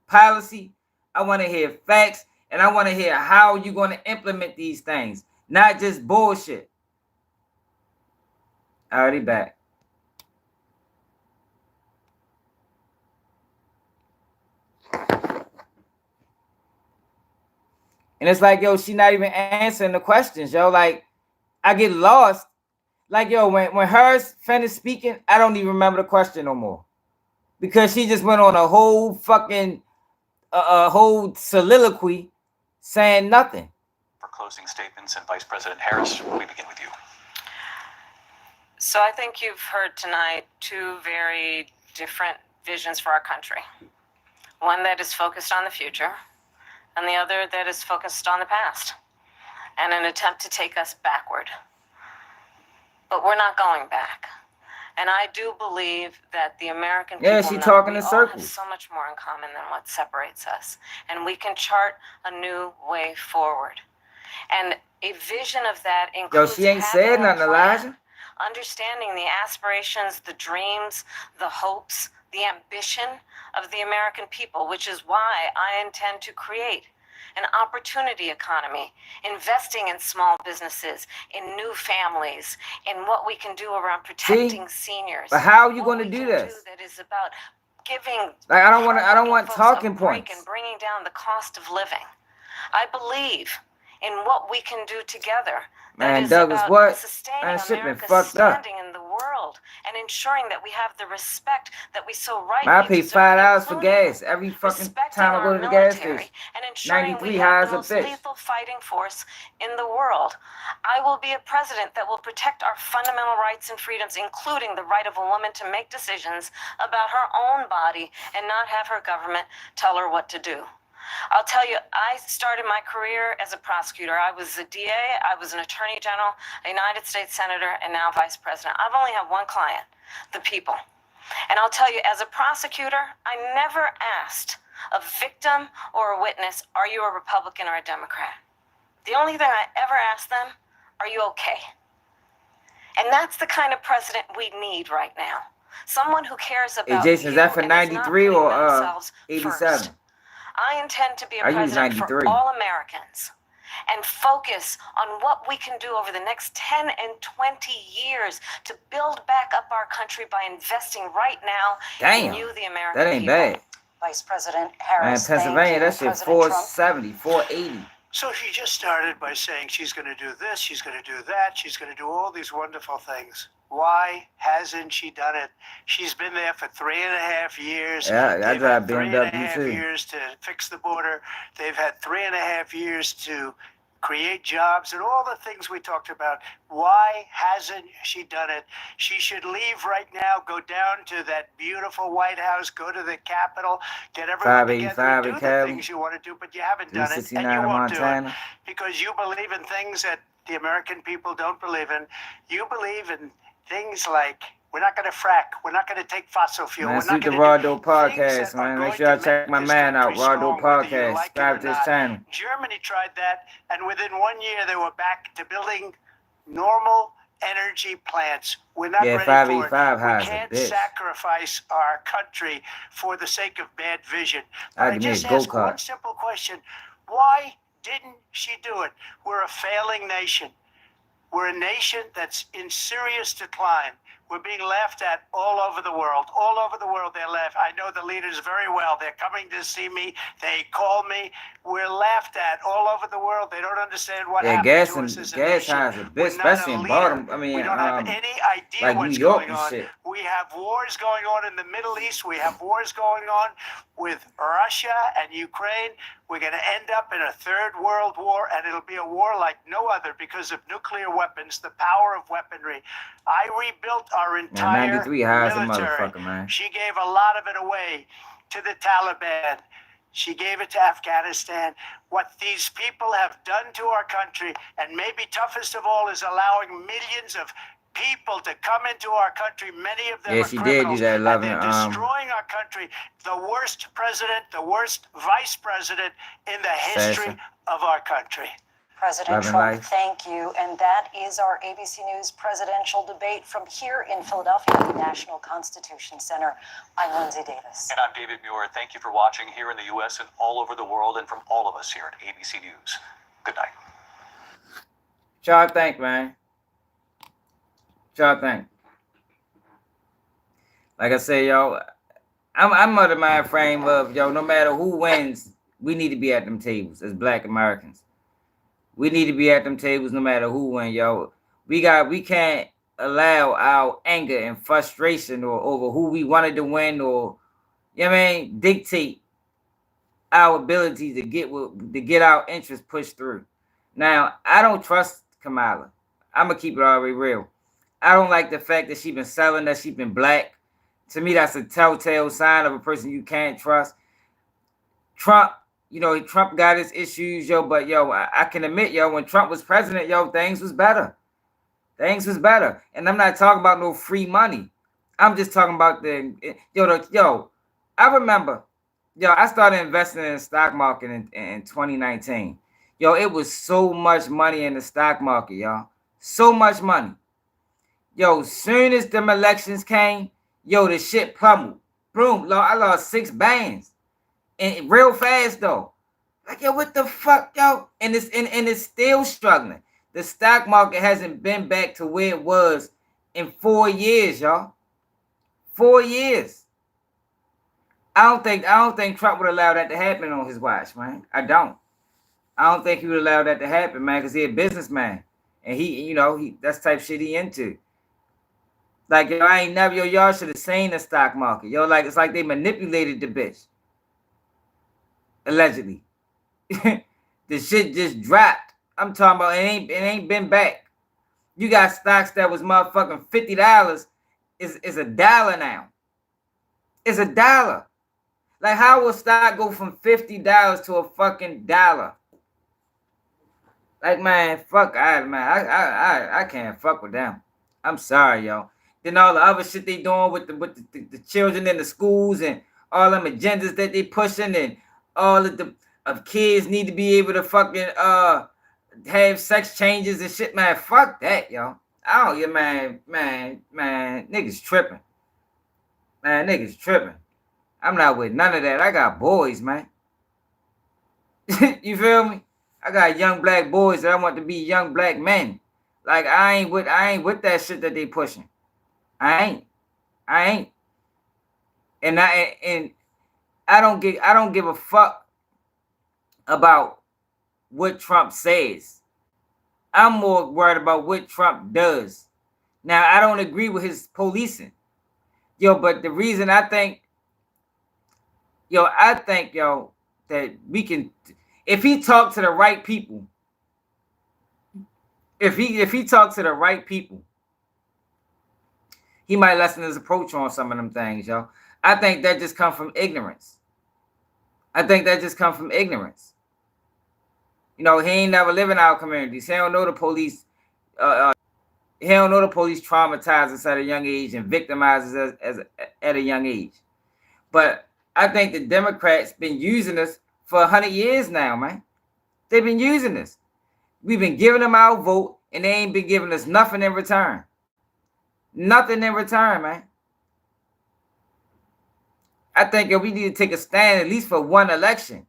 policy. I want to hear facts. And I want to hear how you're going to implement these things, not just bullshit. Already back. And it's like, yo, she not even answering the questions, yo. Like, I get lost. Like, yo, when hers finished speaking, I don't even remember the question no more. because she just went on a whole fucking a whole soliloquy saying nothing. For closing statements, and Vice President Harris, we begin with you. So I think you've heard tonight two very different visions for our country. One that is focused on the future, and the other that is focused on the past, and an attempt to take us backward. But we're not going back. And I do believe that the American people she know talking we in all circles. have so much more in common than what separates us. And we can chart a new way forward. And a vision of that includes she ain't having said a nothing, plan, Elijah. understanding the aspirations, the dreams, the hopes, the ambition of the American people, which is why I intend to create an opportunity economy, investing in small businesses, in new families, in what we can do around protecting seniors. But how are you going to do this? That is about giving. Like, I don't want talking points. And bringing down the cost of living. I believe in what we can do together. Man, Douglas, what? Sustaining shit been America's fucked up. standing in the world and ensuring that we have the respect that we so rightly I pay $5 for including gas every fucking time I go to the gas station. and ensuring 93 we highs have the a most bitch. lethal fighting force in the world. I will be a president that will protect our fundamental rights and freedoms, including the right of a woman to make decisions about her own body and not have her government tell her what to do. I'll tell you, I started my career as a prosecutor. I was a DA, I was an attorney general, a United States senator, and now vice president. I've only had one client, the people. And I'll tell you, as a prosecutor, I never asked a victim or a witness, are you a Republican or a Democrat? The only thing I ever asked them, are you okay? And that's the kind of president we need right now. Someone who cares about Jason, is that for 93 or 87? I intend to be a president for all Americans and focus on what we can do over the next 10 and 20 years to build back up our country by investing right now in you, the American people. That ain't bad. Vice President Harris, man, Pennsylvania, that shit President 470, 480. So she just started by saying she's going to do this, she's going to do that, she's going to do all these wonderful things. Why hasn't she done it? She's been there for 3.5 years. Yeah, I drive BMW 3.5 too. Years to fix the border. They've had 3.5 years to create jobs and all the things we talked about. Why hasn't she done it? She should leave right now, go down to that beautiful White House, go to the Capitol, get everyone together and do the things you want to do, but you haven't done it, and you won't do it because you believe in things that the American people don't believe in. You believe in things like we're not going to frack. We're not going to take fossil fuel. Man, we're not the going to Rhetoric podcast, man. Make sure I check my man out. Rhetoric podcast. Subscribe to his channel. Germany tried that, and within 1 year they were back to building normal energy plants. We're not ready for it. We can't sacrifice our country for the sake of bad vision. But I just ask one simple question. Why didn't she do it? We're a failing nation. We're a nation that's in serious decline. We're being laughed at all over the world. All over the world, they're laughed. I know the leaders very well. They're coming to see me. They call me. We're laughed at all over the world. They don't understand what happened to us as a nation. Especially in Baltimore. I mean, we don't have any idea like what's New York going on. Shit. We have wars going on in the Middle East. We have wars going on with Russia and Ukraine. We're going to end up in a third world war, and it'll be a war like no other because of nuclear weapons, the power of weaponry. I rebuilt our entire 93 highs a military. motherfucker, man. She gave a lot of it away to the Taliban. She gave it to Afghanistan. What these people have done to our country, and maybe toughest of all, is allowing millions of people to come into our country. Many of them are she criminals, did do that, and they're destroying our country. The worst president, the worst vice president in the history of our country. President Trump, thank you. And that is our ABC News presidential debate from here in Philadelphia at the National Constitution Center. I'm Lindsay Davis. And I'm David Muir. Thank you for watching here in the U.S. and all over the world, and from all of us here at ABC News. Good night. Y'all think, man. Y'all think. Like I say, y'all, I'm of the mind frame of, yo, no matter who wins, we need to be at them tables as Black Americans. We need to be at them tables no matter who wins, yo. We can't allow our anger and frustration or over who we wanted to win or you know what I mean, dictate our ability to get our interests pushed through. Now, I don't trust Kamala. I'm gonna keep it already real. I don't like the fact that she's been selling that she's been black. To me, that's a telltale sign of a person you can't trust. Trump, Trump got his issues, yo, but yo, I can admit, yo, when Trump was president, yo, things was better. Things was better. And I'm not talking about no free money. I'm just talking about I remember, I started investing in the stock market in 2019. Yo, it was so much money in the stock market, y'all. So much money. Yo, soon as them elections came, yo, the shit pummeled. Boom, I lost 6 bands. And real fast though. Like, yo, what the fuck, yo? And it's still struggling. The stock market hasn't been back to where it was in 4 years, y'all. 4 years. I don't think Trump would allow that to happen on his watch, man. I don't think he would allow that to happen, man, because he's a businessman. And he that's the type of shit he into. Like, yo, I ain't never, y'all should have seen the stock market. Yo, like, it's like they manipulated the bitch. Allegedly. The shit just dropped. I'm talking about it ain't been back. You got stocks that was motherfucking $50 is $1 now. It's $1. Like, how will stock go from $50 to a fucking $1? Like, man, fuck I can't fuck with them. I'm sorry, yo. Then all the other shit they doing with the children in the schools and all them agendas that they pushing and all of the kids need to be able to fucking have sex changes and shit, man. Fuck that, yo. Man, niggas tripping. Man, niggas tripping. I'm not with none of that. I got boys, man. You feel me? I got young black boys that I want to be young black men. Like, I ain't with that shit that they pushing. I ain't. And I don't give a fuck about what Trump says. I'm more worried about what Trump does. Now, I don't agree with his policing. But the reason I think that we can, if he talk to the right people, if he talks to the right people, he might lessen his approach on some of them things, yo. I think that just come from ignorance. He ain't never live in our communities. He don't know the police. He don't know the police traumatize us at a young age and victimize us at a young age. But I think the Democrats been using us for 100 years now, man. They've been using us. We've been giving them our vote, and they ain't been giving us nothing in return. Nothing in return, man. I think we need to take a stand at least for one election.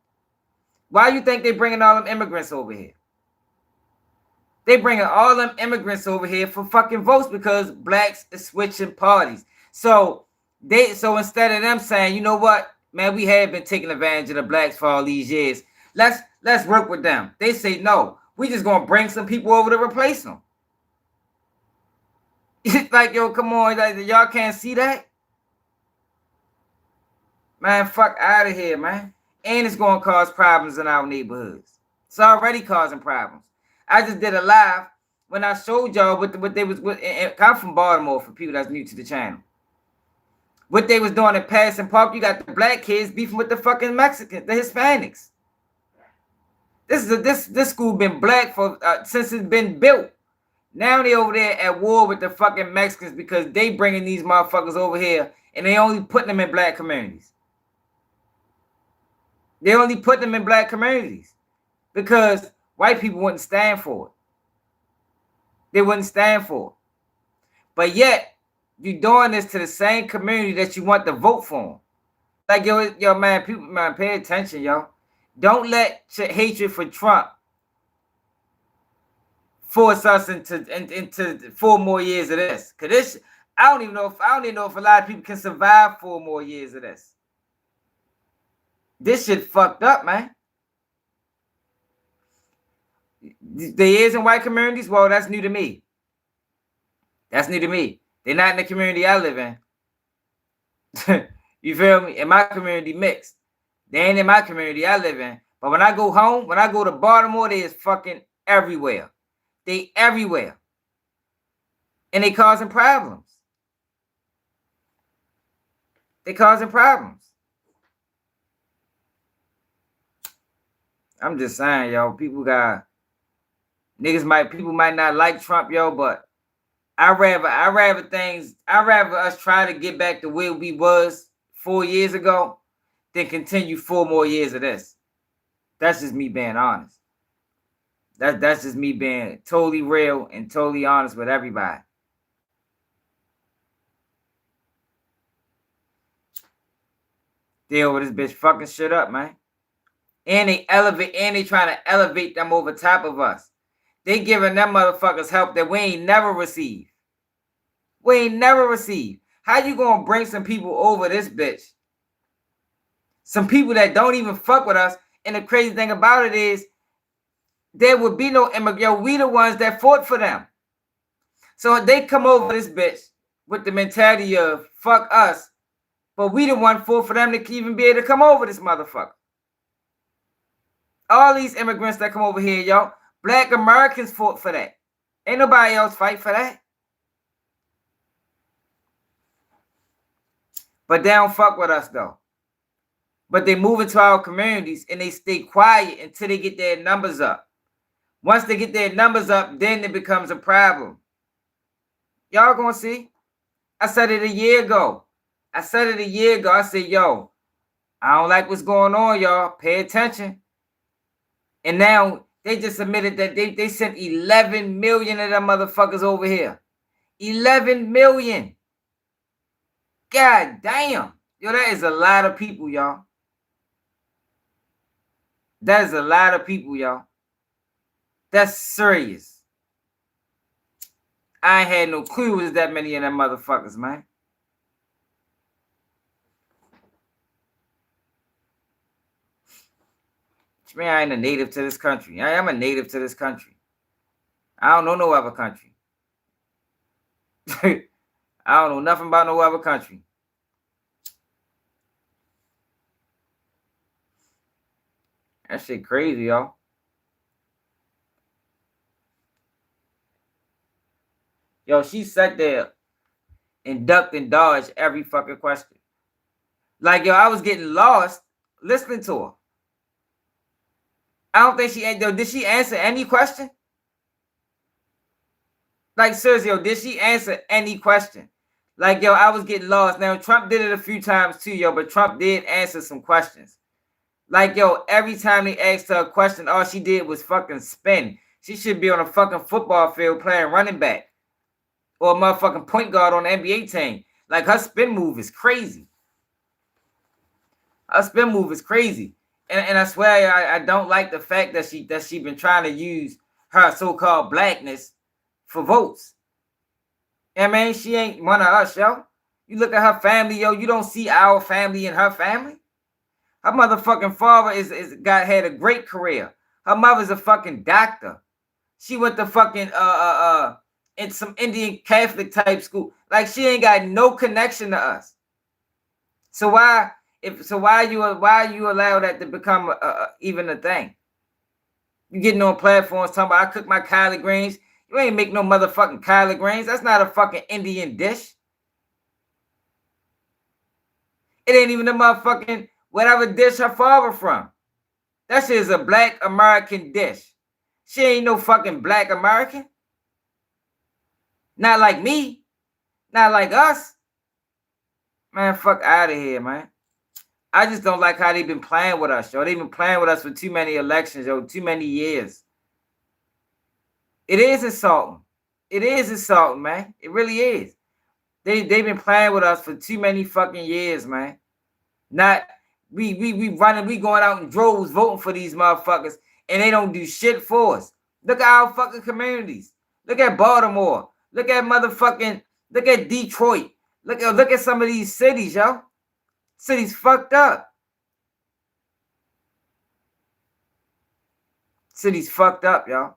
Why you think they bringing all them immigrants over here? They bringing all them immigrants over here for fucking votes because blacks is switching parties. So instead of them saying, you know what, man, we have been taking advantage of the blacks for all these years. Let's work with them. They say no. We just gonna bring some people over to replace them. Like, yo, come on, like, y'all can't see that? Man, fuck out of here, man. And it's gonna cause problems in our neighborhoods. It's already causing problems. I just did a live when I showed y'all what they was with. I'm from Baltimore for people that's new to the channel. What they was doing in Patterson Park, you got the black kids beefing with the fucking Mexicans, the Hispanics. This school been black for since it's been built. Now they over there at war with the fucking Mexicans because they bringing these motherfuckers over here and they only putting them in black communities. They only put them in black communities because white people wouldn't stand for it. They wouldn't stand for it. But yet, you're doing this to the same community that you want to vote for. Like, yo, man, people, man, pay attention, yo. Don't let hatred for Trump force us into 4 more years of this. Cause this, I don't even know if a lot of people can survive 4 more years of this. This shit fucked up, man. There is in white communities. Well, that's new to me. They're not in the community I live in. You feel me? In my community, mixed. They ain't in my community I live in. But when I go home, when I go to Baltimore, they is fucking everywhere. They everywhere. And they causing problems. They causing problems. I'm just saying, yo, people might not like Trump, yo, but I'd rather us try to get back to where we was 4 years ago than continue 4 more years of this. That's just me being honest. That's just me being totally real and totally honest with everybody. Deal with this bitch fucking shit up, man. And they trying to elevate them over top of us. They giving them motherfuckers help that we ain't never received. We ain't never received. How you gonna bring some people over this bitch? Some people that don't even fuck with us. And the crazy thing about it is, there would be no immigrant. We the ones that fought for them. So they come over this bitch with the mentality of fuck us, but we the one fought for them to even be able to come over this motherfucker. All these immigrants that come over here, yo, Black Americans fought for that. Ain't nobody else fight for that. But they don't fuck with us though. But they move into our communities and they stay quiet until they get their numbers up. Once they get their numbers up, then it becomes a problem. Y'all gonna see? I said it a year ago. I said, yo, I don't like what's going on, y'all. Pay attention. And now they just admitted that they sent 11 million of them motherfuckers over here. 11 million. God damn. Yo, that is a lot of people, y'all. That is a lot of people, y'all. That's serious. I ain't had no clue it was that many of them motherfuckers, man. Man, I ain't a native to this country. I am a native to this country. I don't know no other country. I don't know nothing about no other country. That shit crazy, y'all. Yo, she sat there and ducked and dodged every fucking question. Like, yo, I was getting lost listening to her. I don't think did she answer any question? Like, seriously, yo, did she answer any question? Like, yo, I was getting lost. Now, Trump did it a few times too, yo, but Trump did answer some questions. Like, yo, every time they asked her a question, all she did was fucking spin. She should be on a fucking football field playing running back. Or a motherfucking point guard on the NBA team. Like, her spin move is crazy. Her spin move is crazy. And I swear I don't like the fact that she been trying to use her so-called blackness for votes. I mean, she ain't one of us, yo. You look at her family, yo, you don't see our family in her family. Her motherfucking father had a great career. Her mother's a fucking doctor. She went to fucking in some Indian Catholic type school. Like, she ain't got no connection to us. So why you allow that to become even a thing? You getting on platforms talking about I cook my collard greens. You ain't make no motherfucking collard greens. That's not a fucking Indian dish. It ain't even a motherfucking whatever dish her father from. That shit is a Black American dish. She ain't no fucking Black American. Not like me. Not like us. Man, fuck out of here, man. I just don't like how they've been playing with us, yo. They've been playing with us for too many elections, yo. Too many years. It is insulting. It is insulting, man. It really is. They've been playing with us for too many fucking years, man. Not we running, we going out in droves voting for these motherfuckers, and they don't do shit for us. Look at our fucking communities. Look at Baltimore. Look at Detroit. Look at some of these cities, yo. Cities fucked up. Cities fucked up, y'all.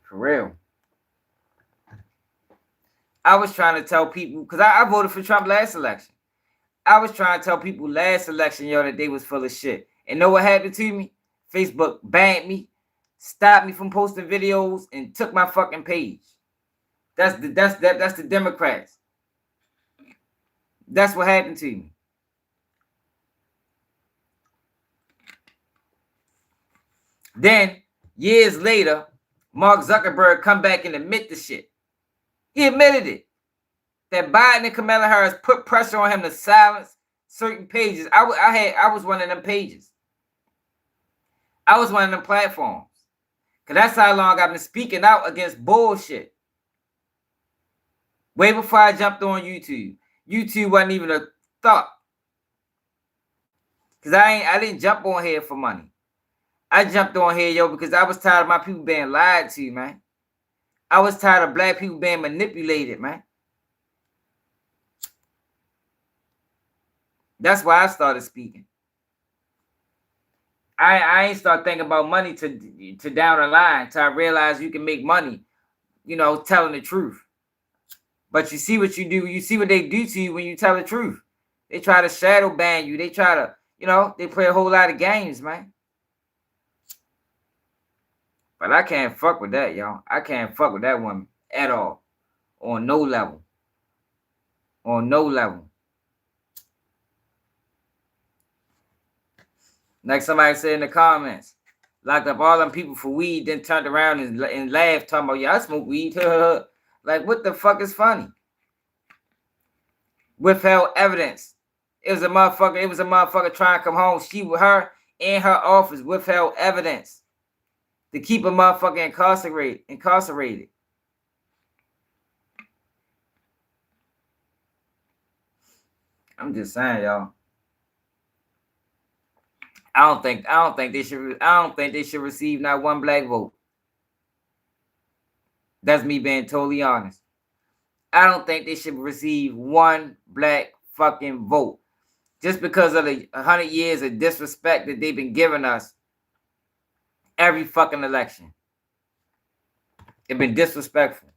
For real. I was trying to tell people, because I voted for Trump last election. I was trying to tell people last election, yo, that they was full of shit. And know what happened to me? Facebook banned me, stopped me from posting videos, and took my fucking page. That's the Democrats. That's what happened to me. Then, years later, Mark Zuckerberg come back and admit the shit. He admitted it. That Biden and Kamala Harris put pressure on him to silence certain pages. I was one of them pages. I was one of them platforms. Because that's how long I've been speaking out against bullshit. Way before I jumped on YouTube. YouTube wasn't even a thought. Because I didn't jump on here for money. I jumped on here, yo, because I was tired of my people being lied to, man. I was tired of black people being manipulated, man. That's why I started speaking. I ain't start thinking about money to down the line till I realized you can make money, you know, telling the truth. But you see what you do. You see what they do to you when you tell the truth. They try to shadow ban you. They try to, you know, they play a whole lot of games, man. But I can't fuck with that, y'all. I can't fuck with that woman at all. On no level. On no level. Like somebody said in the comments, locked up all them people for weed, then turned around and laughed, talking about, yeah, I smoke weed. Like, what the fuck is funny? Withheld evidence. It was a motherfucker trying to come home. She, with her in her office, withheld evidence to keep a motherfucker incarcerated. I'm just saying, y'all. I don't think they should receive not one black vote. That's me being totally honest. I don't think they should receive one black fucking vote. Just because of the 100 years of disrespect that they've been giving us every fucking election. They've been disrespectful.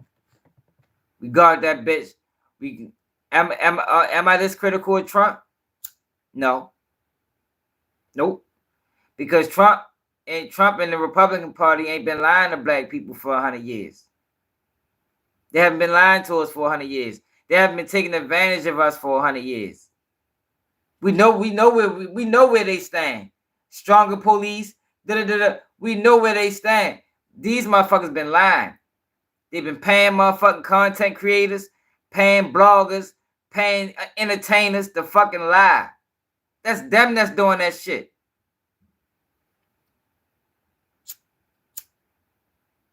We guard that bitch. Am I this critical of Trump? No. Nope. Because Trump and the Republican Party ain't been lying to black people for 100 years. They haven't been lying to us for 100 years. They haven't been taking advantage of us for 100 years. We know where they stand. Stronger police. We know where they stand. These motherfuckers been lying. They've been paying motherfucking content creators, paying bloggers, paying entertainers to fucking lie. That's them that's doing that shit.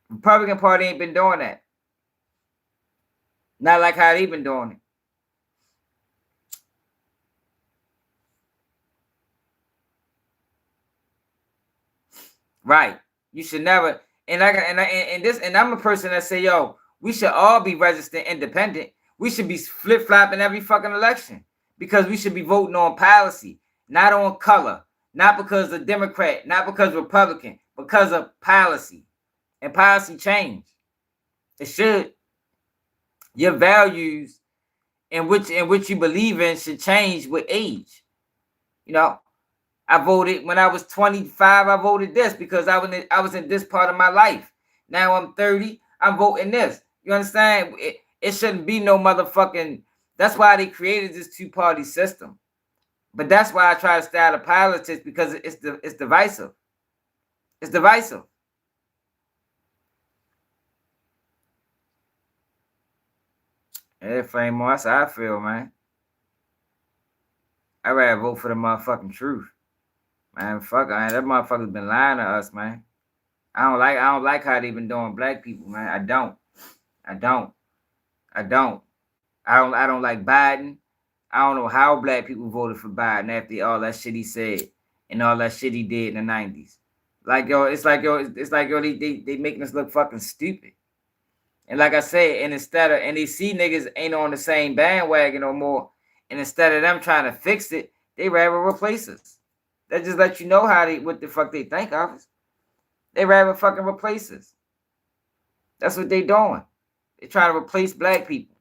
Republican Party ain't been doing that. Not like how they been doing it. Right. You should never. And I'm a person that say, yo, we should all be registered independent. We should be flip-flopping every fucking election because we should be voting on policy, not on color, not because of Democrat, not because Republican, because of policy and policy change. It should. Your values in which you believe in should change with age. You know, I voted when I was 25. I voted this because I was in this part of my life. Now I'm 30. I'm voting this. You understand? It shouldn't be no motherfucking. That's why they created this two-party system. But that's why I try to stay out of politics because it's divisive. It's divisive. Yeah, Flame more. That's how I feel, man. I'd rather vote for the motherfucking truth. Man, fuck, man, that motherfucker's been lying to us, man. I don't like how they been doing black people, man. I don't like Biden. I don't know how black people voted for Biden after all that shit he said and all that shit he did in the 90s. It's like they making us look fucking stupid. And like I said, and they see niggas ain't on the same bandwagon no more. And instead of them trying to fix it, they rather replace us. That just let you know what the fuck they think of us. They rather fucking replace us. That's what they doing. They trying to replace black people.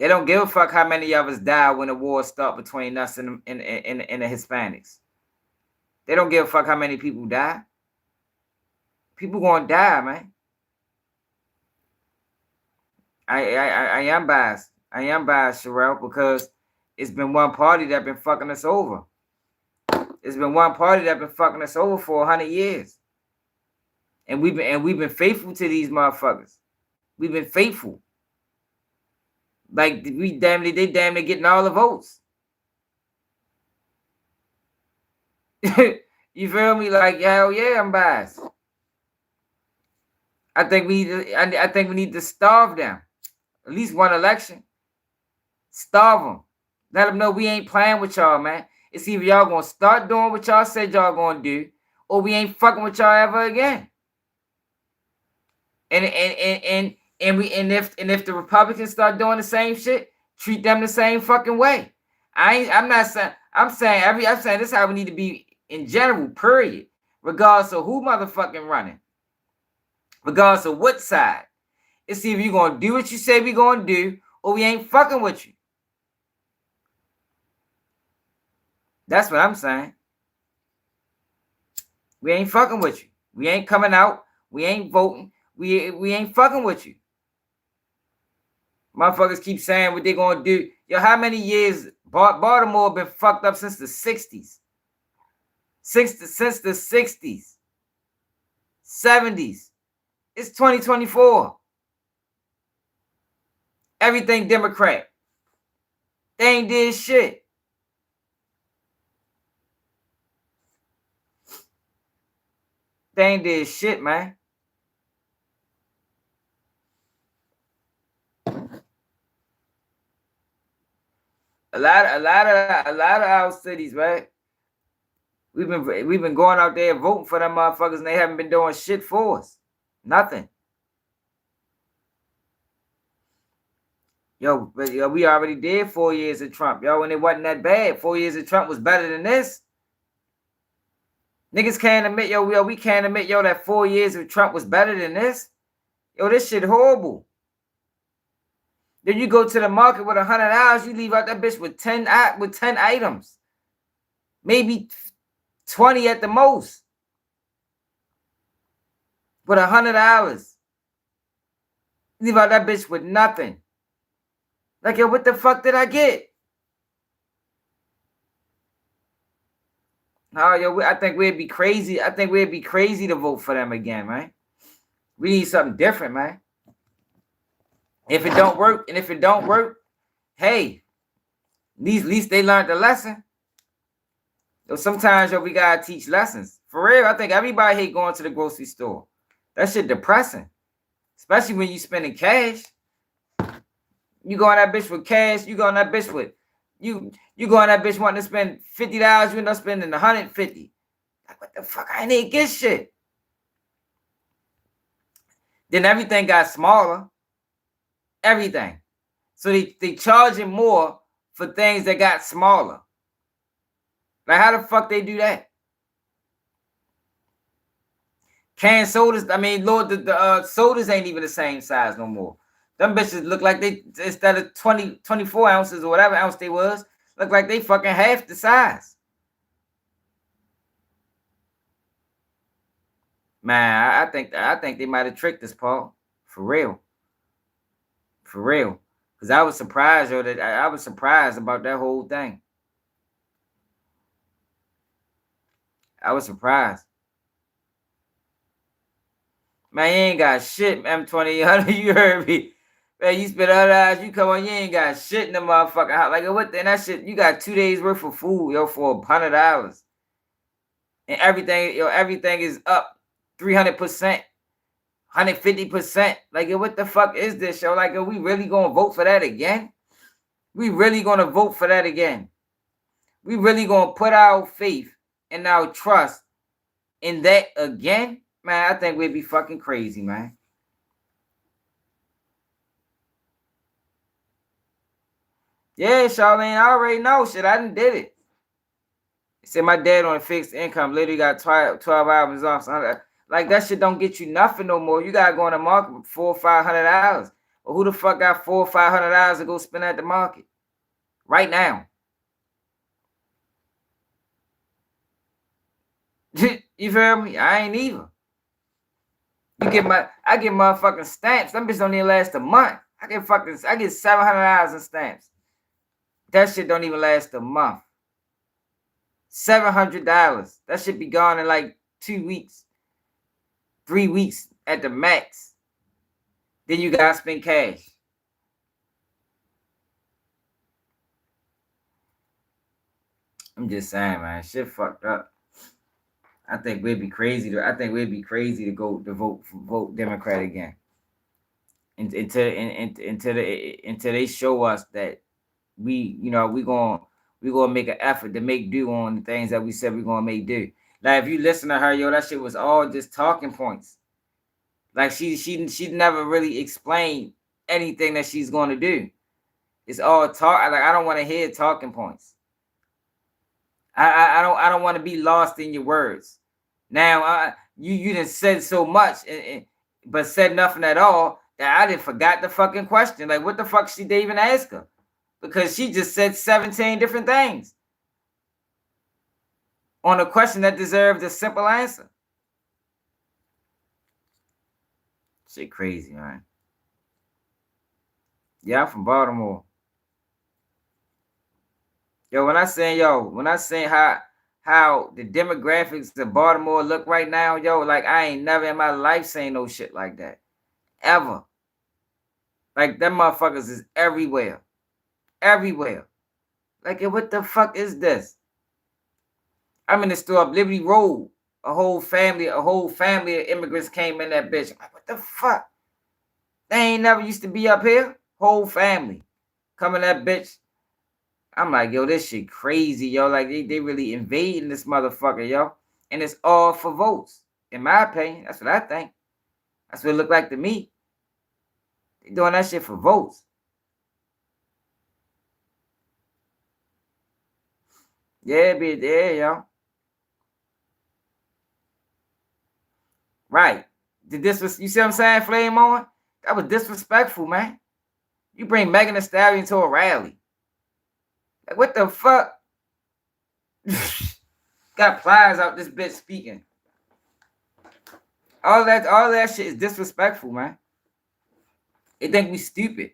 They don't give a fuck how many of us die when the war start between us and the Hispanics. They don't give a fuck how many people die. People gonna die, man. I am biased. I am biased, Sherelle, because it's been one party that been fucking us over. It's been one party that been fucking us over for 100 years. And we've been faithful to these motherfuckers. We've been faithful. Like they damn near getting all the votes. You feel me? Like, hell yeah, I'm biased. I think we need to starve them. At least one election. Starve them. Let them know we ain't playing with y'all, man. It's either y'all gonna start doing what y'all said y'all gonna do, or we ain't fucking with y'all ever again. And if the Republicans start doing the same shit, treat them the same fucking way. I'm saying this is how we need to be in general, period. Regardless of who motherfucking running. Regardless of what side. It's either you gonna do what you say we gonna do, or we ain't fucking with you. That's what I'm saying. We ain't fucking with you. We ain't coming out. We ain't voting. We ain't fucking with you. Motherfuckers keep saying what they gonna do. Yo, how many years Baltimore been fucked up since the 60s? Since the 60s. 70s. It's 2024. Everything Democrat. They ain't did shit. They ain't did shit, man. A lot of our cities, right? We've been going out there voting for them motherfuckers, and they haven't been doing shit for us. Nothing. Yo, but yo, we already did 4 years of Trump, yo, and it wasn't that bad. 4 years of Trump was better than this. Niggas can't admit, we can't admit, that 4 years of Trump was better than this. Yo, this shit horrible. Then you go to the market with $100, you leave out that bitch with 10 items. Maybe 20 at the most. With $100. Leave out that bitch with nothing. Like, yo, what the fuck did I get? No, yo, I think we'd be crazy. I think we'd be crazy to vote for them again, man. We need something different, man. If it don't work, hey, at least they learned the lesson. So sometimes, we gotta teach lessons. For real, I think everybody hate going to the grocery store. That shit depressing. Especially when you spending cash. You go on that bitch with cash, you go on that bitch with you go on that bitch wanting to spend $50, you end up spending $150. Like, what the fuck? I ain't get shit. Then everything got smaller. Everything. So they charging more for things that got smaller. Like, how the fuck they do that? Canned sodas, Lord, the sodas ain't even the same size no more. Them bitches look like they, instead of 24 ounces or whatever ounce they was, look like they fucking half the size. Man, I think they might have tricked us, Paul. For real. For real. Because I was surprised, I was surprised about that whole thing. I was surprised. Man, you ain't got shit, M20. You heard me. Man, you spend $100, you come on, you ain't got shit in the motherfucking house. Like, what? And that shit, you got 2 days worth of food, for $100. And everything is up 300%, 150%. Like, what the fuck is this, yo? Like, are we really gonna vote for that again? We really gonna vote for that again? We really gonna put our faith and our trust in that again? Man, I think we'd be fucking crazy, man. Yeah, Charlene, I already know shit. I done did it. Said my dad on a fixed income literally got 12 albums off. So like, that shit don't get you nothing no more. You gotta go on the market for $400 or $500. Or who the fuck got $400 or $500 to go spend at the market right now? You feel me? I ain't either. I get motherfucking stamps. Them bitches don't even last a month. I get $700 in stamps. That shit don't even last a month. $700. That shit be gone in like 2 weeks, 3 weeks at the max. Then you gotta spend cash. I'm just saying, man, shit fucked up. I think we'd be crazy to go to vote Democrat again. Until they show us that we gonna make an effort to make do on the things that we said we're gonna make do. Like if you listen to her, yo, that shit was all just talking points. Like she never really explained anything that she's gonna do. It's all talk. Like I don't want to hear talking points. I don't want to be lost in your words. Now you done said so much, but said nothing at all that I didn't forgot the fucking question. Like what the fuck she didn't even ask her? Because she just said 17 different things on a question that deserved a simple answer. Shit crazy, man. Yeah, I'm from Baltimore. When I say how the demographics of Baltimore look right now, like I ain't never in my life seen no shit like that. Ever. Like them motherfuckers is everywhere. Everywhere. Like what the fuck is this? I'm in the store up Liberty Road. A whole family of immigrants came in that bitch. I'm like, what the fuck? They ain't never used to be up here. Whole family. Come in that bitch. I'm like, yo, this shit crazy, yo. Like, they really invading this motherfucker, yo. And it's all for votes. In my opinion, that's what I think. That's what it looked like to me. They doing that shit for votes. Yeah, be there, yo. Right. You see what I'm saying, Flame On? That was disrespectful, man. You bring Megan Thee Stallion to a rally. Like, what the fuck? Got pliers out this bitch speaking. All that shit is disrespectful, man. They think we stupid.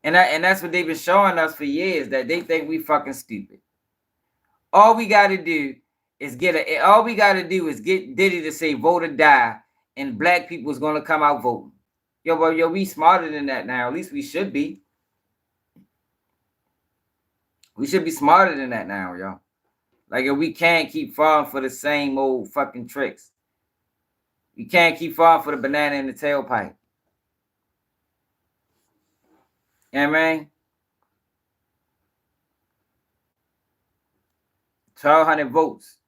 And that's what they've been showing us for years, that they think we fucking stupid. All we gotta do is get Diddy to say vote or die, and black people's gonna come out voting. Yo, we smarter than that now. At least we should be. We should be smarter than that now, yo. Like, if we can't keep falling for the same old fucking tricks. We can't keep falling for the banana in the tailpipe. You know what I mean? 1,200 votes.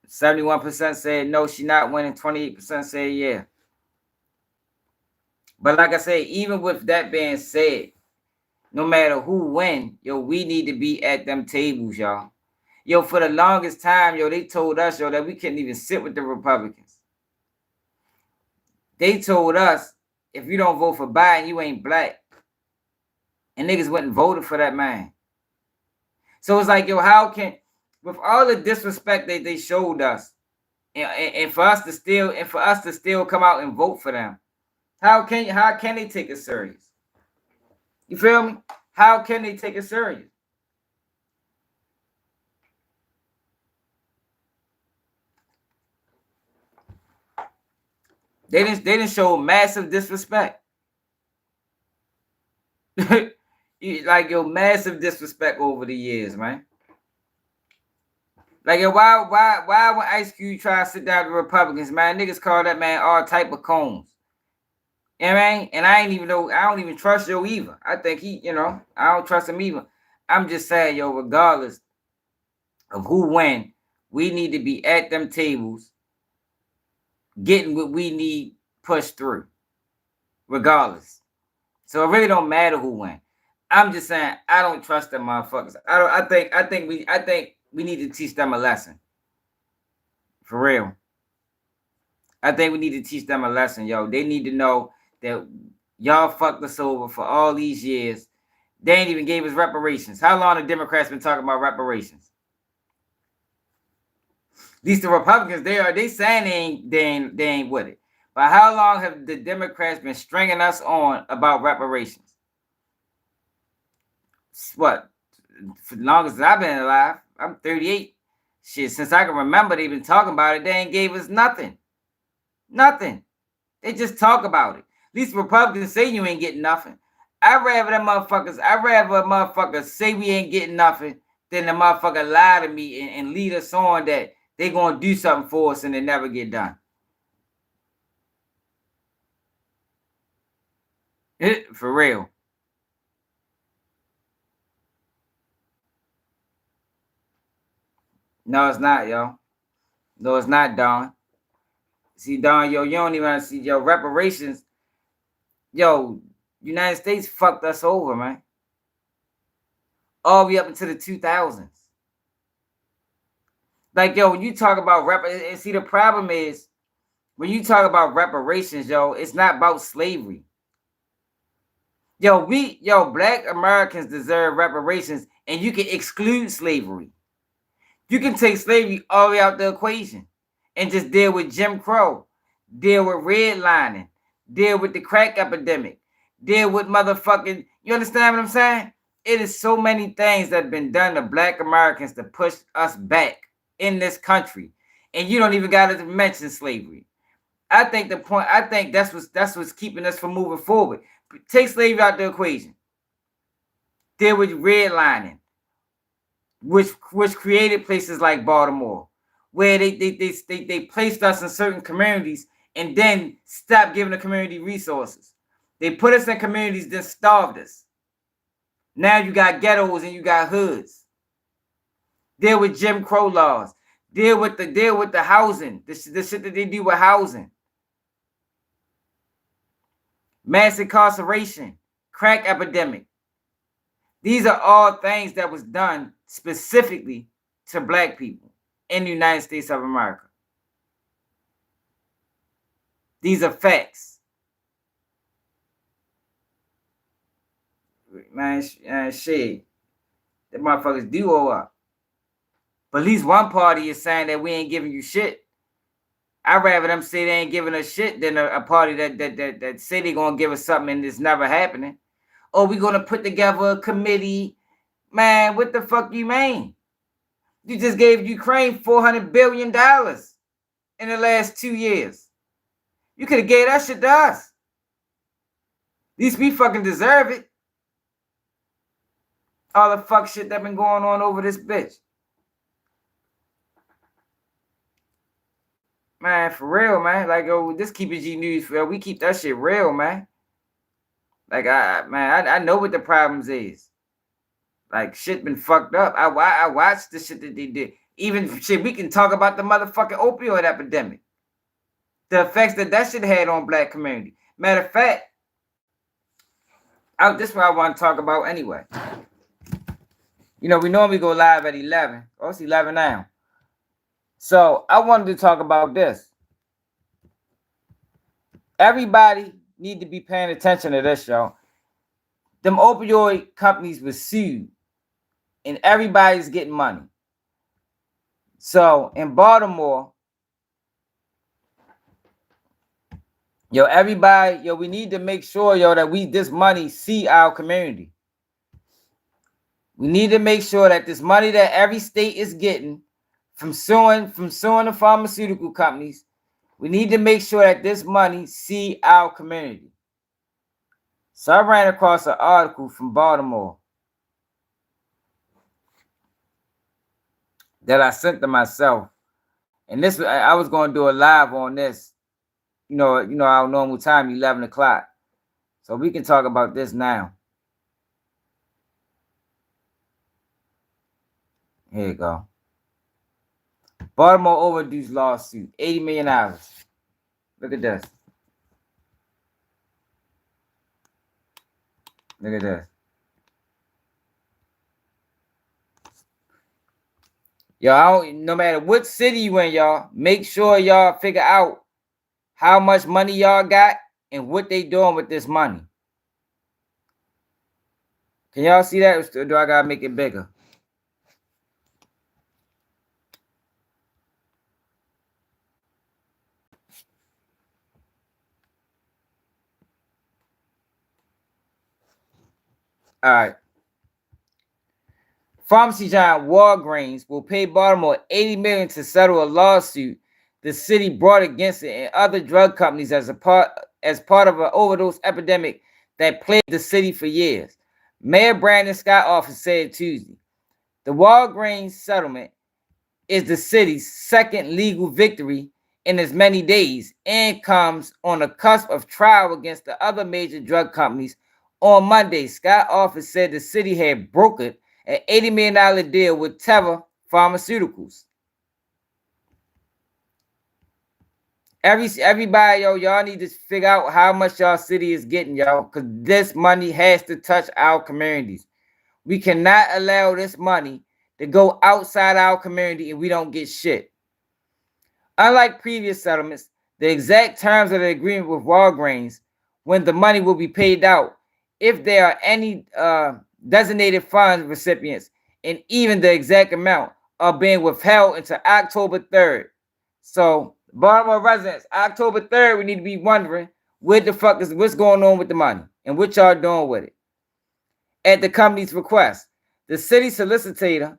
71% said no, she not winning. 28% said yeah. But like I said, even with that being said, no matter who win, we need to be at them tables, y'all. For the longest time, they told us, that we couldn't even sit with the Republicans. They told us, if you don't vote for Biden, you ain't black. And niggas went and voted for that man. So it's like, how can, with all the disrespect that they showed us, and for us to still come out and vote for them, how can they take it serious? You feel me? How can they take it serious? They didn't show massive disrespect. Like, massive disrespect over the years, man. Like, why when Ice Cube try to sit down with the Republicans, man, niggas call that man all type of cones. You know what I mean? And I don't even trust Joe either. I think I don't trust him either. I'm just saying, regardless of who win, we need to be at them tables getting what we need pushed through. Regardless. So it really don't matter who win. I'm just saying I don't trust them motherfuckers. I think we need to teach them a lesson. For real. I think we need to teach them a lesson, yo. They need to know that Y'all fucked us over for all these years. They ain't even gave us reparations. How long the Democrats been talking about reparations? At least the Republicans, they saying they ain't with it. But how long have the Democrats been stringing us on about reparations? What? For the longest I've been alive, I'm 38. Shit, since I can remember, they've been talking about it. They ain't gave us nothing. Nothing. They just talk about it. At least Republicans say you ain't getting nothing. I'd rather a motherfucker say we ain't getting nothing than the motherfucker lie to me and lead us on that they gonna do something for us and it never get done. For real. No, it's not, yo. No, it's not, Don. See, Don, yo, you don't even see, yo, reparations. Yo, United States fucked us over, man. All the way up into the 2000s. Like, yo, when you talk about and see, the problem is, when you talk about reparations, yo, it's not about slavery. Yo, black Americans deserve reparations, and you can exclude slavery. You can take slavery all the way out the equation and just deal with Jim Crow, deal with redlining, deal with the crack epidemic, deal with motherfucking, you understand what I'm saying? It is so many things that have been done to black Americans to push us back in this country. And you don't even got to mention slavery. I think that's what's keeping us from moving forward. Take slavery out the equation. Deal with redlining, which created places like Baltimore, where they placed us in certain communities and then stopped giving the community resources. They put us in communities that starved us. Now you got ghettos and you got hoods. Deal with Jim Crow laws. Deal with the housing, the shit that they do with housing. Mass incarceration, crack epidemic. These are all things that was done specifically to black people in the United States of America. These are facts. Man, shit. The motherfuckers do owe up. But at least one party is saying that we ain't giving you shit. I'd rather them say they ain't giving us shit than a party that say they gonna give us something and it's never happening. Or we gonna put together a committee. Man, what the fuck you mean? You just gave Ukraine $400 billion in the last 2 years. You could have gave that shit to us. At least we fucking deserve it. All the fuck shit that been going on over this bitch. Man, for real, man. Like, oh, this Keep It G News, we keep that shit real, man. Like, I know what the problems is. Like, shit been fucked up. I watched the shit that they did. Even shit, we can talk about the motherfucking opioid epidemic. The effects that shit had on black community. Matter of fact, this is what I want to talk about anyway. You know, we normally go live at 11. Oh, it's 11 now. So I wanted to talk about this. Everybody need to be paying attention to this, y'all. Them opioid companies were sued, and everybody's getting money. So in Baltimore, everybody, we need to make sure, that this money see our community. We need to make sure that this money that every state is getting from suing the pharmaceutical companies, we need to make sure that this money see our community. So I ran across an article from Baltimore that I sent to myself. And this, I was going to do a live on this, our normal time, 11 o'clock. So we can talk about this now. Here you go. Baltimore overdose lawsuit, $80 million. Look at this. Look at this. Y'all, no matter what city you in, y'all, make sure y'all figure out how much money y'all got and what they doing with this money. Can y'all see that, or do I gotta make it bigger? All right. Pharmacy giant Walgreens will pay Baltimore $80 million to settle a lawsuit the city brought against it and other drug companies as part of an overdose epidemic that plagued the city for years. Mayor Brandon Scott office said Tuesday. The Walgreens settlement is the city's second legal victory in as many days and comes on the cusp of trial against the other major drug companies. On Monday, Scott office said the city had brokered an $80 million deal with Teva Pharmaceuticals. Everybody, y'all need to figure out how much y'all city is getting, y'all, because this money has to touch our communities. We cannot allow this money to go outside our community and we don't get shit. Unlike previous settlements, the exact terms of the agreement with Walgreens, when the money will be paid out, if there are any designated fund recipients, and even the exact amount are being withheld until October 3rd. So, Baltimore residents, October 3rd, we need to be wondering what's going on with the money and what y'all doing with it. At the company's request, the city solicitor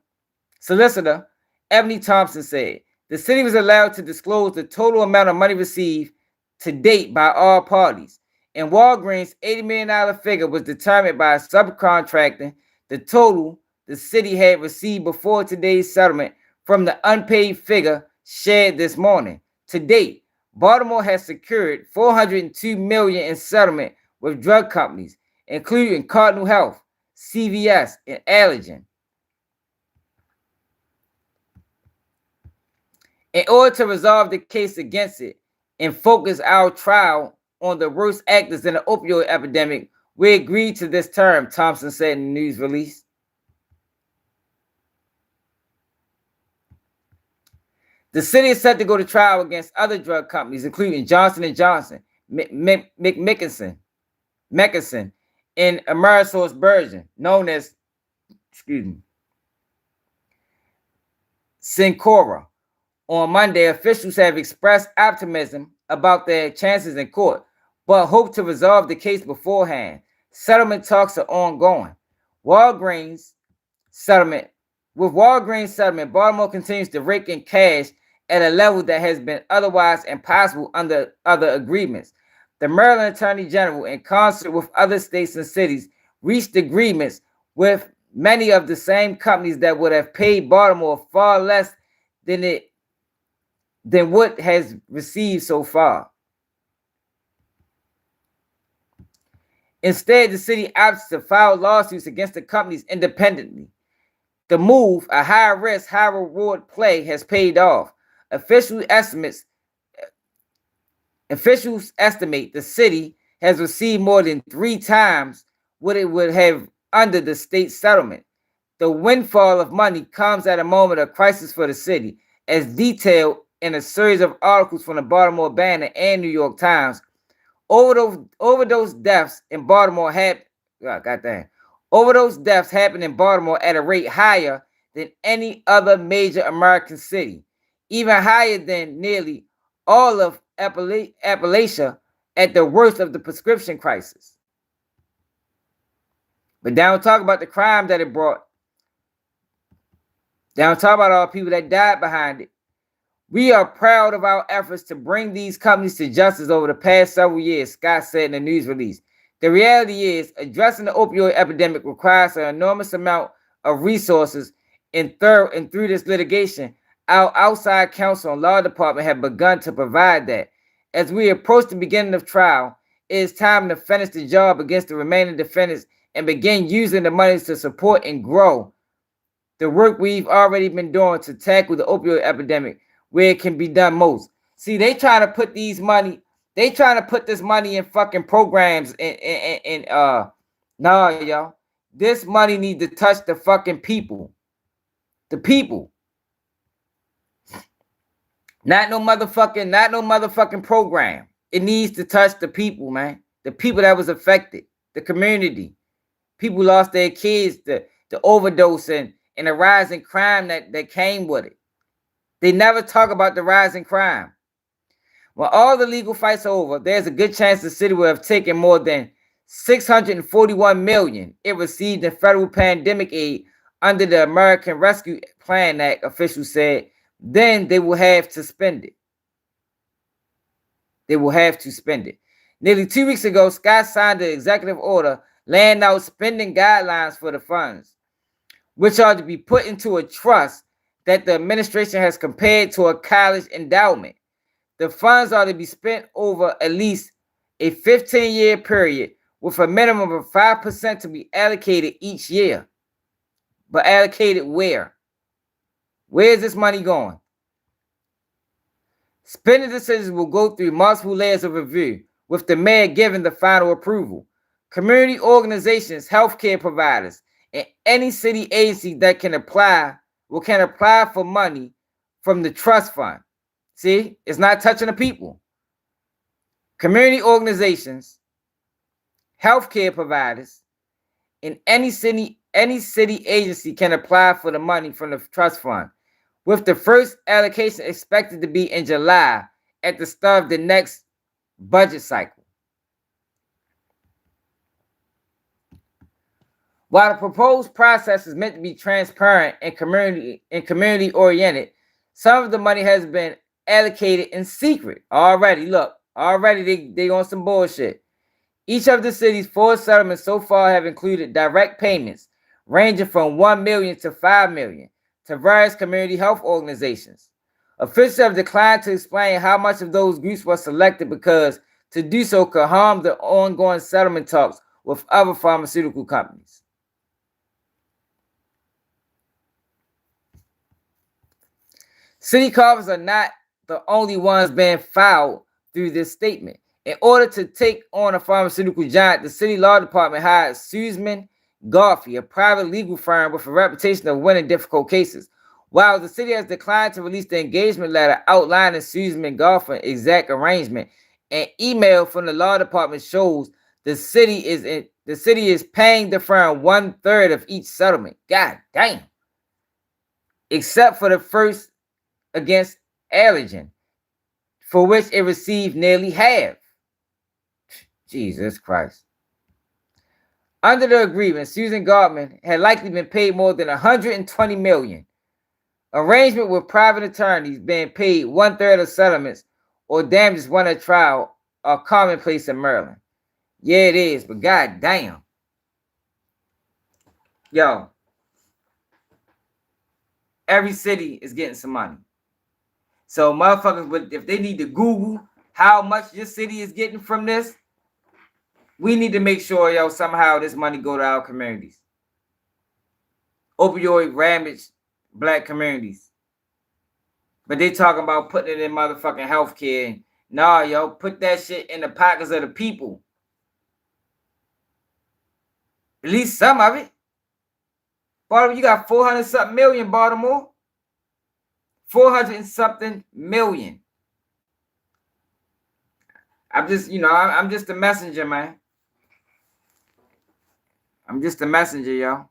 Ebony Thompson said the city was allowed to disclose the total amount of money received to date by all parties, and Walgreens' $80 million figure was determined by subcontracting the total the city had received before today's settlement from the unpaid figure shared this morning. To date, Baltimore has secured $402 million in settlement with drug companies, including Cardinal Health, CVS, and Allergan. In order to resolve the case against it and focus our trial on the worst actors in the opioid epidemic, we agreed to this term, Thompson said in the news release. The city is set to go to trial against other drug companies, including Johnson & Johnson, Mickelson, and AmerisourceBergen, known as, Cencora. On Monday, officials have expressed optimism about their chances in court, but hope to resolve the case beforehand. Settlement talks are ongoing. With Walgreens settlement, Baltimore continues to rake in cash at a level that has been otherwise impossible under other agreements. The Maryland Attorney General, in concert with other states and cities, reached agreements with many of the same companies that would have paid Baltimore far less than what has received so far. Instead, the city opts to file lawsuits against the companies independently. The move, a high-risk, high-reward play, has paid off. Officials estimate the city has received more than 3 times what it would have under the state settlement. The windfall of money comes at a moment of crisis for the city, as detailed in a series of articles from the Baltimore Banner and New York Times. Overdose deaths in Baltimore Overdose deaths happen in Baltimore at a rate higher than any other major American city, even higher than nearly all of Appalachia at the worst of the prescription crisis. But they don't talk about the crime that it brought. They don't talk about all the people that died behind it. We are proud of our efforts to bring these companies to justice over the past several years, Scott said in a news release. The reality is, addressing the opioid epidemic requires an enormous amount of resources, and through this litigation, our outside counsel and law department have begun to provide that. As we approach the beginning of trial, it is time to finish the job against the remaining defendants and begin using the money to support and grow the work we've already been doing to tackle the opioid epidemic where it can be done most. See, they trying to put this money in fucking programs and nah, y'all. This money needs to touch the fucking people. The people. Not no motherfucking program. It needs to touch the people, man. The people that was affected. The community. People lost their kids to overdose and the rise in crime that came with it. They never talk about the rise in crime. When all the legal fights are over, there's a good chance the city will have taken more than $641 million it received in federal pandemic aid under the American Rescue Plan Act, officials said. Then they will have to spend it. They will have to spend it. Nearly 2 weeks ago, Scott signed an executive order laying out spending guidelines for the funds, which are to be put into a trust that the administration has compared to a college endowment. The funds are to be spent over at least a 15-year period with a minimum of 5% to be allocated each year. But allocated where? Where is this money going? Spending decisions will go through multiple layers of review, with the mayor giving the final approval. Community organizations, healthcare providers, and any city agency that can apply for money from the trust fund. See, it's not touching the people. Community organizations, healthcare providers, and any city agency can apply for the money from the trust fund, with the first allocation expected to be in July at the start of the next budget cycle. While the proposed process is meant to be transparent and community oriented, some of the money has been allocated in secret already. Look, already they on some bullshit. Each of the city's 4 settlements so far have included direct payments ranging from $1 million to $5 million to various community health organizations. Officials have declined to explain how much of those groups were selected because to do so could harm the ongoing settlement talks with other pharmaceutical companies. City coffers are not the only ones being filed through this statement. In order to take on a pharmaceutical giant, the city law department hired Sussman Garfey, a private legal firm with a reputation of winning difficult cases. While the city has declined to release the engagement letter outlining Sussman Garfey's exact arrangement, an email from the law department shows the city is paying the firm 1/3 of each settlement. God damn. Except for the first against Allergen, for which it received nearly half. Jesus Christ. Under the agreement, Susan Gartman had likely been paid more than $120 million. Arrangement with private attorneys being paid 1/3 of settlements or damages won at trial are commonplace in Maryland. Yeah, it is, but god damn. Yo, every city is getting some money. So motherfuckers, if they need to Google how much your city is getting from this, we need to make sure, yo, somehow this money go to our communities. Opioid ravaged black communities. But they talking about putting it in motherfucking healthcare. Nah, yo, put that shit in the pockets of the people. At least some of it. Baltimore, you got 400-something million, Baltimore. 400-something million. I'm just, I'm just a messenger, man. I'm just a messenger, yo.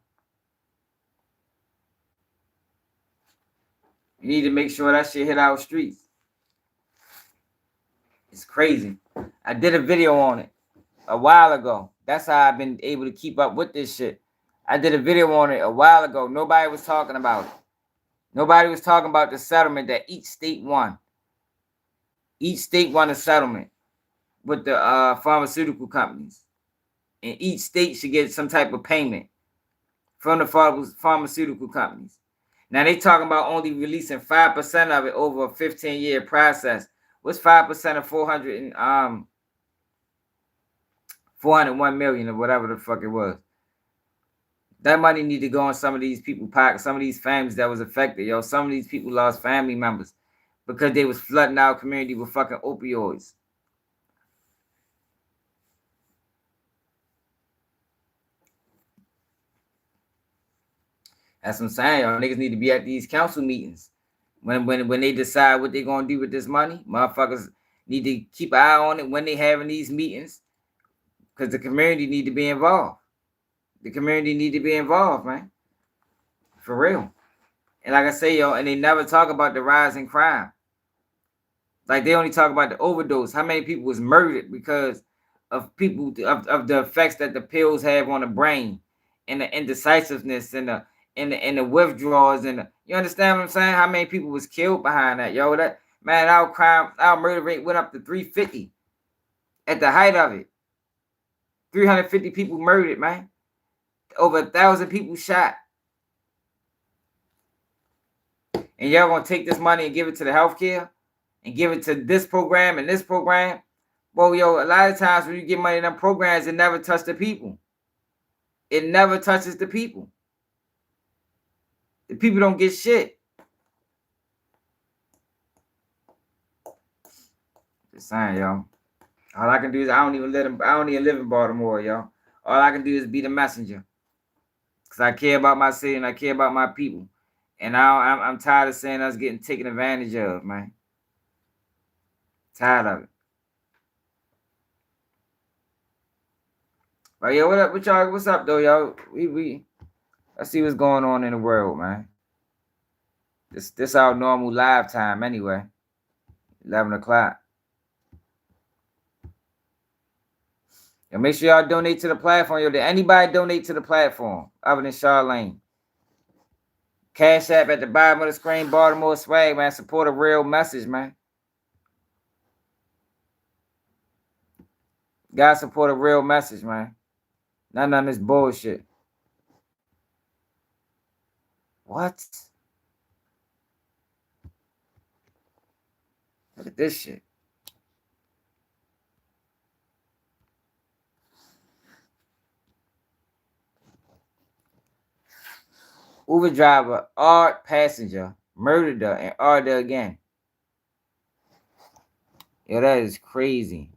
You need to make sure that shit hit our streets. It's crazy. I did a video on it a while ago. That's how I've been able to keep up with this shit. I did a video on it a while ago. Nobody was talking about it. Nobody was talking about the settlement that each state won. Each state won a settlement with the pharmaceutical companies. And each state should get some type of payment from the pharmaceutical companies. Now they talking about only releasing 5% of it over a 15-year process. What's 5% of 401 million or whatever the fuck it was? That money need to go in some of these people's pockets, some of these families that was affected. Yo, some of these people lost family members because they was flooding our community with fucking opioids. That's what I'm saying. Y'all niggas need to be at these council meetings. When they decide what they're going to do with this money, motherfuckers need to keep an eye on it when they having these meetings because the community need to be involved. The community need to be involved, man. For real. And like I say, yo, and they never talk about the rise in crime. Like they only talk about the overdose. How many people was murdered because of of the effects that the pills have on the brain, and the indecisiveness and the withdrawals and you understand what I'm saying? How many people was killed behind that, yo? That man, our murder rate went up to 350 at the height of it. 350 people murdered, man. Over 1,000 people shot. And y'all gonna take this money and give it to the healthcare and give it to this program and this program? Well, yo, a lot of times when you get money in them programs, it never touches the people. It never touches the people. The people don't get shit. Just saying, yo. All I can do is I don't even live in Baltimore, yo. All I can do is be the messenger. Cause I care about my city and I care about my people. And I'm tired of seeing us getting taken advantage of, man. Tired of it. But yo, what up with y'all? What's up though, y'all? Let's see what's going on in the world, man. This our normal live time anyway. 11 o'clock. Yo, make sure y'all donate to the platform. Yo, did anybody donate to the platform other than Charlene? Cash App at the bottom of the screen, Baltimore Swag, man. Support a real message, man. Gotta support a real message, man. None of this bullshit. What? Look at this shit. Uber driver, Art passenger, murdered her and Art her again. Yo, that is crazy.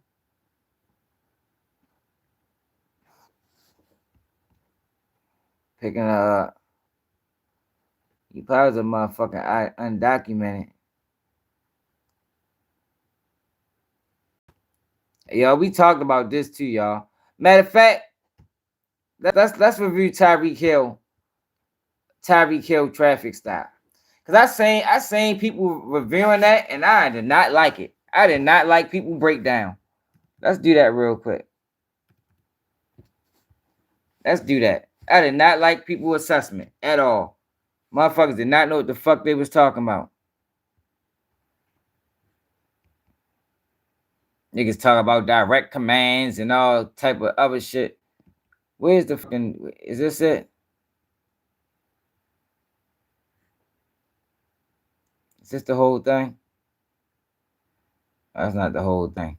Picking her up. You probably a motherfucking undocumented. Yo, we talked about this too, y'all. Matter of fact, let's review Tyreek Hill traffic stop. Cause I seen people reviewing that and I did not like it. I did not like people breakdown. Let's do that real quick. Let's do that. I did not like people assessment at all. Motherfuckers did not know what the fuck they was talking about. Niggas talk about direct commands and all type of other shit. Where's the fucking... Is this it? Is this the whole thing? That's not the whole thing.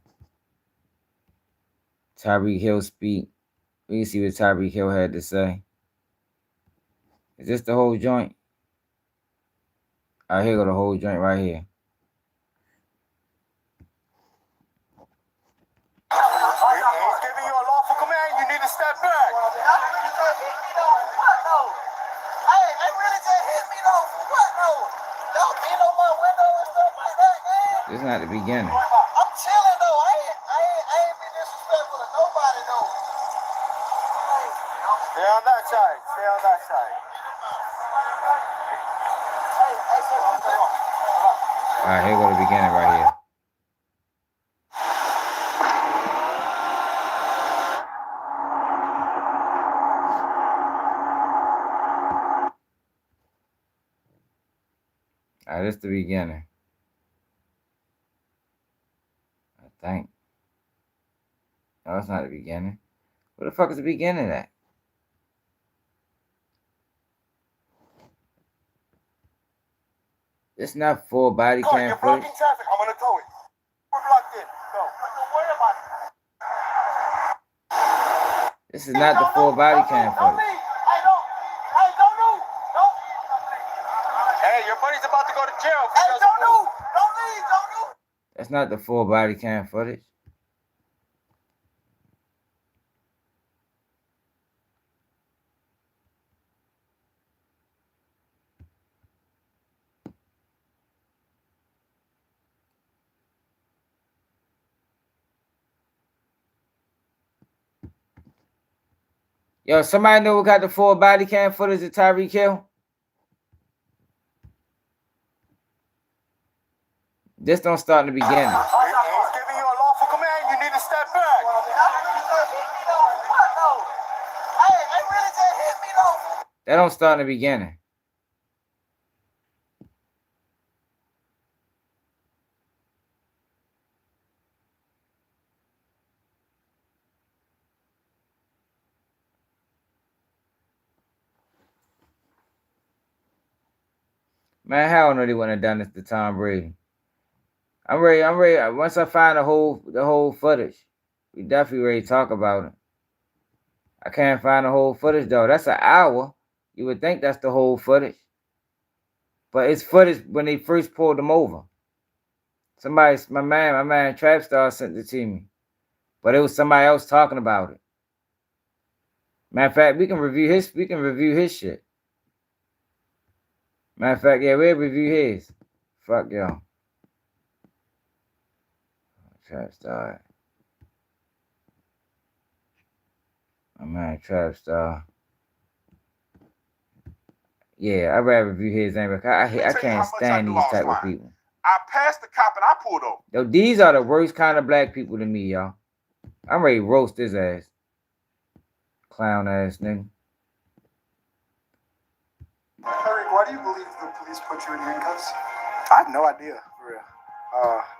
Tyreek Hill speak. We can see what Tyreek Hill had to say. Is this the whole joint? All right, here go the whole joint right here. He's giving you a lawful command. You need to step back. Hey, really just hit me though. For what though? Don't beat on my window and stuff like that, man. This is not the beginning. I'm chilling though. I ain't been disrespectful to nobody though. Stay on that side. Stay on that side. All right, here go the beginning right here. All right, this is the beginning. I think. No, it's not the beginning. Where the fuck is the beginning at? It's not full body cam You're footage. blocking traffic. I'm gonna tow it. We're blocked in. Go. Don't worry about it. This is not the full body cam Don't footage. leave. Don't move. Don't. Hey, your buddy's about to go to jail. Hey, don't move. Don't leave. Don't move. That's not the full body cam footage. Yo, somebody know who got the full body cam footage of Tyreek Hill? This don't start in the beginning. He's giving you a lawful command. You need to step back. That don't start in the beginning. Man, hell no, they wouldn't have done this to Tom Brady. I'm ready. Once I find the whole footage, we definitely ready to talk about it. I can't find the whole footage though. That's an hour. You would think that's the whole footage. But it's footage when they first pulled them over. My man Trapstar sent it to me. But it was somebody else talking about it. Matter of fact, we can review his shit. Matter of fact, yeah, we'll review his. Fuck y'all. Trapstar. My man Trapstar. Yeah, I'd rather review his name. I can't stand these type of people. I passed the cop and I pulled over. Yo, these are the worst kind of black people to me, y'all. I'm ready to roast his ass. Clown ass nigga. Rhetoric, why do you believe the police put you in handcuffs? I have no idea, for real.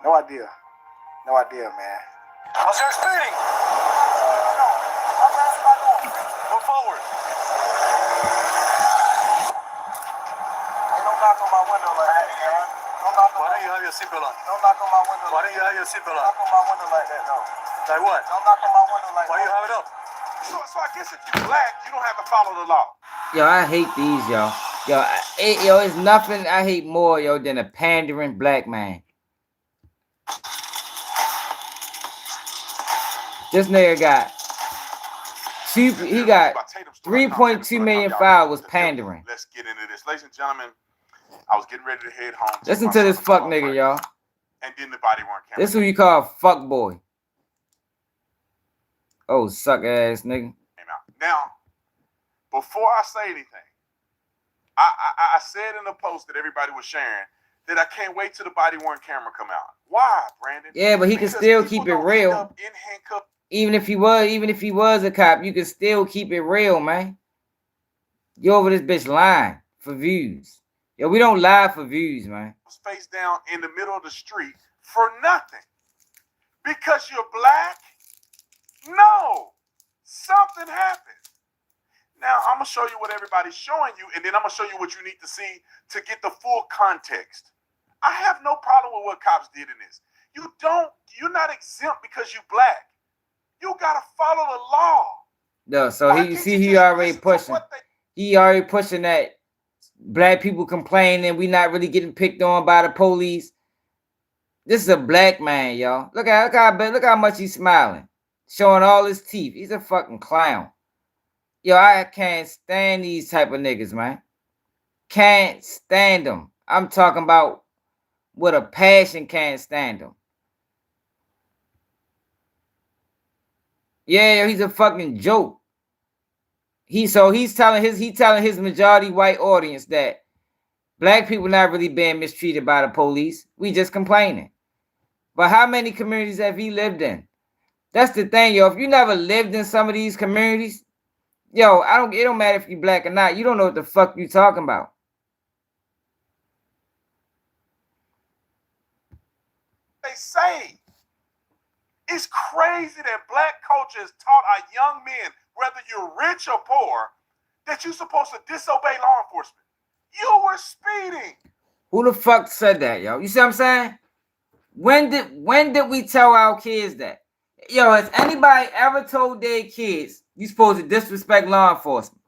No idea. No idea, man. What's your speeding? Move forward. Hey, don't knock on my window like that, man. Why don't you have your seatbelt on? Don't knock on my window. Why don't you have your seatbelt on? Knock on my window like that, no. Like what? Don't knock on my window like that. Why do you have it up? So I guess if you're black, you don't have to follow the law. Yo, I hate these, y'all. Yo, it's nothing I hate more, yo, than a pandering black man. This nigga got 3.2 million followers pandering. Let's get into this. Ladies and gentlemen, I was getting ready to head home. Listen to this fuck nigga, y'all. And then the body worn camera. This who you call fuck boy. Oh, suck ass nigga. Now, before I say anything, I said in the post that everybody was sharing that I can't wait till the body worn camera come out. Why, Brandon? Yeah, but he can still keep it real. Even if he was a cop, you can still keep it real, man. You over this bitch lying for views. Yo, we don't lie for views, man. Face down in the middle of the street for nothing. Because you're black? No. Something happened. Now, I'm going to show you what everybody's showing you, and then I'm going to show you what you need to see to get the full context. I have no problem with what cops did in this. You're not exempt because you're black. You got to follow the law. No, so he already pushing. He already pushing that black people complaining we not really getting picked on by the police. This is a black man, y'all. Look how much he's smiling. Showing all his teeth. He's a fucking clown. Yo, I can't stand these type of niggas, man. Can't stand them. I'm talking about with a passion, can't stand them. Yeah, he's a fucking joke. He's telling his majority white audience that black people not really being mistreated by the police. We just complaining. But how many communities have he lived in? That's the thing, yo. If you never lived in some of these communities, yo, it don't matter if you black or not. You don't know what the fuck you talking about. They say it's crazy that black culture has taught our young men, whether you're rich or poor, that you're supposed to disobey law enforcement. You were speeding. Who the fuck said that, yo? You see what I'm saying? When did we tell our kids that? Yo, has anybody ever told their kids you supposed to disrespect law enforcement?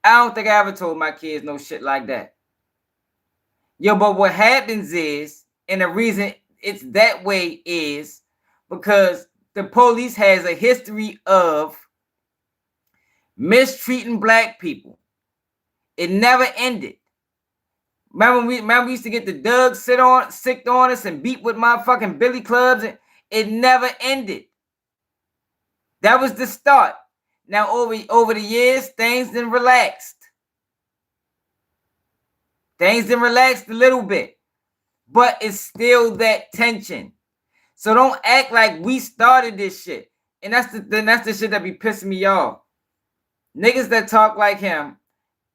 I don't think I ever told my kids no shit like that. Yo, but what happens is, and the reason it's that way is because the police has a history of mistreating black people. It never ended. Remember we used to get the Doug sick on us and beat with motherfucking billy clubs, and it never ended. That was the start. Now, over the years, things then relaxed. Things then relaxed a little bit. But it's still that tension. So don't act like we started this shit. And that's the shit that be pissing me off. Niggas that talk like him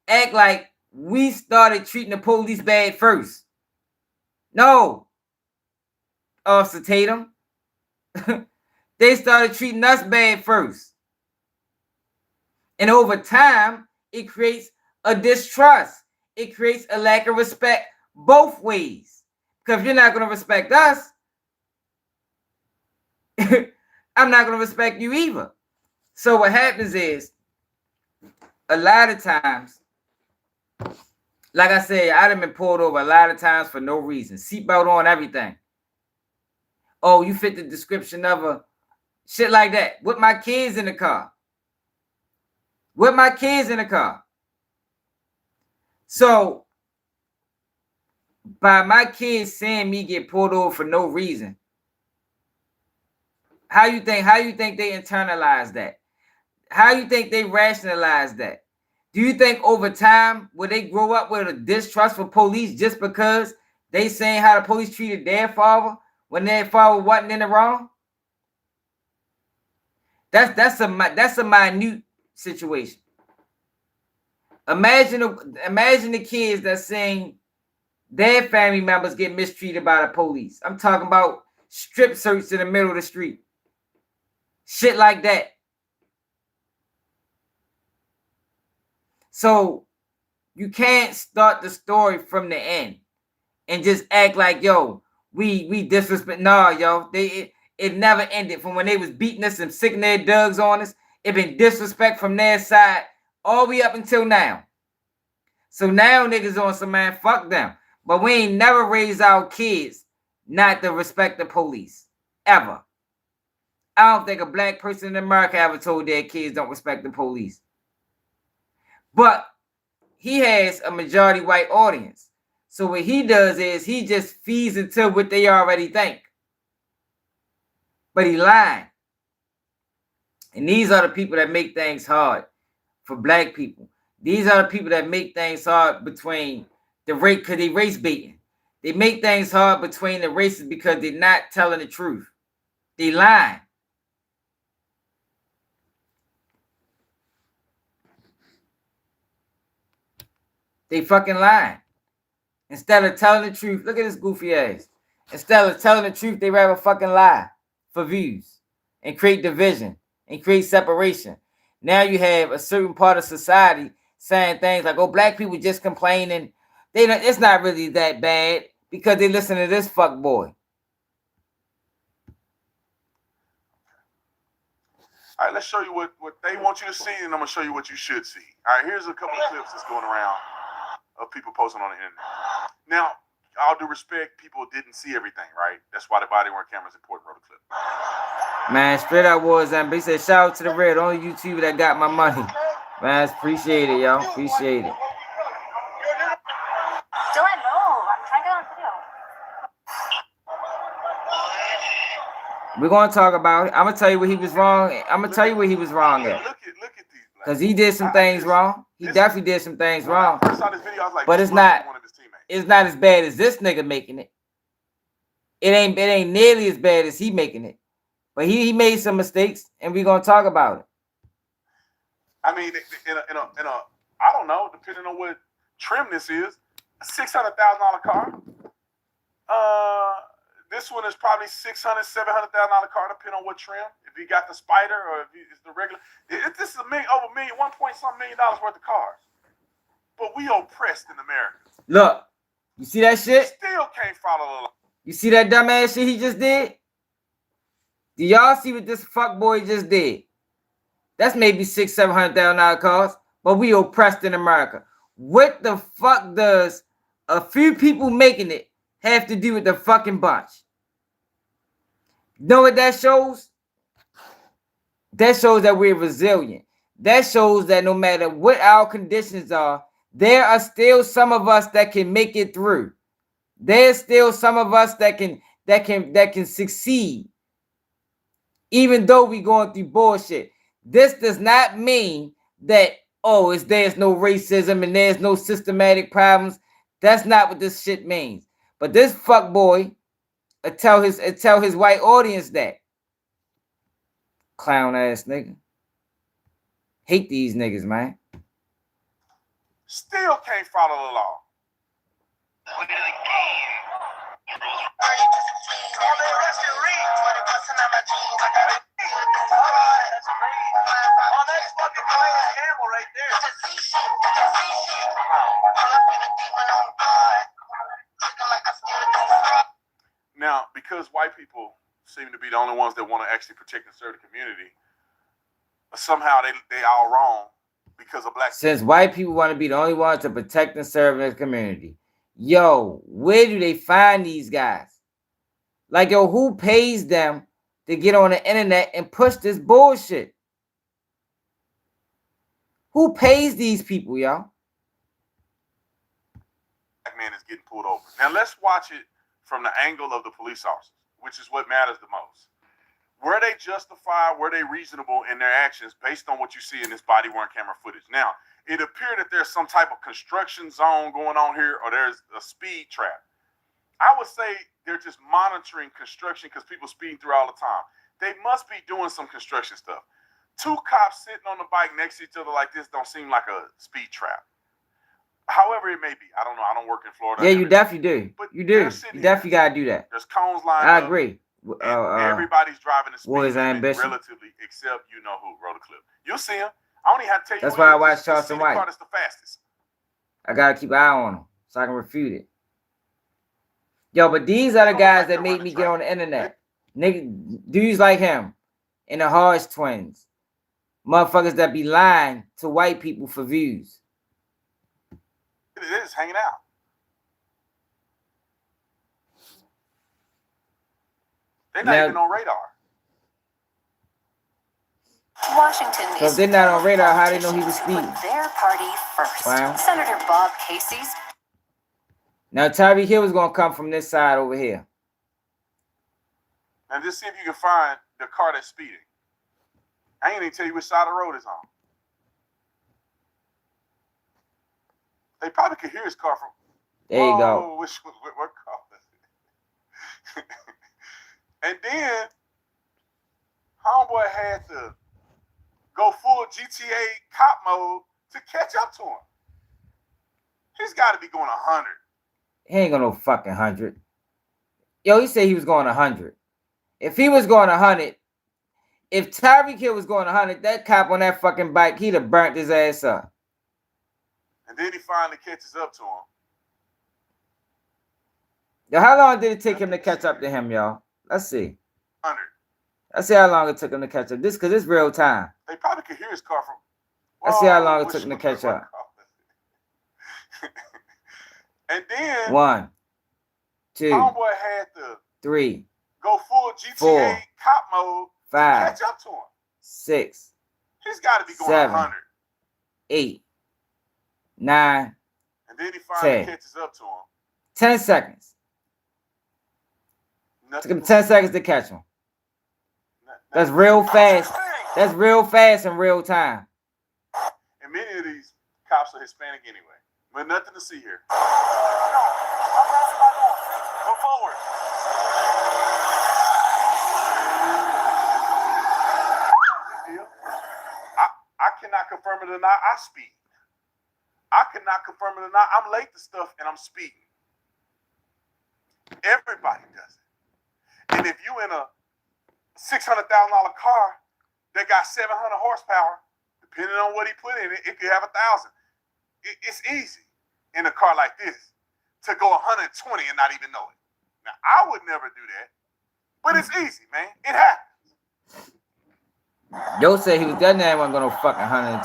act like we started treating the police bad first. No. Officer Tatum. They started treating us bad first. And over time, it creates a distrust. It creates a lack of respect both ways. Because if you're not going to respect us, I'm not going to respect you either. So what happens is, a lot of times, like I said, I'd have been pulled over a lot of times for no reason. Seatbelt on, everything. Oh, you fit the description of a shit like that. With my kids in the car. With my kids in the car. So, by my kids seeing me get pulled over for no reason, how you think they internalize that? How you think they rationalize that? Do you think over time will they grow up with a distrust for police just because they saying how the police treated their father when their father wasn't in the wrong? That's a minute situation. Imagine the kids that saying their family members get mistreated by the police. I'm talking about strip search in the middle of the street. Shit like that. So you can't start the story from the end and just act like, yo, we disrespect. Nah, yo, it never ended from when they was beating us and sicking their dugs on us. It been disrespect from their side all the way up until now. So now niggas on some, man, fuck them. But we ain't never raised our kids not to respect the police. Ever. I don't think a black person in America ever told their kids don't respect the police. But he has a majority white audience. So what he does is he just feeds into what they already think. But he lying. And these are the people that make things hard for black people. These are the people that make things hard between the race, because they race baiting. They make things hard between the races because they're not telling the truth. They lying. They fucking lying. Instead of telling the truth, look at this goofy ass. Instead of telling the truth, they rather fucking lie for views and create division and create separation. Now you have a certain part of society saying things like, oh, black people just complaining. It's not really that bad because they listen to this fuck boy. All right, let's show you what they want you to see, and I'm going to show you what you should see. All right, here's a couple of clips that's going around of people posting on the internet. Now, all due respect, people didn't see everything, right? That's why the body-worn camera is important, wrote a clip. Man, straight out was that. He said, shout out to the Red, only YouTuber that got my money. Man, appreciate it, y'all. Appreciate it. Dylan, no, I'm trying to get on video. We're going to talk about it. I'm going to tell you where he was wrong. I'm going to tell you where he was wrong at. Look at these. Because he did some things wrong. He definitely did some things wrong. When I first saw this video, I was like, but it's not as bad as this nigga making it. It ain't nearly as bad as he making it. But he made some mistakes, and we're going to talk about it. I mean, in a I don't know, depending on what trim this is, a $600,000 car. This one is probably $600,000, $700,000 car, depending on what trim. If you got the Spider or if it's the regular. This is over $1 million worth of cars. But we oppressed in America. Look, you see that shit? Still can't follow the law. You see that dumbass shit he just did? Do y'all see what this fuck boy just did? That's maybe $600,000-$700,000 cars, but we oppressed in America. What the fuck does a few people making it have to do with the fucking bunch? Know what that shows? That shows that we're resilient. That shows that no matter what our conditions are, there are still some of us that can make it through. There's still some of us that can succeed. Even though we going through bullshit. This does not mean that, oh, there's no racism and there's no systematic problems. That's not what this shit means. But this fuck boy tell his white audience that. Clown ass nigga. Hate these niggas, man. Still can't follow the law. Now, because white people seem to be the only ones that want to actually protect and serve the community, somehow they all wrong because of black people. Since white people want to be the only ones to protect and serve their community. Yo, where do they find these guys? Like, yo, who pays them to get on the internet and push this bullshit? Who pays these people, y'all? Black man is getting pulled over. Now, let's watch it from the angle of the police officers, which is what matters the most. Were they justified? Were they reasonable in their actions based on what you see in this body-worn camera footage? Now, it appeared that there's some type of construction zone going on here, or there's a speed trap. I would say they're just monitoring construction because people speeding through all the time. They must be doing some construction stuff. Two cops sitting on the bike next to each other like this don't seem like a speed trap. However it may be. I don't know. I don't work in Florida. Yeah, you definitely do. But you do. You definitely got to do that. There's cones lined I up. agree. Everybody's driving the speed limit ambition. relatively, except you know who wrote a clip. You'll see him. I don't even have to tell you. That's why I watch Charleston White. That's the fastest. I gotta keep an eye on him so I can refute it. Yo, but these are the guys that made me get on the internet. Nigga, dudes like him and the Harsh twins, motherfuckers that be lying to white people for views. It is hanging out. They're not even on radar. Washington So if they're not on radar, how do they know he was speeding? Their party first. Wow. Senator Bob Casey's. Now Tyreek Hill is gonna come from this side over here. And just see if you can find the car that's speeding. I ain't even tell you which side of the road it's on. They probably could hear his car from. There you go. What car is it? And then homeboy had to go full GTA cop mode to catch up to him. He's got to be going 100. He ain't going no fucking 100. Yo, he said he was going 100. If he was going 100, if Tyreek Hill was going 100, that cop on that fucking bike, he'd have burnt his ass up. And then he finally catches up to him. Yo, how long did it take him to catch up to him, y'all? Let's see. 100. Let's see how long it took him to catch up. This because it's real time. They probably could hear his car from. Let's see how long it took him to catch up. And then 1, 2, homeboy had to 3, go full GTA 4, cop mode 5, to catch up to him. 6. He's got to be going 7, 100. 8, 9, and then he finally 10. catches up to him. 10 seconds. Took him 10 seconds to catch him. That's real fast. That's real fast in real time. And many of these cops are Hispanic anyway. But nothing to see here. Move forward. I cannot confirm it or not. I speed. I cannot confirm it or not. I'm late to stuff and I'm speeding. Everybody does it. And if you in a $600,000 car that got 700 horsepower, depending on what he put in it, it could have 1,000. It's easy in a car like this to go 120 and not even know it. Now, I would never do that, but it's easy, man. It happens. Yo said he was that man wasn't going to fucking 120.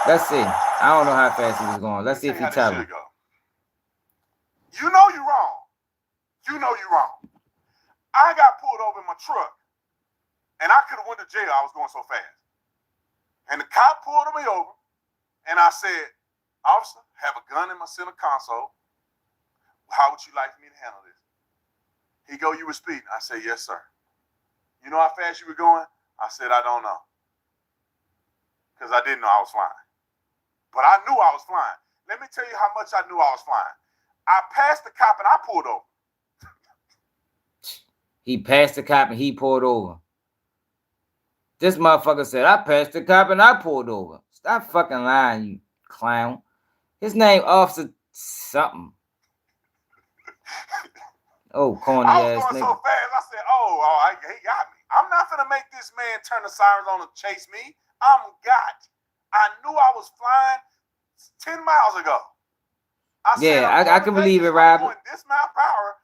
Let's see. I don't know how fast he was going. Let's see if he traveled. You know you're wrong. You know you're wrong. I got pulled over in my truck, and I could have went to jail. I was going so fast. And the cop pulled me over, and I said, "Officer, have a gun in my center console. How would you like me to handle this?" He go, "You were speeding." I said, "Yes, sir." You know how fast you were going? I said, I don't know. Because I didn't know I was flying. But I knew I was flying. Let me tell you how much I knew I was flying. I passed the cop and I pulled over. He passed the cop and he pulled over. This motherfucker said, I passed the cop and I pulled over. Stop fucking lying, you clown. His name Officer something. Oh, corny I was ass going nigga. so fast, I said, he got me. I'm not going to make this man turn the sirens on to chase me. I'm got. I knew I was flying 10 miles ago. I can believe it, Robert. I'm going this mile per hour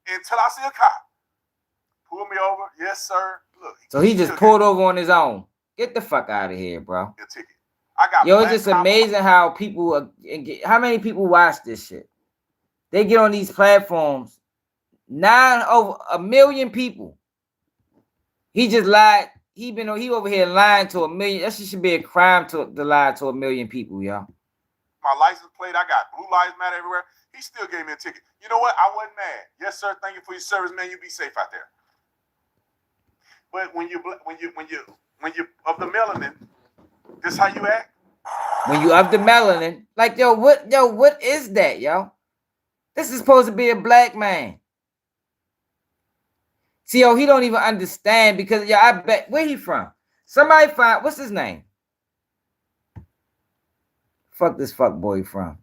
until I see a cop. Pull me over. Yes, sir. Look. So he just pulled over on his own. Get the fuck out of here, bro. Your ticket. I got Yo, it's just amazing how people, how many people watch this shit? They get on these platforms. Over 1 million people. He just lied. He over here lying to 1 million. That shit should be a crime to lie to 1 million people, y'all. My license plate, I got Blue Lives Matter everywhere. He still gave me a ticket. You know what? I wasn't mad. Yes, sir. Thank you for your service, man. You be safe out there. But when you of the melanin, this how you act? When you of the melanin, like what is that, yo? This is supposed to be a black man. See, he don't even understand because I bet where he from? Somebody find what's his name? Fuck this fuck boy from.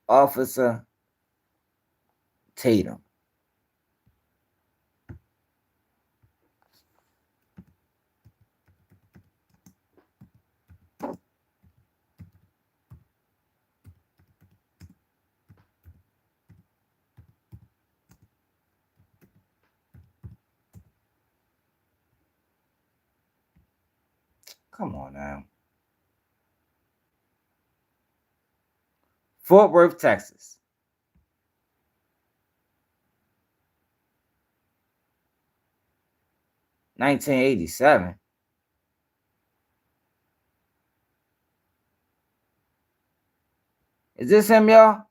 Officer Tatum. Come on now. Fort Worth, Texas. $1987. Is this him, y'all?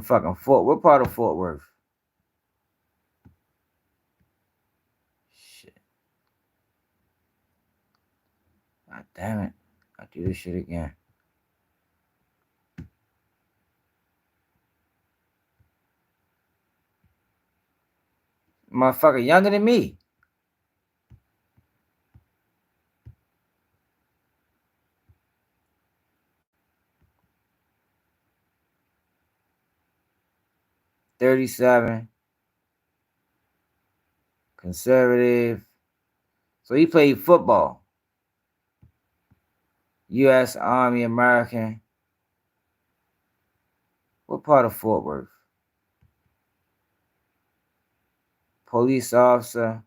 Fucking Fort. What part of Fort Worth? Shit. God damn it. I'll do this shit again. Motherfucker younger than me. $37. Conservative. So he played football. U.S. Army American. What part of Fort Worth? Police officer.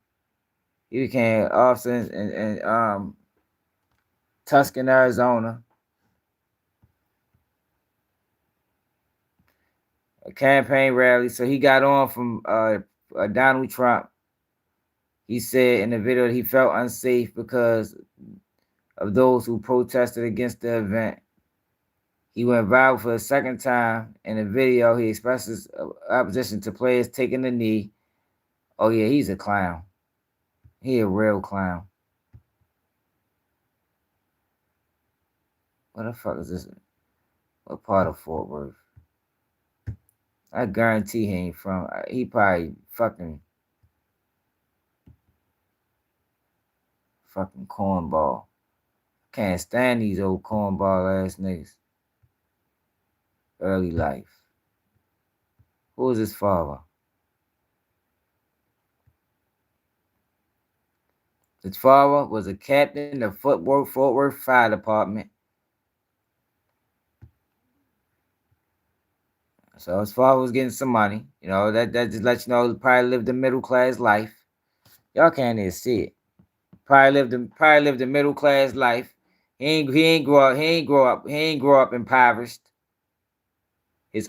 He became an officer in Tucson, Arizona. A campaign rally. So he got on from Donald Trump. He said in the video that he felt unsafe because of those who protested against the event. He went viral for the second time. In the video, he expresses opposition to players taking the knee. Oh yeah, he's a clown. He a real clown. What the fuck is this? What part of Fort Worth? I guarantee he ain't from. He probably fucking cornball. Can't stand these old cornball ass niggas. Early life. Who was his father? His father was a captain of Fort Worth Fire Department. So his father was getting some money. You know, that just lets you know he probably lived a middle class life. Y'all can't even see it. Probably lived a middle class life. He ain't grow up impoverished. His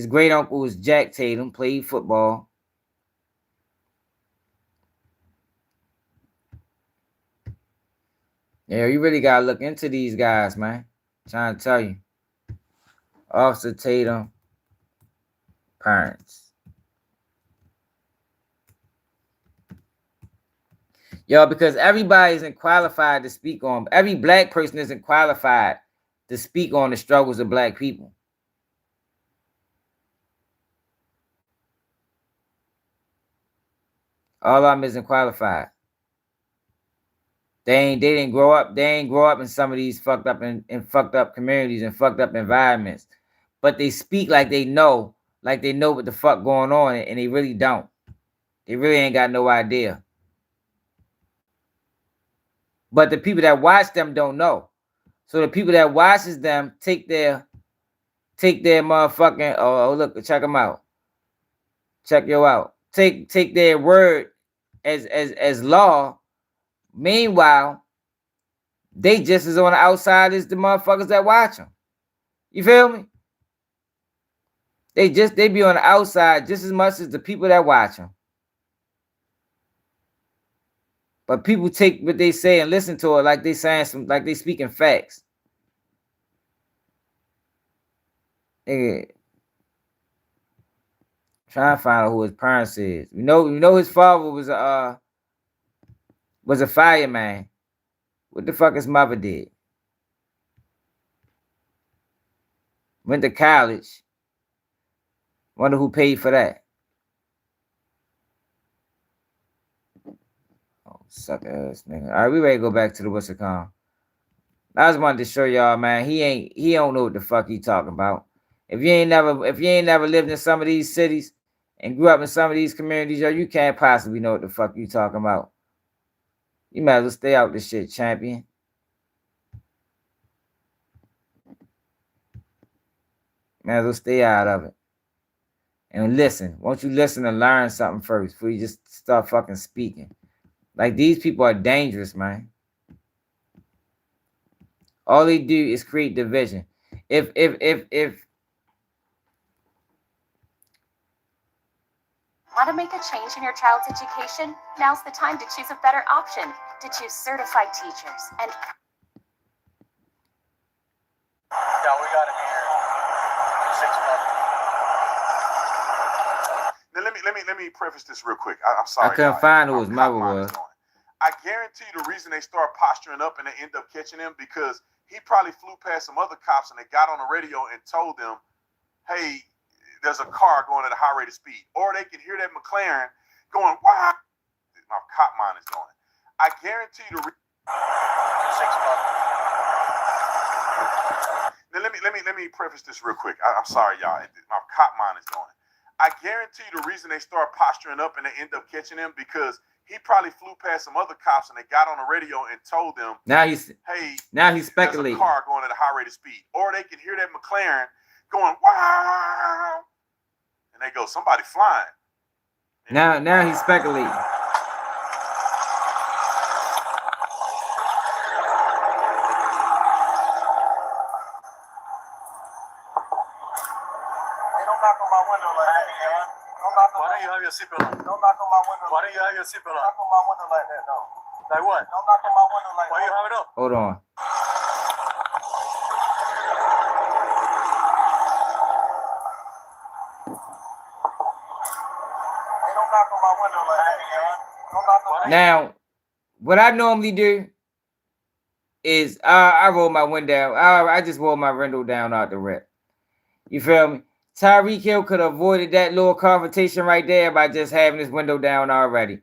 great uncle was Jack Tatum, played football. Yeah, you really gotta look into these guys, man. I'm trying to tell you. Officer Tatum, parents. Yo, because everybody isn't qualified to speak on, every black person isn't qualified to speak on the struggles of black people. All of them isn't qualified. They didn't grow up. They ain't grow up in some of these fucked up in fucked up communities and fucked up environments. But they speak like they know what the fuck going on, and they really don't. They really ain't got no idea. But the people that watch them don't know. So the people that watches them take their motherfucking look, check them out. Check you out. Take their word as law. Meanwhile, they just as on the outside as the motherfuckers that watch them. You feel me? They be on the outside just as much as the people that watch them. But people take what they say and listen to it like they saying like they speaking facts. Nigga, trying to find out who his parents is. You know his father was a fireman. What the fuck his mother did? Went to college. Wonder who paid for that. Oh, sucker ass nigga. All right, we ready to go back to the what's it called. I just wanted to show y'all, man. He don't know what the fuck he talking about. If you ain't never lived in some of these cities and grew up in some of these communities, yo, you can't possibly know what the fuck you talking about. You might as well stay out this shit, champion. Might as well stay out of it. And listen. Won't you listen and learn something first before you just start fucking speaking? Like, these people are dangerous, man. All they do is create division. If Want to make a change in your child's education? Now's the time to choose a better option. To choose certified teachers and Yeah, we got him here. 6 months. Now let me preface this real quick. I'm sorry. I couldn't find who his mother was. I guarantee you the reason they start posturing up and they end up catching him because he probably flew past some other cops and they got on the radio and told them, hey, there's a car going at a high rate of speed. Or they can hear that McLaren going, wow. My cop mind is going. I guarantee you 6 months. Now let me preface this real quick. I'm sorry, y'all. My cop mind is going. I guarantee you the reason they start posturing up and they end up catching him because he probably flew past some other cops and they got on the radio and told them, hey, he's speculating. There's a car going at a high rate of speed. Or they can hear that McLaren going, wow. And they go, somebody flying. Now he's speculating. Why don't you have your seatbelt on? Don't knock on my window. Why don't you have your seatbelt on? Knock on my window like that, though. Like what? Don't knock on my window like that. Why you have it up? Hold on. Hey, don't knock on my window like that, man. Don't knock on my Now, what I normally do is I roll my window. I just roll my window down out the rip. You feel me? Tyreek Hill could have avoided that little confrontation right there by just having his window down already.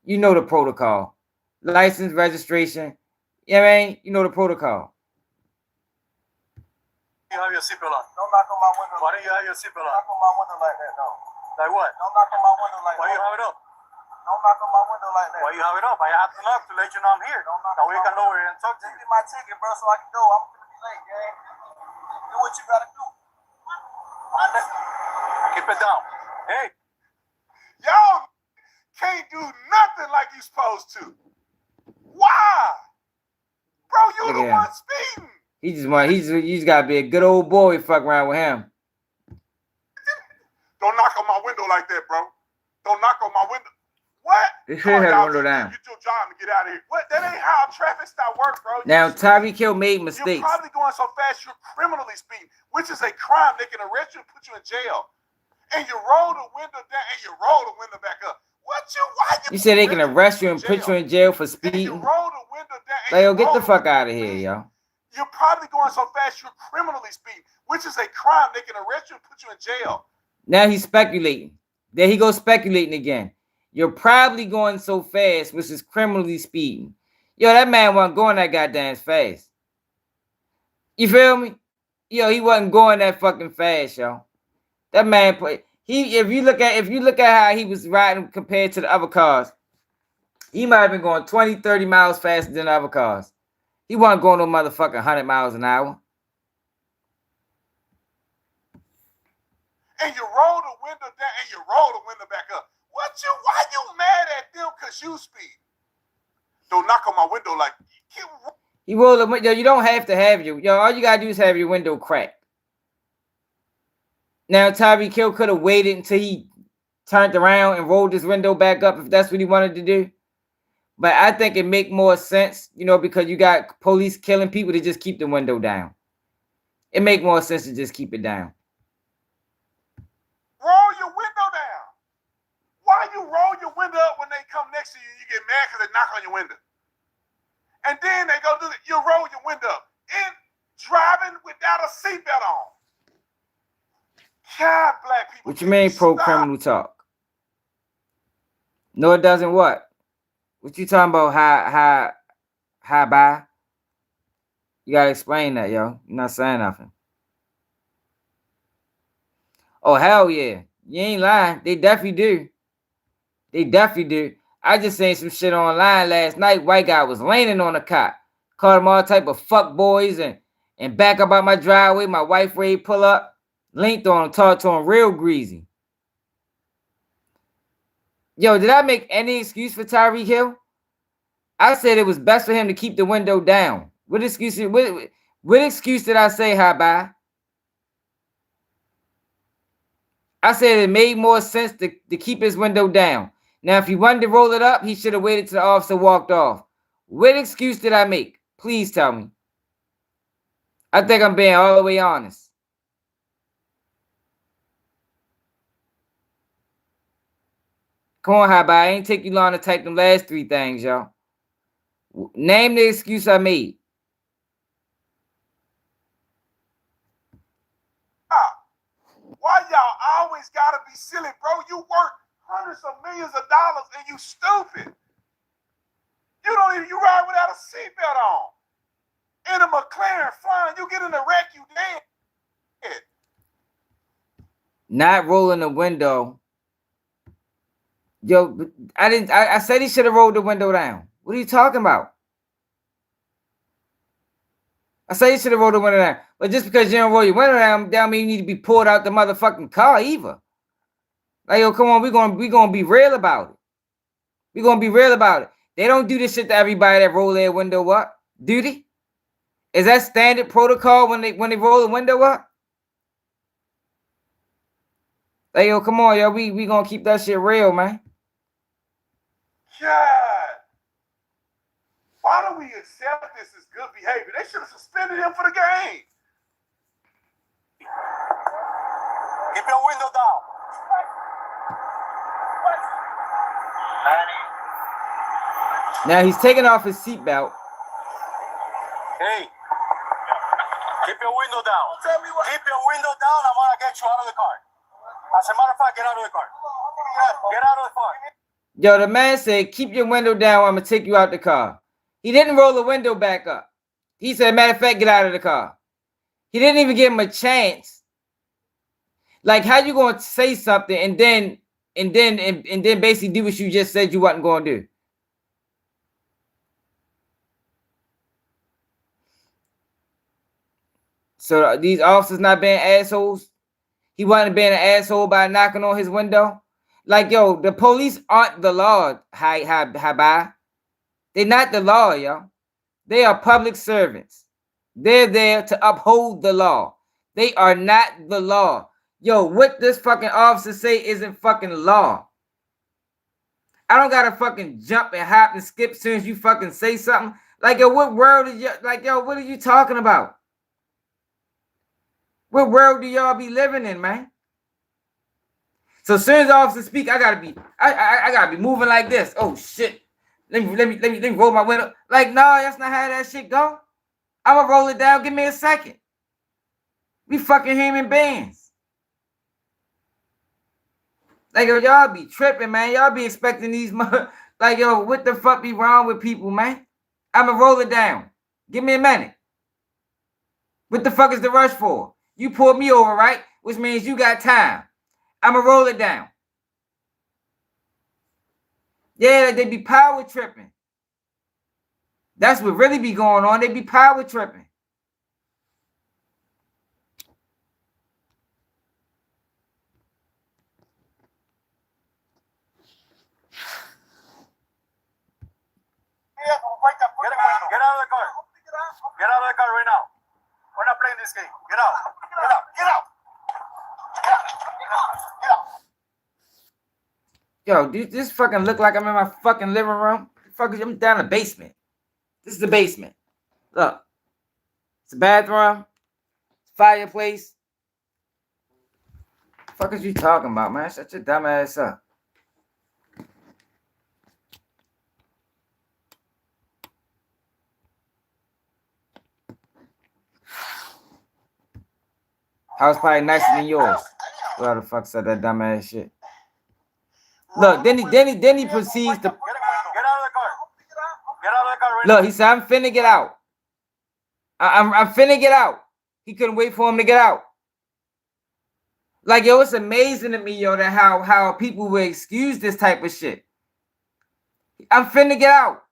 You know the protocol. License, registration. You know what I mean? You know the protocol. You have your seatbelt on. Don't knock on my window. Why don't you have your seatbelt on? Knock on my window like that, though. Like what? Don't knock on my window like that. Why you have it up? Don't knock on my window like that. Why you have it up? I have to knock to let you know I'm here. Don't knock on my window. Now we can lower here and talk to you. Give me my ticket, bro, so I can go. I'm gonna be late, gang. Do what you gotta do. Keep it down. Hey. Y'all can't do nothing like you supposed to. Why? Bro, you the one speeding. You just gotta be a good old boy, fuck around with him. Don't knock on my window like that, bro. Don't knock on my window. What? They should have the window down. Get your job and get out of here. What? That ain't how traffic stop work, bro. Now, Tyreek Hill made mistakes. You're probably going so fast you're criminally speeding, which is a crime. They can arrest you and put you in jail. And you roll the window down and you roll the window back up. Why you said they can arrest you and put you in jail for speeding? You roll the window down and like, yo, get the fuck out of here, yo. You're probably going so fast you're criminally speeding, which is a crime. They can arrest you and put you in jail. Now he's speculating. There he goes speculating again. You're probably going so fast, which is criminally speeding. Yo, that man wasn't going that goddamn fast. You feel me? Yo, he wasn't going that fucking fast, yo. That man played. If you look at how he was riding compared to the other cars, he might have been going 20, 30 miles faster than the other cars. He wasn't going no motherfucking 100 miles an hour. And you roll the window down and you roll the window back up. Why you mad at them because you speed? Don't knock on my window like you roll the window. You don't have to have all you gotta do is have your window cracked. Now Tyreek Hill could have waited until he turned around and rolled his window back up if that's what he wanted to do. But I think it make more sense, because you got police killing people to just keep the window down. It make more sense to just keep it down. Roll your window down. Why you roll your window up when they come next to you and you get mad because they knock on your window? And then they go do it. You roll your window up. And driving without a seatbelt on. God, black people. What you mean pro-criminal talk? No, it doesn't what? What you talking about? High by? You gotta explain that, yo. You're not saying nothing. Oh, hell yeah. You ain't lying. They definitely do. They definitely do. I just seen some shit online last night. White guy was leaning on a cop. Called him all type of fuck boys and back up out my driveway. My wife ready to pull up. Linked on him, talked to him real greasy. Yo, did I make any excuse for Tyreek Hill? I said it was best for him to keep the window down. What excuse did I say, hi bye? I said it made more sense to keep his window down. Now, if he wanted to roll it up, he should have waited till the officer walked off. What excuse did I make? Please tell me. I think I'm being all the way honest. Come on, hi bye. It ain't take you long to type them last three things, y'all. Name the excuse I made. Why y'all always gotta be silly, bro? You work hundreds of millions of dollars and you stupid. You ride without a seatbelt on. In a McLaren flying, you get in a wreck, you dead. Not rolling the window. Yo, I said he should have rolled the window down. What are you talking about? I said he should have rolled the window down. But just because you don't roll your window down mean you need to be pulled out the motherfucking car either. Like, yo, come on, we gonna be real about it. We gonna be real about it. They don't do this shit to everybody that roll their window up, do they? Is that standard protocol when they roll the window up? Like, yo, come on, yo, we gonna keep that shit real, man. God, why do we accept this as good behavior? They should have suspended him for the game. Keep your window down. Now he's taking off his seatbelt. Hey, keep your window down. Tell me what. Keep your window down. I'm gonna get you out of the car. As a matter of fact, get out of the car. Get out of the car. Yo, the man said, keep your window down. I'm gonna take you out the car. He didn't roll the window back up. He said, matter of fact, get out of the car. He didn't even give him a chance. Like, how you gonna say something and then basically do what you just said you wasn't gonna do? So these officers not being assholes? He wasn't being an asshole by knocking on his window? Like, yo, the police aren't the law, hi-bye. They're not the law, yo. They are public servants. They're there to uphold the law. They are not the law. Yo, what this fucking officer say isn't fucking law. I don't gotta fucking jump and hop and skip as soon as you fucking say something. Like, yo, what world is you like, yo, what are you talking about? What world do y'all be living in, man? So as soon as the officer speak, I gotta be moving like this. Oh shit. Let me roll my window. Like, no, that's not how that shit go. I'ma roll it down. Give me a second. We fucking human beings. Like, yo, y'all be tripping, man. Y'all be expecting these like, yo, what the fuck be wrong with people, man? I'ma roll it down. Give me a minute. What the fuck is the rush for? You pulled me over, right? Which means you got time. I'ma roll it down. Yeah, they be power tripping. That's what really be going on. They be power tripping. Get out of the car. Get out of the car right now. We're not playing this game. Get out. Get out. Get out. Get out. Yo, this fucking look like I'm in my fucking living room. I'm down in the basement. This is the basement. Look. It's a bathroom. It's a fireplace. The fuck is you talking about, man? Shut your dumb ass up. House probably nicer than yours. Who the fuck said that dumb ass shit? Look, then he proceeds to. Get out of the car. Get out of the car right Look, he said, I'm finna get out. I'm finna get out. He couldn't wait for him to get out. Like, yo, it's amazing to me, yo, that how people will excuse this type of shit. I'm finna get out.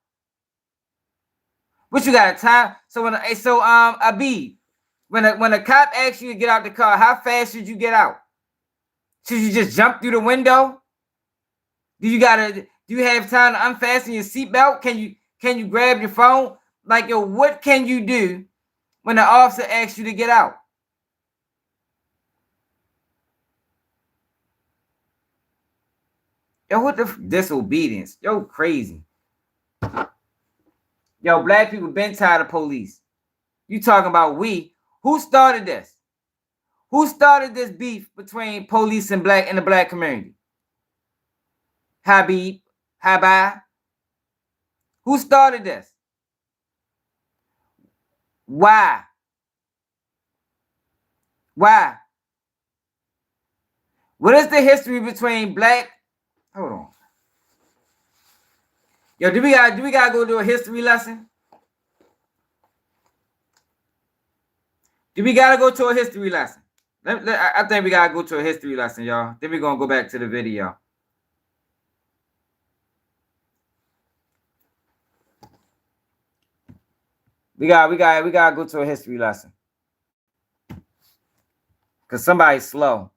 What you got, time? So Abib, when a cop asks you to get out the car, how fast should you get out? Should you just jump through the window? Do you have time to unfasten your seatbelt? Can you grab your phone? Like, yo, what can you do when the officer asks you to get out? Yo, what the disobedience? Yo, crazy. Yo, black people been tired of police. You talking about we? Who started this? Who started this beef between police and the black community? Habib? Who started this? Why? What is the history between black? Hold on. Yo, do we gotta go do a history lesson? Do we gotta go to a history lesson? I think we gotta go to a history lesson, y'all. Then we're gonna go back to the video. We gotta go to a history lesson. Cause somebody's slow.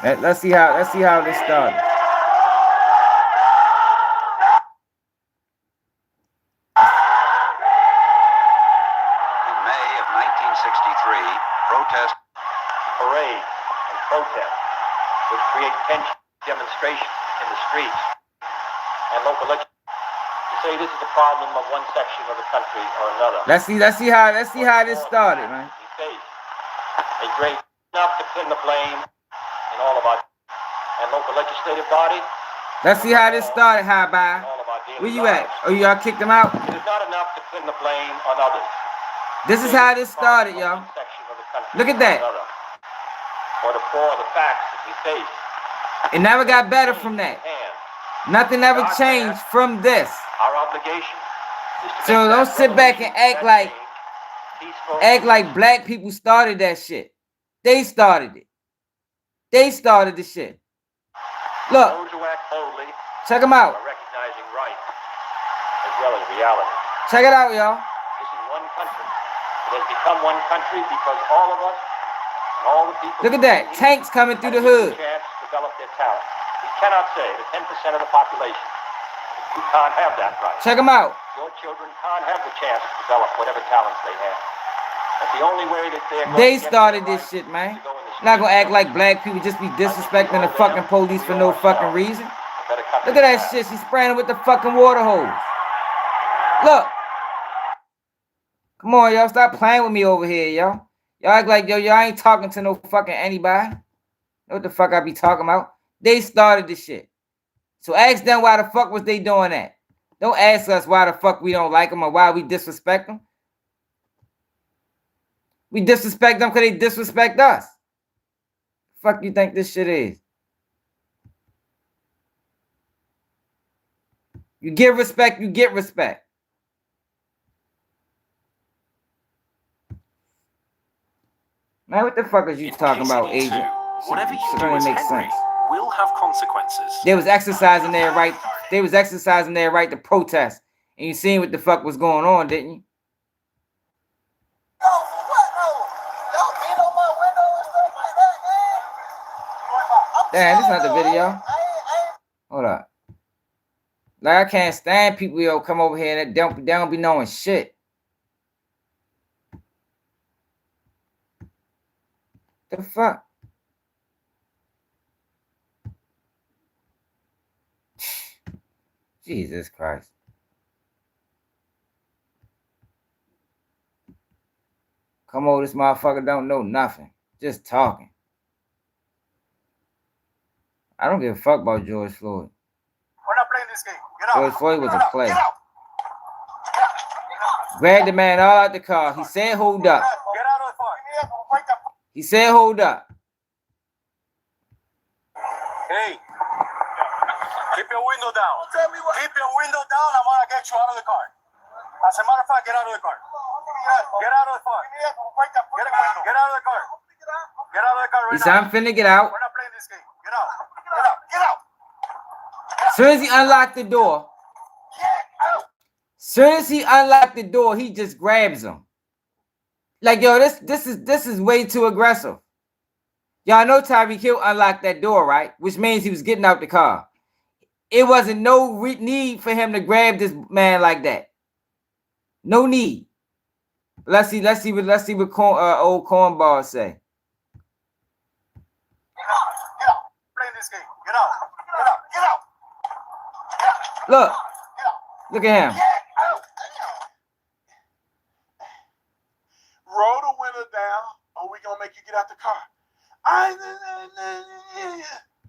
Let's see how this started. In May of 1963, protest parade and protest would create tension, demonstration in the streets, and local legislators to say this is a problem of one section of the country or another. Let's see how this started, man. A great enough to pin the blame in all of our and local legislative body. Let's see how this started, High. Where you at? Oh, y'all kicked him out? It is not enough to pin the blame on others. This is how this started, y'all. Look at that. Or to pour the facts we face. It never got better from that. Nothing ever changed from this. Our obligation is to So don't sit back and act like black people started that shit. They started it. They started the shit. Look, those who act boldly check them out. are recognizing right as well as reality. Check it out, y'all. This is one country. It has become one country because all of us and all the people. Look at that. Tanks coming through the hood. Chance to develop their talent. We cannot say to 10% of the population, you can't have that right. Check them out. Your children can't have the chance to develop whatever talents they have. That's the only way that they're going They to get started the this right shit, man. to go in the Not gonna streets. act like black people just be disrespecting the fucking police for no fucking reason. Look at that shit. She's spraying it with the fucking water hose. Look. Come on, y'all. Stop playing with me over here, y'all. Y'all act like, y'all ain't talking to no fucking anybody. Know what the fuck I be talking about? They started this shit. So ask them why the fuck was they doing that. Don't ask us why the fuck we don't like them or why we disrespect them. We disrespect them because they disrespect us. Fuck you think this shit is? You give respect, you get respect. Man, what the fuck is you talking about, agent? Whatever you Shit do don't as make Henry sense. will have consequences. They was exercising their right. They was exercising their right to protest. And you seen what the fuck was going on, didn't you? Damn, this is not the video. Hold up. Like, I can't stand people who come over here and they don't be knowing shit. The fuck? Jesus Christ. Come over, this motherfucker don't know nothing. Just talking. I don't give a fuck about George Floyd. We're not playing this game. Get out. George Floyd was Get a out. play. Get out. Grabbed the man all out the car. He said, hold up. Get out of the car. He said, hold up. Hey. Keep your window down. Keep your window down. I'm gonna get you out of the car. As a matter of fact, get out of the car. Get out of the car. Get out of the car. Get out of the car right He said, I'm finna get out. We're not playing this game. Get out. Get out. Get out. Soon as he unlocked the door, he just grabs him. Like, yo, this is way too aggressive. Y'all know Tyreek Hill unlocked that door, right? Which means he was getting out the car. It wasn't no need for him to grab this man like that. No need. Let's see what old cornball say. Get out. Play this game. Get out. Get out. Get out. Look. Look at him. Roll the window down, or we gonna make you get out the car.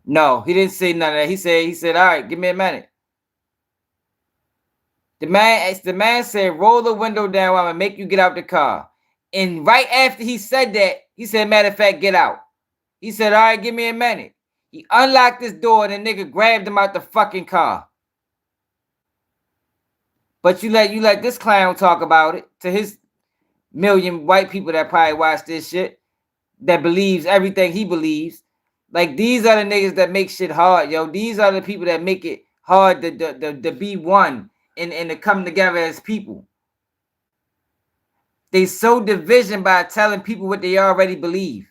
No, he didn't say none of that. He said, all right, give me a minute. The man said, roll the window down, I'm gonna make you get out the car. And right after he said that, he said, matter of fact, get out. He said, all right, give me a minute. He unlocked this door and the nigga grabbed him out the fucking car. But you let this clown talk about it to his million white people that probably watch this shit, that believes everything he believes. Like, these are the niggas that make shit hard, yo. These are the people that make it hard to be one and to come together as people. They sow division by telling people what they already believe.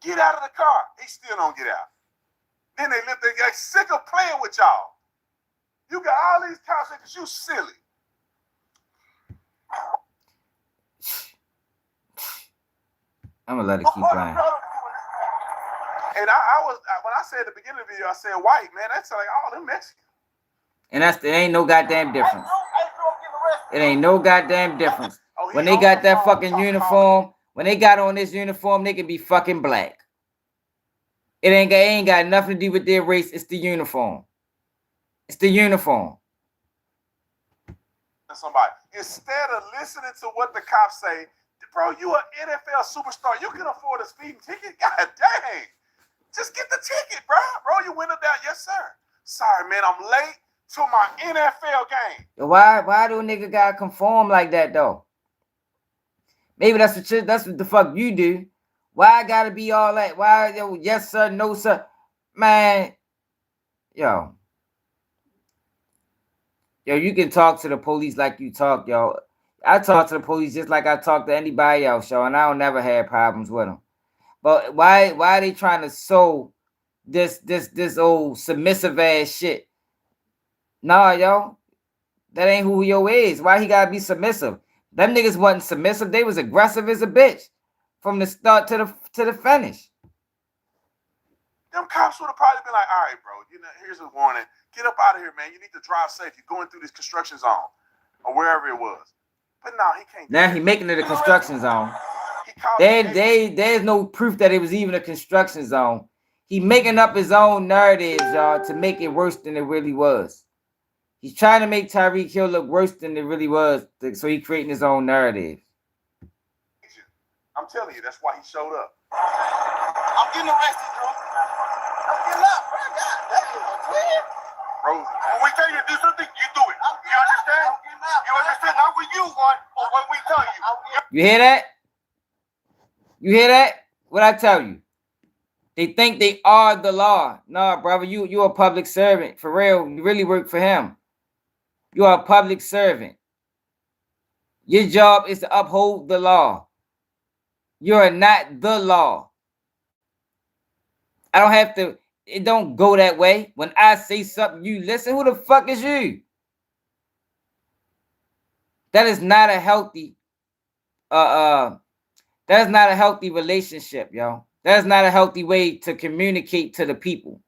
Get out of the car. He still don't get out. Then they get sick of playing with y'all. You got all these cops because you silly. I'm gonna let it keep playing. And when I said at the beginning of the video, I said white, man. That's like all them Mexicans. And it ain't no goddamn difference. It ain't no goddamn difference. When they got that fucking uniform, when they got on this uniform, they can be fucking black. It ain't got nothing to do with their race. It's the uniform. It's the uniform. Somebody, instead of listening to what the cops say, bro, you an NFL superstar. You can afford a speeding ticket. God dang. Just get the ticket, bro. Roll your window down. Yes, sir. Sorry, man, I'm late to my NFL game. Why do a nigga gotta conform like that though? Maybe that's what the fuck you do. Why I gotta be all that? Why, yo, yes sir, no sir, man, yo, you can talk to the police like you talk, yo. I talk to the police just like I talk to anybody else, yo, and I don't never have problems with them. But why are they trying to sow this old submissive ass shit? Nah, yo, that ain't who yo is. Why he gotta be submissive? Them niggas wasn't submissive. They was aggressive as a bitch from the start to the finish. Them cops would have probably been like, all right, bro, here's a warning. Get up out of here, man. You need to drive safe. You're going through this construction zone or wherever it was. But no, he can't. Now he making it a construction zone. There's no proof that it was even a construction zone. He making up his own narratives, y'all, to make it worse than it really was. He's trying to make Tyreek Hill look worse than it really was, so he's creating his own narrative. I'm telling you, that's why he showed up. I'm getting arrested, bro. I'm getting up, bro. God damn, when we tell you to do something, you do it. You understand? You understand? Not when you want, but when we tell you. You hear that? You hear that? What I tell you? They think they are the law. Nah, brother, you a public servant. For real, you really work for him. You are a public servant. Your job is to uphold the law. You are not the law. I don't have to, it don't go that way. When I say something, you listen. Who the fuck is you? That is not a healthy, that is not a healthy relationship, yo. That is not a healthy way to communicate to the people.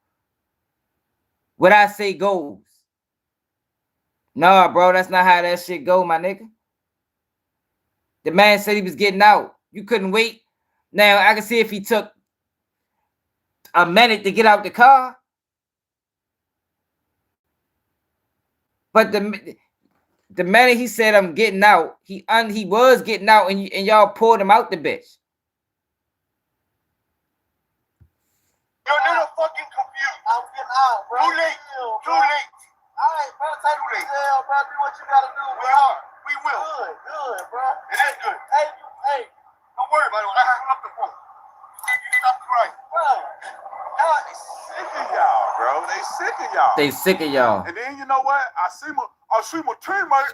What I say goes. Nah, bro, that's not how that shit go, my nigga. The man said he was getting out. You couldn't wait. Now, I can see if he took a minute to get out the car. But the minute he said, I'm getting out, he was getting out, and y'all pulled him out the bitch. You're a little fucking confused. I'm getting out, bro. Too late. Too late. All right, bro. Take too late. Hell, bro. Do what you gotta do. We are. We will. Good, bro. It is good. Hey. Don't worry about it. I hung up the phone. You stop crying. Bro. They sick of y'all, bro. They sick of y'all. They sick of y'all. And then you know what? I see my teammate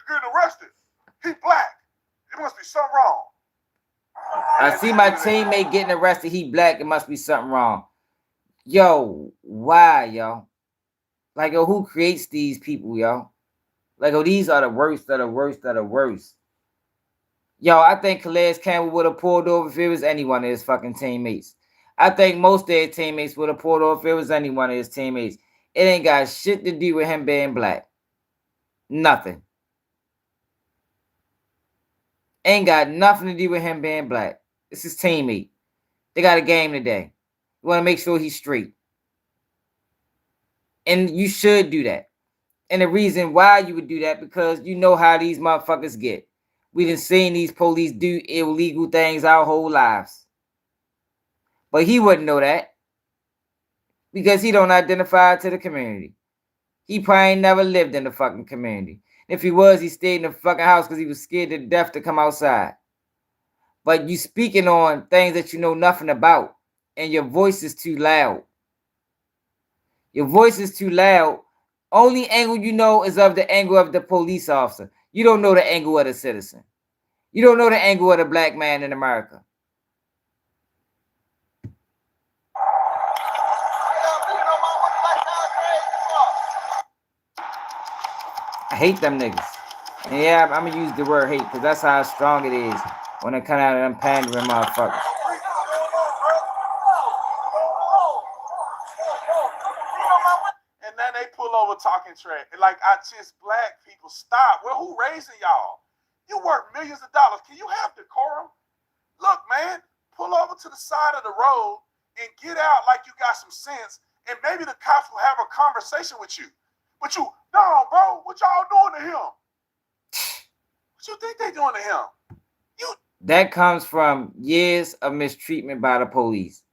getting arrested. He black. It must be something wrong. I see my teammate getting arrested. He black. It must be something wrong. Yo, why, yo? Like, yo, who creates these people, yo? Like, oh, these are the worst of the worst of the worst. Yo, I think Calais Campbell would have pulled over if it was any one of his fucking teammates. I think most of their teammates would have pulled over if it was any one of his teammates. It ain't got shit to do with him being black. Nothing. Ain't got nothing to do with him being black. It's his teammate. They got a game today. You want to make sure he's straight. And you should do that. And the reason why you would do that, because you know how these motherfuckers get. We done seen these police do illegal things our whole lives. But he wouldn't know that. Because he don't identify to the community. He probably never lived in the fucking community. If he was, he stayed in the fucking house because he was scared to death to come outside. But you speaking on things that you know nothing about. And your voice is too loud. Your voice is too loud. Only angle you know is of the angle of the police officer. You don't know the angle of the citizen. You don't know the angle of the black man in America. I hate them niggas. And yeah, I'm going to use the word hate because that's how strong it is when it come out of them pandering motherfuckers. And then they pull over talking trash. Like, I just black people, stop. Well, who raising y'all? You work millions of dollars. Can you have decorum? Look, man, pull over to the side of the road and get out like you got some sense, and maybe the cops will have a conversation with you. But you, no, bro, what y'all doing to him? What you think they doing to him? That comes from years of mistreatment by the police.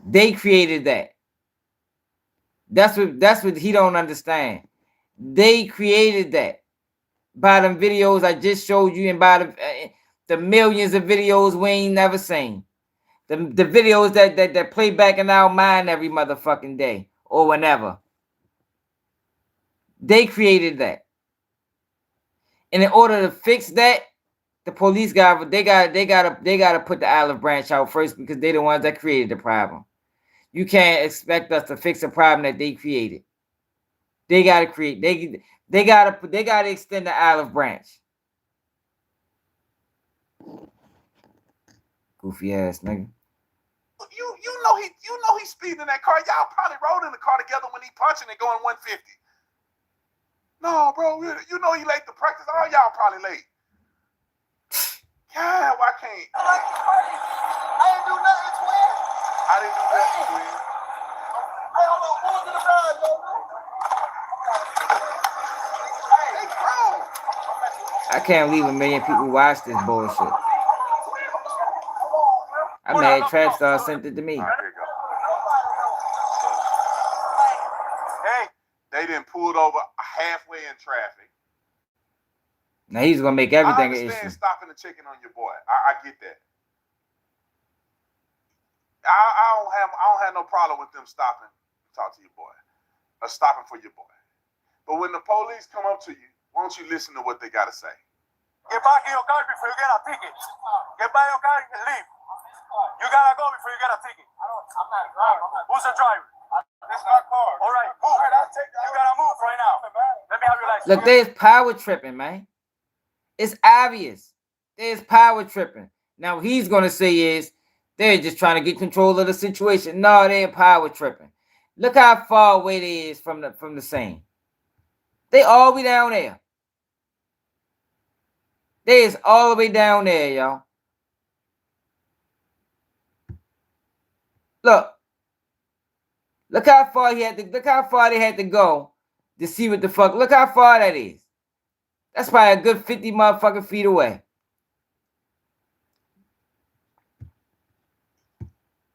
They created that. That's what he don't understand. They created that by them videos I just showed you and by the millions of videos we ain't never seen. The videos that play back in our mind every motherfucking day or whenever. They created that. And in order to fix that, the police gotta put the olive branch out first because they're the ones that created the problem. You can't expect us to fix a problem that they created. They gotta create. They gotta extend the olive branch. Goofy ass nigga. You know he's speeding in that car. Y'all probably rode in the car together when he punching and going 150. No, bro. You know he late to practice. All y'all probably late. God, why can't? I ain't do nothing, twin. I didn't do nothing, twin. I don't know who's in the ride, yo. Hey, bro. I can't believe 1 million people watch this bullshit. I'm mad Trap Star sent it to me. Here you go. Hey, they done pulled over halfway in traffic. Now he's gonna make everything an issue. I understand stopping and checking on your boy. I get that. I don't have no problem with them stopping to talk to your boy or stopping for your boy. But when the police come up to you, why don't you listen to what they gotta say? Get back in your car before you get a ticket. Get back in your car and leave. You gotta go before you get a ticket. I'm not a driver. Who's the driver? This is my car. All right, move. You gotta move right now. Let me have your license. Look, there's power tripping, man. It's obvious. There's power tripping. Now what he's gonna say is they're just trying to get control of the situation. No, they're power tripping. Look how far away they is from the scene. They all the way down there. They is all the way down there, y'all. Look how far they had to go to see what the fuck. Look how far that is. That's probably a good 50 motherfucking feet away.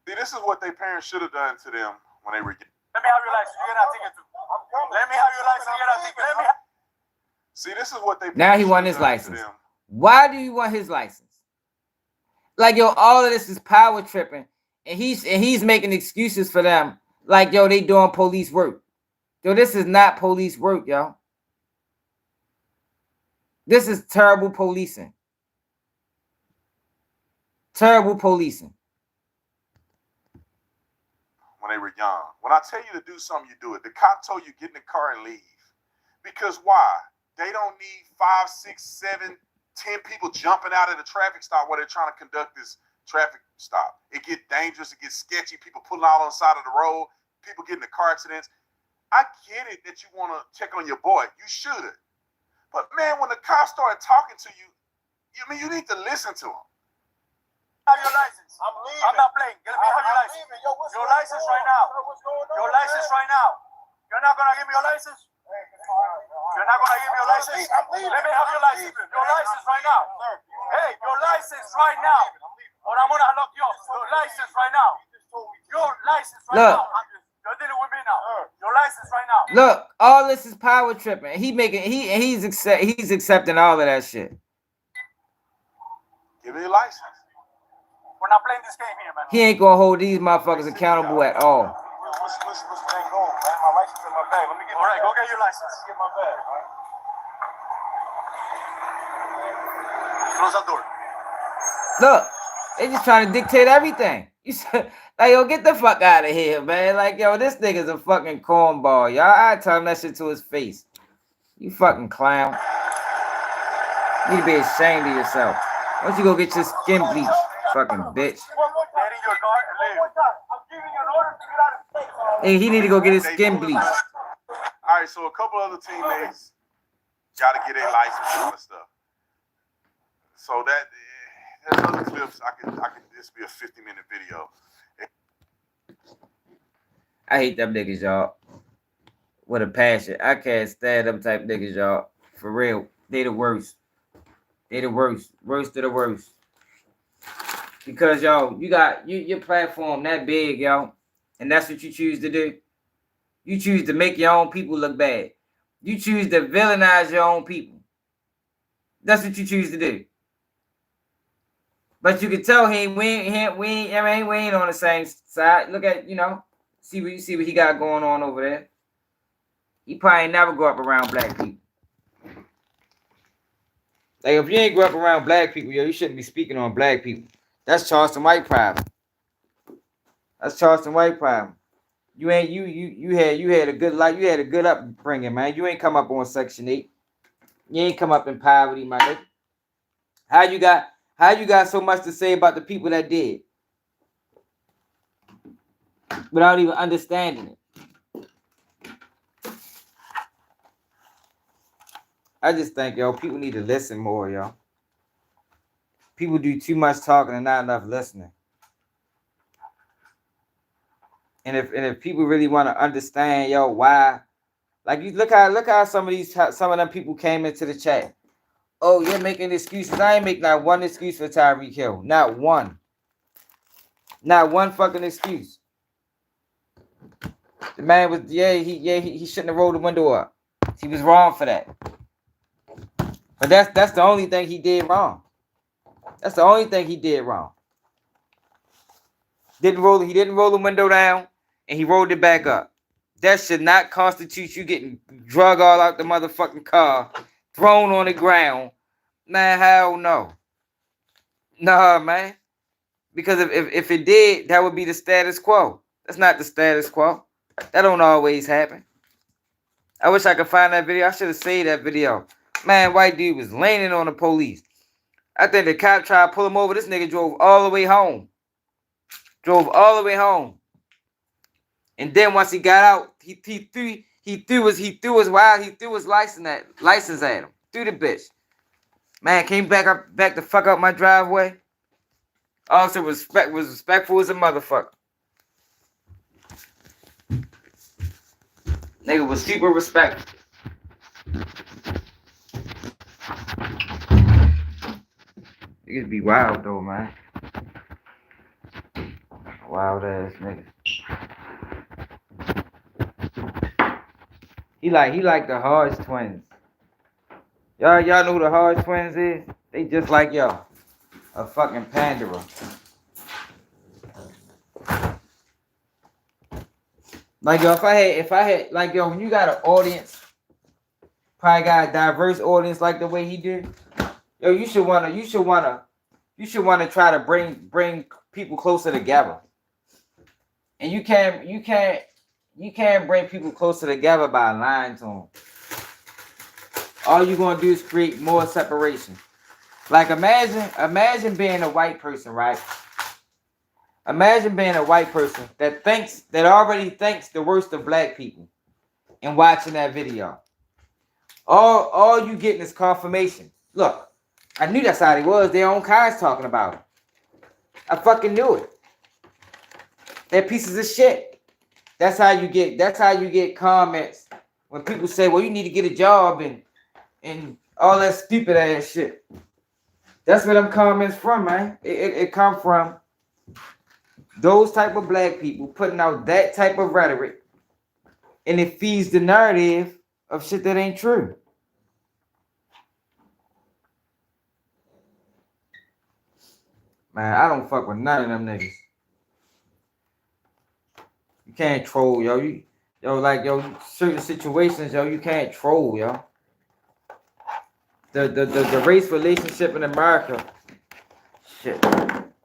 See, this is what their parents should have done to them when they were. Let me have your license. You get a ticket too. I'm coming. Let me have your license. You get a ticket. Let me. See, this is what they. Now he want his license. Why do you want his license? Like, yo, all of this is power tripping, and he's making excuses for them. Like, yo, they doing police work. Yo, this is not police work, yo. This is terrible policing. Terrible policing. When they were young. When I tell you to do something, you do it. The cop told you get in the car and leave. Because why? They don't need 5, 6, 7, 10 people jumping out of the traffic stop while they're trying to conduct this traffic stop. It gets dangerous. It gets sketchy. People pulling out on the side of the road. People getting into car accidents. I get it that you want to check on your boy. You should. But, man, when the cops started talking to you, you need to listen to them. Have your license. I'm leaving. I'm not playing. Let me have your license. Your license right now. Your license right now. You're not going to give me your license? You're not going to give me your license? Let me have your license. Your license right now. Hey, your license right now. Or I'm going to lock you up. Your license right now. Your license right now. You're dealing with me now. Your license right now. Look, all this is power tripping. He's accepting all of that shit. Give me your license. We're not playing this game here, man. He ain't gonna hold these motherfuckers accountable at all. What's thing going, man? My license in my bag. Let me get. All right, go get your license. Get my bag. All right. Close that door. Look, they just trying to dictate everything. You said, like, yo, get the fuck out of here, man. Like, yo, this nigga's a fucking cornball, y'all. I tell him that shit to his face. You fucking clown. You need to be ashamed of yourself. Why don't you go get your skin bleached, fucking bitch? Hey, he need to go get his skin bleached. All right, so a couple other teammates got to get their license and all that stuff. So there's other clips. I can. This be a 50-minute video. I hate them niggas, y'all. With a passion. I can't stand them type niggas, y'all. For real. They the worst. They the worst. Worst of the worst. Because, yo, you got your platform that big, yo. And that's what you choose to do. You choose to make your own people look bad. You choose to villainize your own people. That's what you choose to do. But you can tell we ain't on the same side. Look at, see what he got going on over there. He probably never grew up around black people. Like, if you ain't grew up around black people, yo, you shouldn't be speaking on black people. That's Charleston White problem. That's Charleston White problem. You had a good life. You had a good upbringing, man. You ain't come up on Section 8. You ain't come up in poverty, my nigga. How you got so much to say about the people that did? Without even understanding it. I just think, yo, people need to listen more, yo. People do too much talking and not enough listening. And if people really want to understand, yo, why, like, you look how some of them people came into the chat. Oh, you're making excuses. I ain't make not one excuse for Tyreek Hill. Not one. Not one fucking excuse. The man was, he shouldn't have rolled the window up. He was wrong for that. But that's the only thing he did wrong. That's the only thing he did wrong. He didn't roll the window down, and he rolled it back up. That should not constitute you getting drug all out the motherfucking car, thrown on the ground. Man, hell no. Nah, man. Because if it did, that would be the status quo. That's not the status quo. That don't always happen. I wish I could find that video. I should have saved that video. Man, white dude was leaning on the police. I think the cop tried to pull him over. This nigga drove all the way home. And then once he got out, he threw his license at him. Threw the bitch. Man, came back the fuck up my driveway. Officer was respectful as a motherfucker. Nigga was super respectful. Niggas be wild though, man. Wild ass nigga. He like the Hodge twins. Y'all know who the Hodge twins is? They just like y'all. A fucking panderer. Like, yo, if I had like, yo, when you got an audience, probably got a diverse audience like the way he did, yo, you should wanna try to bring people closer together. And you can't bring people closer together by lying to them. All you're gonna do is create more separation. Like, imagine being a white person, right? Imagine being a white person that already thinks the worst of black people and watching that video. All you getting is confirmation. Look, I knew that's how they was. Their own kinds talking about it. I fucking knew it. They're pieces of shit. That's how you get comments when people say, well, you need to get a job and all that stupid ass shit. That's where them comments from, man. It come from those type of black people putting out that type of rhetoric, and it feeds the narrative of shit that ain't true. Man, I don't fuck with none of them niggas. You can't troll, yo. Certain situations, yo, you can't troll, yo. The race relationship in America, shit.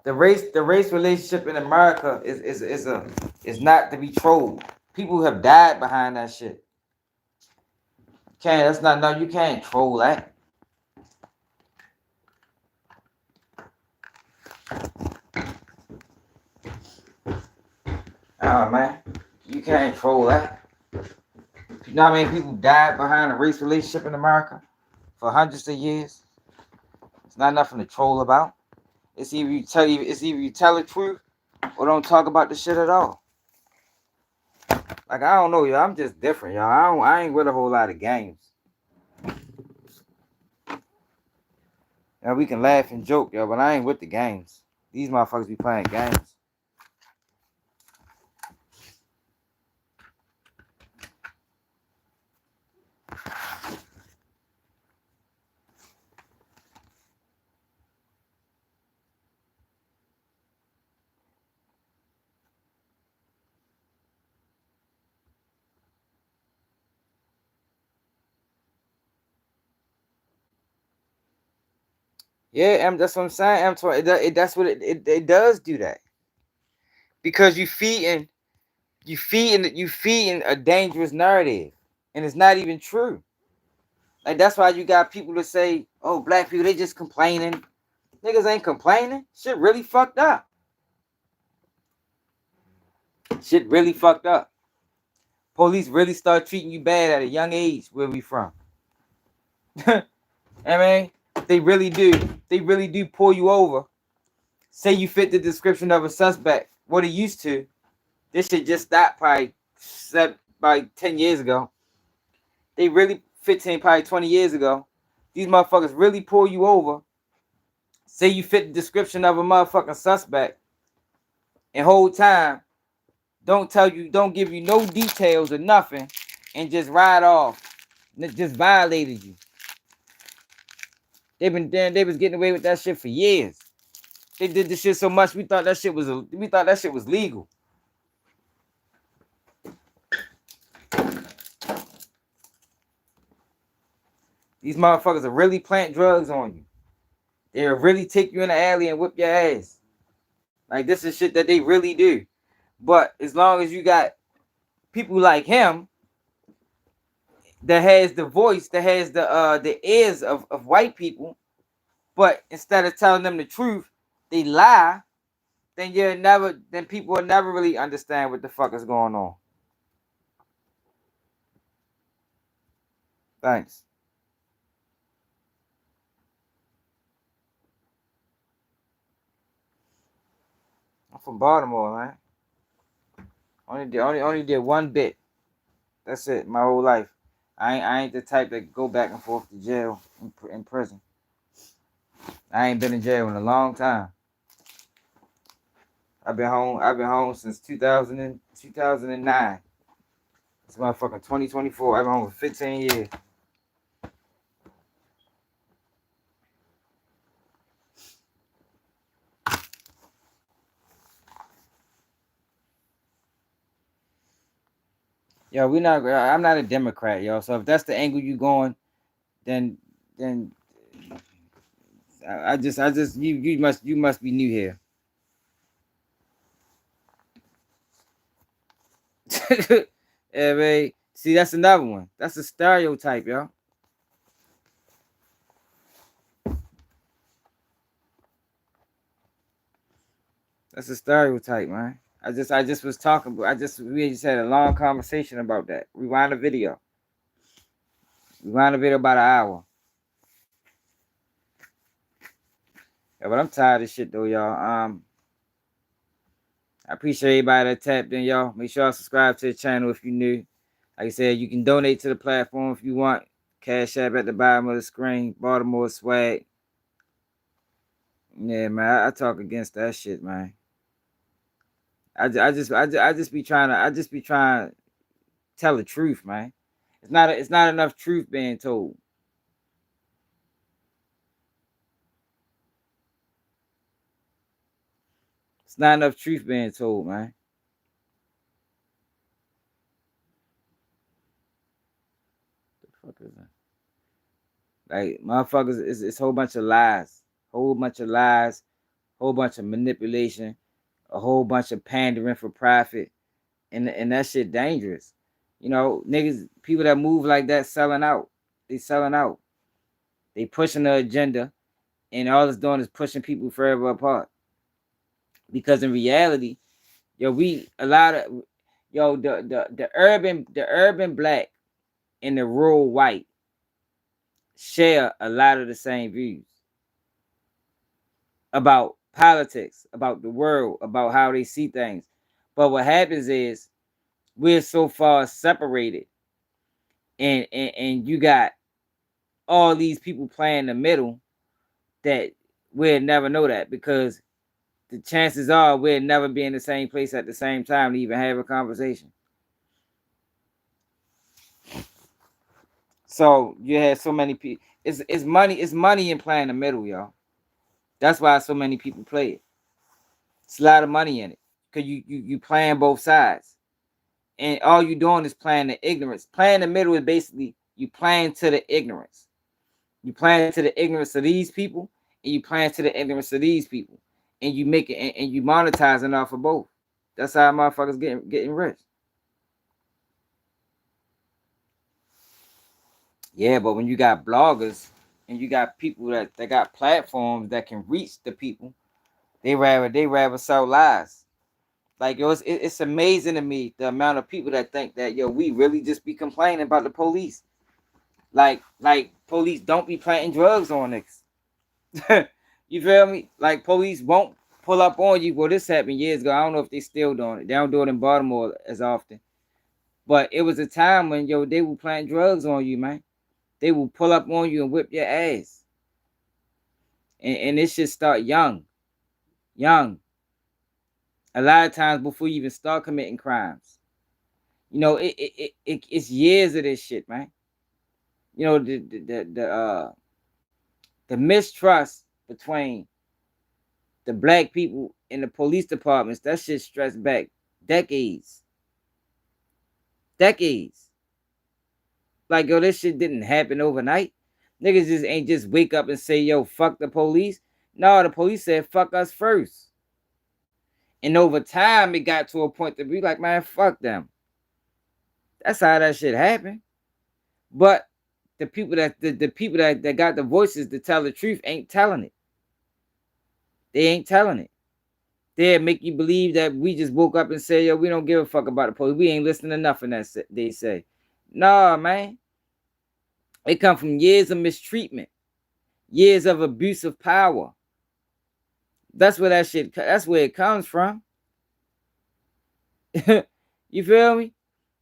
The race relationship in America is not to be trolled. People have died behind that shit. You can't troll that. Oh man, you can't troll that. You know how many people died behind a race relationship in America for hundreds of years? It's not nothing to troll about. It's either you tell the truth or don't talk about the shit at all. Like, I don't know, y'all. I'm just different, y'all. I ain't with a whole lot of games. You know, we can laugh and joke, yo, but I ain't with the games. These motherfuckers be playing games. Yeah, that's what I'm saying. That's what it does do that. Because you feeding a dangerous narrative, and it's not even true. Like, that's why you got people to say, "Oh, black people, they just complaining." Niggas ain't complaining. Shit really fucked up. Shit really fucked up. Police really start treating you bad at a young age where we from. I mean, they really do. They really do pull you over. Say you fit the description of a suspect. What it used to. This shit just stopped probably 10 years ago. They really, 15, probably 20 years ago. These motherfuckers really pull you over. Say you fit the description of a motherfucking suspect. And whole time, don't give you no details or nothing. And just ride off. Just violated you. They was getting away with that shit for years. They did this shit so much we thought that shit was legal. These motherfuckers will really plant drugs on you. They'll really take you in the alley and whip your ass. Like, this is shit that they really do. But as long as you got people like him that has the voice, that has the ears of white people, but instead of telling them the truth, they lie, then people will never really understand what the fuck is going on. Thanks. I'm from Baltimore, man. Only did one bit. That's it. My whole life. I ain't the type that go back and forth to jail in prison. I ain't been in jail in a long time. I've been home since 2009. It's motherfucking 2024. I've been home for 15 years. Yo, I'm not a Democrat, yo. So if that's the angle you going, then you must be new here. Yeah, man. See, that's another one. That's a stereotype, yo. That's a stereotype, man. We just had a long conversation about that. Rewind the video. Rewind the video about an hour. Yeah, but I'm tired of shit though, y'all. I appreciate everybody that tapped in, y'all. Make sure y'all subscribe to the channel if you're new. Like I said, you can donate to the platform if you want. Cash App at the bottom of the screen. Baltimore swag. Yeah, man. I talk against that shit, man. I just be trying to tell the truth, man. It's not enough truth being told. It's not enough truth being told, man. What the fuck is that? Like, motherfuckers, it's a whole bunch of lies. Whole bunch of lies. Whole bunch of manipulation. A whole bunch of pandering for profit. And that shit dangerous. You know, niggas, people that move like that selling out. They selling out. They pushing the agenda. And all it's doing is pushing people further apart. Because in reality, the urban black and the rural white share a lot of the same views about politics, about the world, about how they see things. But what happens is we're so far separated, and you got all these people playing the middle, that we'll never know that, because the chances are we'll never be in the same place at the same time to even have a conversation. So you had so many people. It's money in playing the middle, y'all. That's why so many people play it. It's a lot of money in it, because you playing both sides, and all you doing is playing the ignorance. Playing the middle is basically you playing to the ignorance. You playing to the ignorance of these people, and you playing to the ignorance of these people, and you make it and you monetizing off of both. That's how motherfuckers getting rich. Yeah, but when you got bloggers and you got people that got platforms that can reach the people, they rather sell lies. Like, yo, it's amazing to me the amount of people that think that, yo, we really just be complaining about the police. Like police don't be planting drugs on niggas. You feel me? Like, police won't pull up on you. Well, this happened years ago. I don't know if they still doing it. They don't do it in Baltimore as often. But it was a time when, yo, they were planting drugs on you, man. They will pull up on you and whip your ass. And it should start young. Young. A lot of times before you even start committing crimes. You know, it's years of this shit, man. You know, the mistrust between the black people and the police departments, that shit stretched back decades. Decades. Like, yo, this shit didn't happen overnight. Niggas just ain't just wake up and say, yo, fuck the police. No, the police said, fuck us first. And over time, it got to a point to be like, man, fuck them. That's how that shit happened. But the people that that got the voices to tell the truth ain't telling it. They ain't telling it. They'll make you believe that we just woke up and say, yo, we don't give a fuck about the police. We ain't listening to nothing that they say. Nah, man. It come from years of mistreatment. Years of abuse of power. That's where it comes from. You feel me?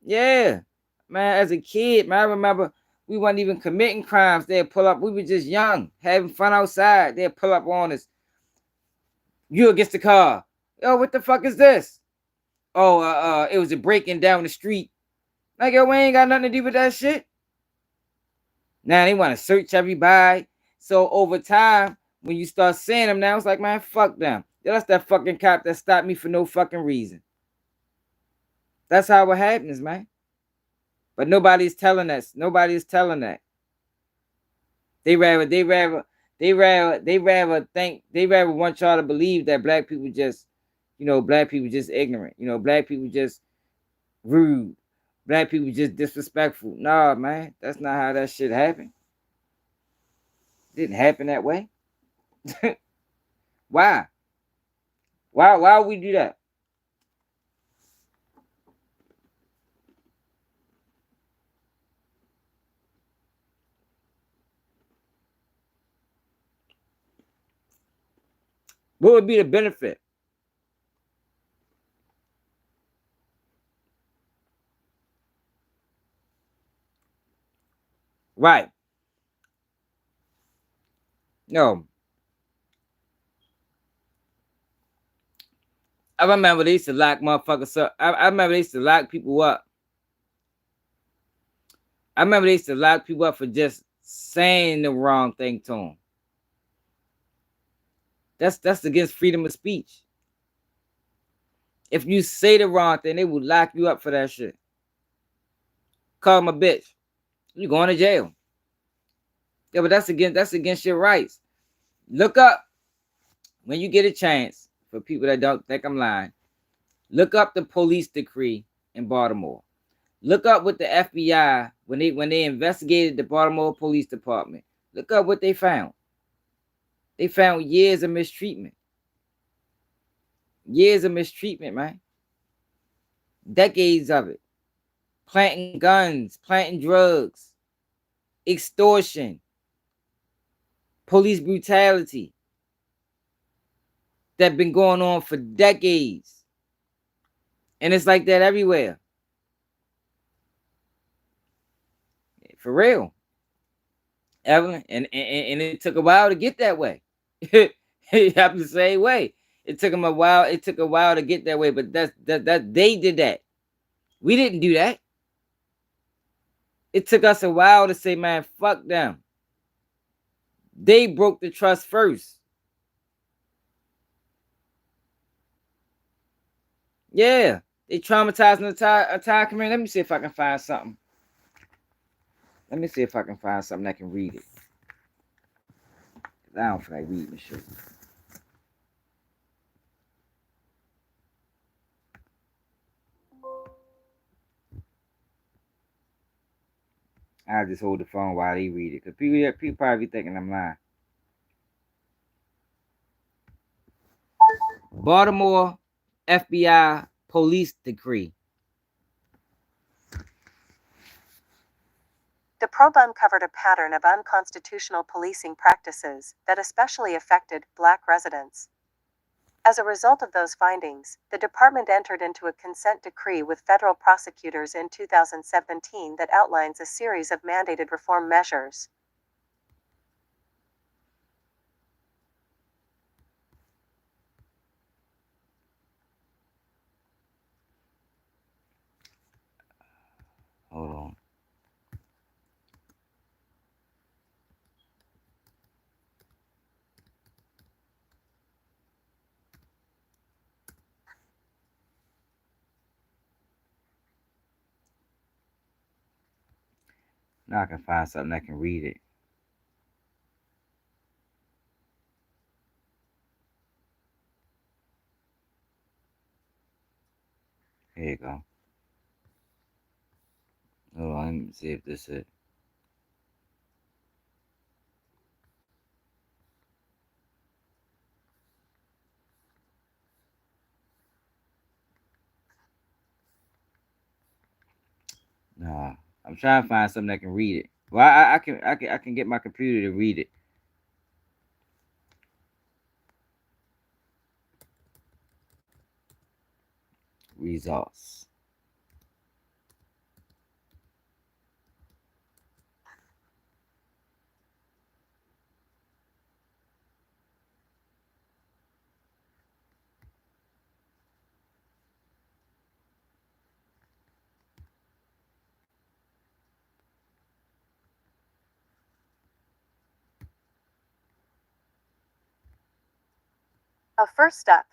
Yeah. Man, as a kid, man, I remember we weren't even committing crimes. They'd pull up. We were just young, having fun outside. They'd pull up on us. You against the car. Yo, what the fuck is this? Oh, it was a breaking down the street. Like, yo, we ain't got nothing to do with that shit. Now they want to search everybody. So over time, when you start seeing them now, it's like, man, fuck them. Yo, that's that fucking cop that stopped me for no fucking reason. That's how it happens, man. But nobody's telling us. Nobody's telling that. They rather want y'all to believe that black people just, black people just ignorant. Black people just rude. Black people just disrespectful. Nah, man, that's not how that shit happened. It didn't happen that way. Why? Why would we do that? What would be the benefit? Right. No. I remember they used to lock motherfuckers up. I remember they used to lock people up. I remember they used to lock people up for just saying the wrong thing to them. That's against freedom of speech. If you say the wrong thing, they will lock you up for that shit. Call them a bitch. You going to jail. Yeah, but that's against your rights. Look up when you get a chance. For people that don't think I'm lying, look up the police decree in Baltimore. Look up what the FBI when they investigated the Baltimore Police Department. Look up what they found. They found years of mistreatment. Years of mistreatment, man. Decades of it. Planting guns, planting drugs, extortion, police brutality. That been going on for decades. And it's like that everywhere. For real. Evelyn. And it took a while to get that way. I'm the same way. It took them a while. It took a while to get that way, but that they did that. We didn't do that. It took us a while to say, man, fuck them. They broke the trust first. Yeah, they traumatized the entire community. Let me see if I can find something. Let me see if I can find something that can read it. I don't feel like reading the shit. I'll just hold the phone while they read it. Because people probably be thinking I'm lying. Baltimore FBI police decree. The probe uncovered a pattern of unconstitutional policing practices that especially affected Black residents. As a result of those findings, the department entered into a consent decree with federal prosecutors in 2017 that outlines a series of mandated reform measures. Hold on. Now I can find something that can read it. Here you go. Hold on, let me see if this is it. Nah, I'm trying to find something that can read it. Well, I can get my computer to read it. Results. A first step.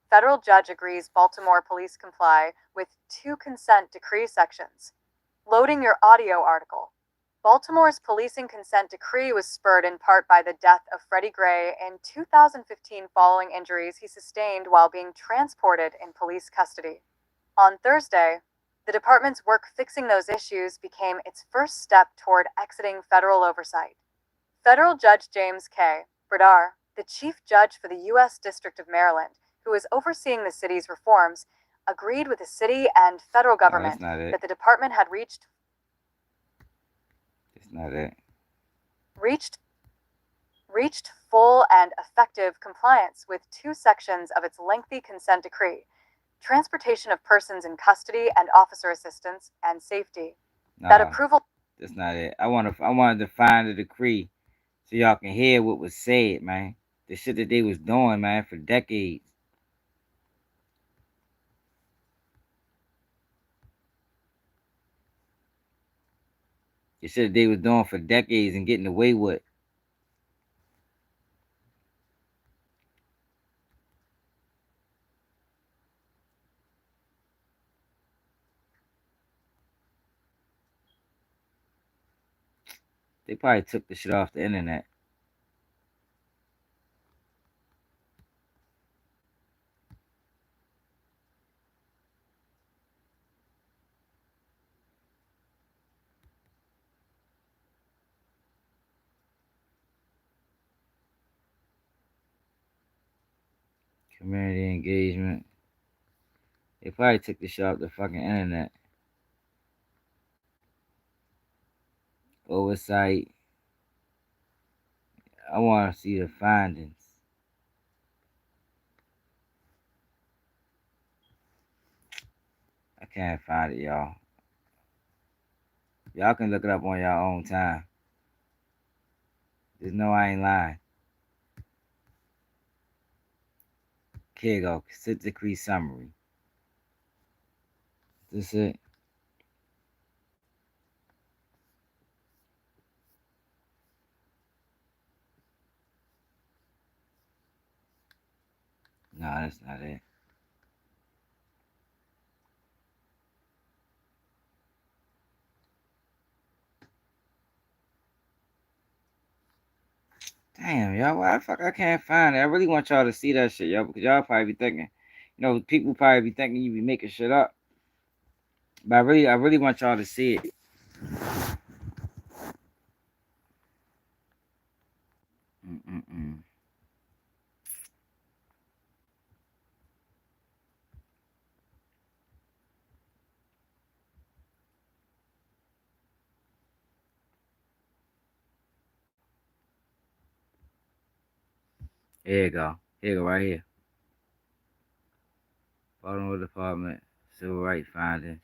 Federal judge agrees Baltimore police comply with 2 consent decree sections. Loading your audio article. Baltimore's policing consent decree was spurred in part by the death of Freddie Gray in 2015 following injuries he sustained while being transported in police custody. On Thursday, the department's work fixing those issues became its first step toward exiting federal oversight. Federal Judge James K. Bradar, the chief judge for the U.S. District of Maryland, who is overseeing the city's reforms, agreed with the city and federal government that the department had reached full and effective compliance with 2 sections of its lengthy consent decree: transportation of persons in custody and officer assistance and safety. That approval. That's not it. I wanted to find the decree so y'all can hear what was said, man. The shit that they was doing, man, for decades. The shit that they was doing for decades and getting away with. They probably took the shit off the internet. Community engagement. They probably took the shit off the fucking internet. Oversight. I want to see the findings. I can't find it, y'all. Y'all can look it up on your own time. Just know I ain't lying. Here you go. Consent decree summary. This it. No, that's not it. Damn, y'all, why the fuck I can't find it? I really want y'all to see that shit, yo, because y'all probably be thinking, people probably be thinking you be making shit up. But I really want y'all to see it. Here you go. Here you go, right here. Baltimore Department, Civil Rights Findings,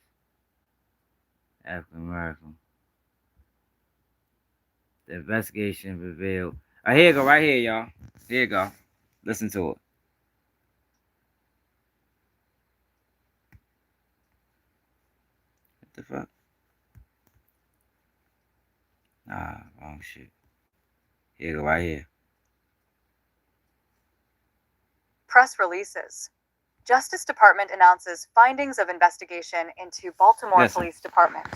African American. The investigation revealed. Here you go, right here, y'all. Here you go. Listen to it. What the fuck? Nah, wrong shit. Here you go, right here. Press releases. Justice Department announces findings of investigation into Baltimore Police Department.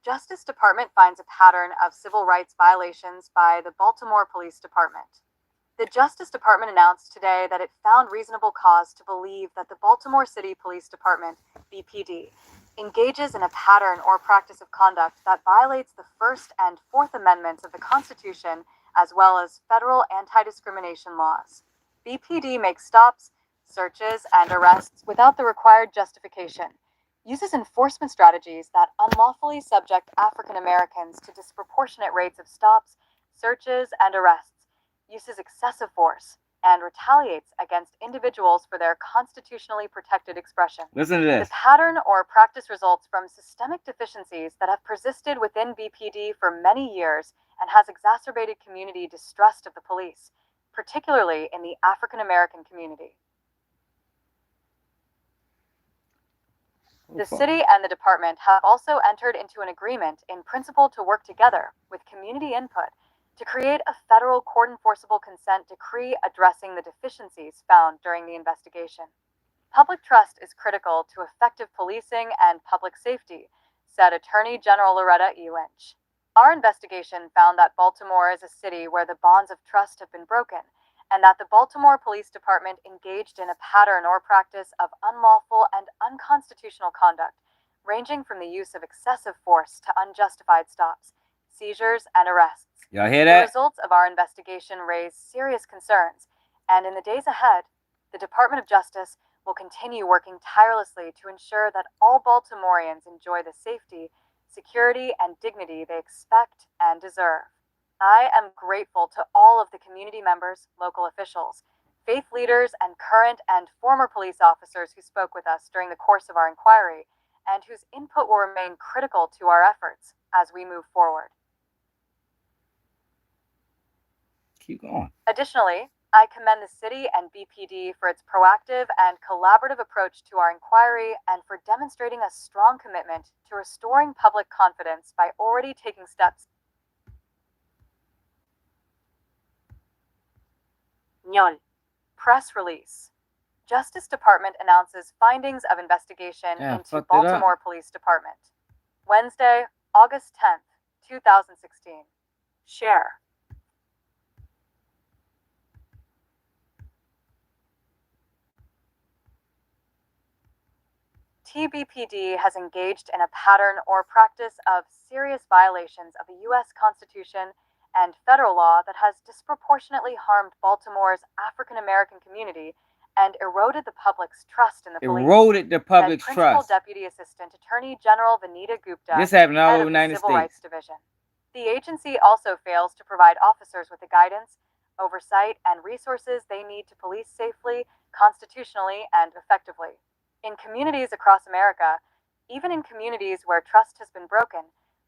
Justice Department finds a pattern of civil rights violations by the Baltimore Police Department. The Justice Department announced today that it found reasonable cause to believe that the Baltimore City Police Department, BPD, engages in a pattern or practice of conduct that violates the First and Fourth Amendments of the Constitution as well as federal anti-discrimination laws. BPD makes stops, searches, and arrests without the required justification, uses enforcement strategies that unlawfully subject African Americans to disproportionate rates of stops, searches, and arrests, uses excessive force, and retaliates against individuals for their constitutionally protected expression. Listen to this. The pattern or practice results from systemic deficiencies that have persisted within BPD for many years and has exacerbated community distrust of the police, particularly in the African American community. The city and the department have also entered into an agreement in principle to work together with community input to create a federal court-enforceable consent decree addressing the deficiencies found during the investigation. Public trust is critical to effective policing and public safety, said Attorney General Loretta E. Lynch. Our investigation found that Baltimore is a city where the bonds of trust have been broken, and that the Baltimore Police Department engaged in a pattern or practice of unlawful and unconstitutional conduct, ranging from the use of excessive force to unjustified stops, seizures, and arrests. Y'all hear that? The results of our investigation raise serious concerns, and in the days ahead, the Department of Justice will continue working tirelessly to ensure that all Baltimoreans enjoy the safety, security, and dignity they expect and deserve. I am grateful to all of the community members, local officials, faith leaders, and current and former police officers who spoke with us during the course of our inquiry, and whose input will remain critical to our efforts as we move forward. Keep going. Additionally, I commend the city and BPD for its proactive and collaborative approach to our inquiry and for demonstrating a strong commitment to restoring public confidence by already taking steps. Ñol. Press release. Justice Department announces findings of investigation into Baltimore Police Department. Wednesday, August 10th, 2016. Share. TBPD has engaged in a pattern or practice of serious violations of the U.S. Constitution and federal law that has disproportionately harmed Baltimore's African American community and eroded the public's trust in the police. Eroded the public's Principal trust. Deputy Assistant Attorney General Vanita Gupta, This happened all head over of the the United Civil States. Rights Division. The agency also fails to provide officers with the guidance, oversight, and resources they need to police safely, constitutionally, and effectively. In communities across America, even in communities where trust has been broken,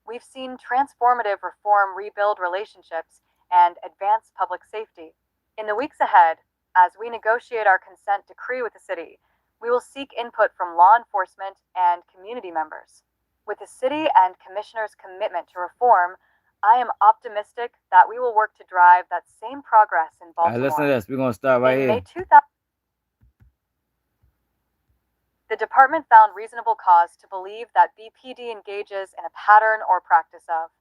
we've seen transformative reform rebuild relationships and advance public safety. In the weeks ahead, as we negotiate our consent decree with the city, we will seek input from law enforcement and community members. With the city and commissioner's commitment to reform, I am optimistic that we will work to drive that same progress in Baltimore. Listen to this. We're going to start right in here. May 2000, the department found reasonable cause to believe that BPD engages in a pattern or practice of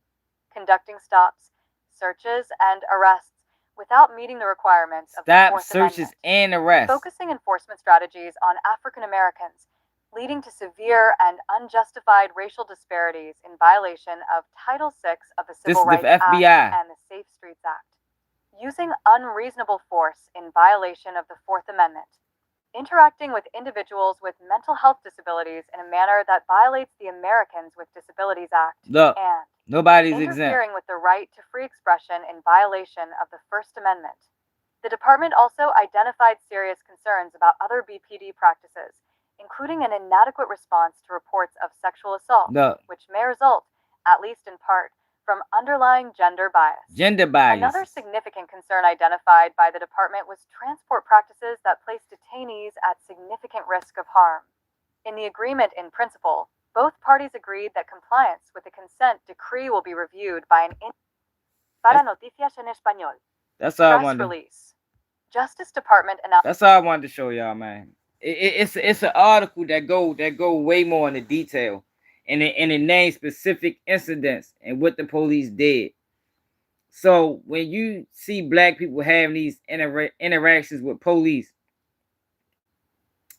conducting stops, searches, and arrests without meeting the requirements of the Fourth searches, Amendment, and arrests. focusing enforcement strategies on African Americans, leading to severe and unjustified racial disparities in violation of Title VI of the Civil Rights Act and the Safe Streets Act, using unreasonable force in violation of the Fourth Amendment, interacting with individuals with mental health disabilities in a manner that violates the Americans with Disabilities Act, Look, and nobody's interfering with the right to free expression in violation of the First Amendment. The department also identified serious concerns about other BPD practices, including an inadequate response to reports of sexual assault, which may result, at least in part, from underlying gender bias. Another significant concern identified by the department was transport practices that place detainees at significant risk of harm. In the agreement in principle, both parties agreed that compliance with the consent decree will be reviewed by an Para Noticias en Español. That's all I press wanted. release. Justice Department announced. That's all I wanted to show y'all, man. It's an article that go way more into detail, and it names specific incidents and what the police did. So when you see black people having these interactions with police,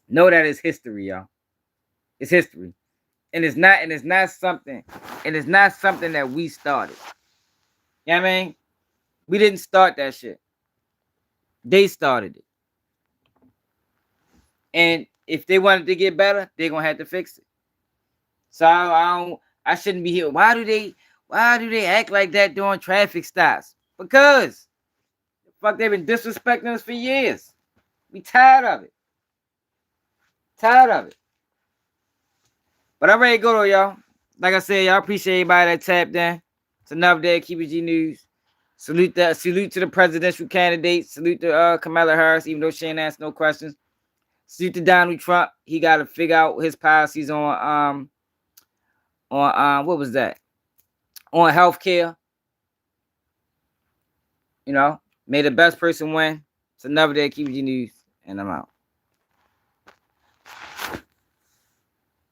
know that it's history, y'all. It's history, and it's not something that we started. You know what I mean? We didn't start that shit. They started it, and if they wanted to get better, they're gonna have to fix it. So I shouldn't be here. Why do they act like that during traffic stops? Because fuck, they've been disrespecting us for years. We tired of it. Tired of it. But I'm ready to go though, y'all. Like I said, y'all appreciate everybody that tapped in. It's another day of KBG News. Salute to the presidential candidates. Salute to Kamala Harris, even though she ain't asked no questions. Salute to Donald Trump. He got to figure out his policies on what was that? On healthcare. You know, may the best person win. It's another day of KBG News, and I'm out.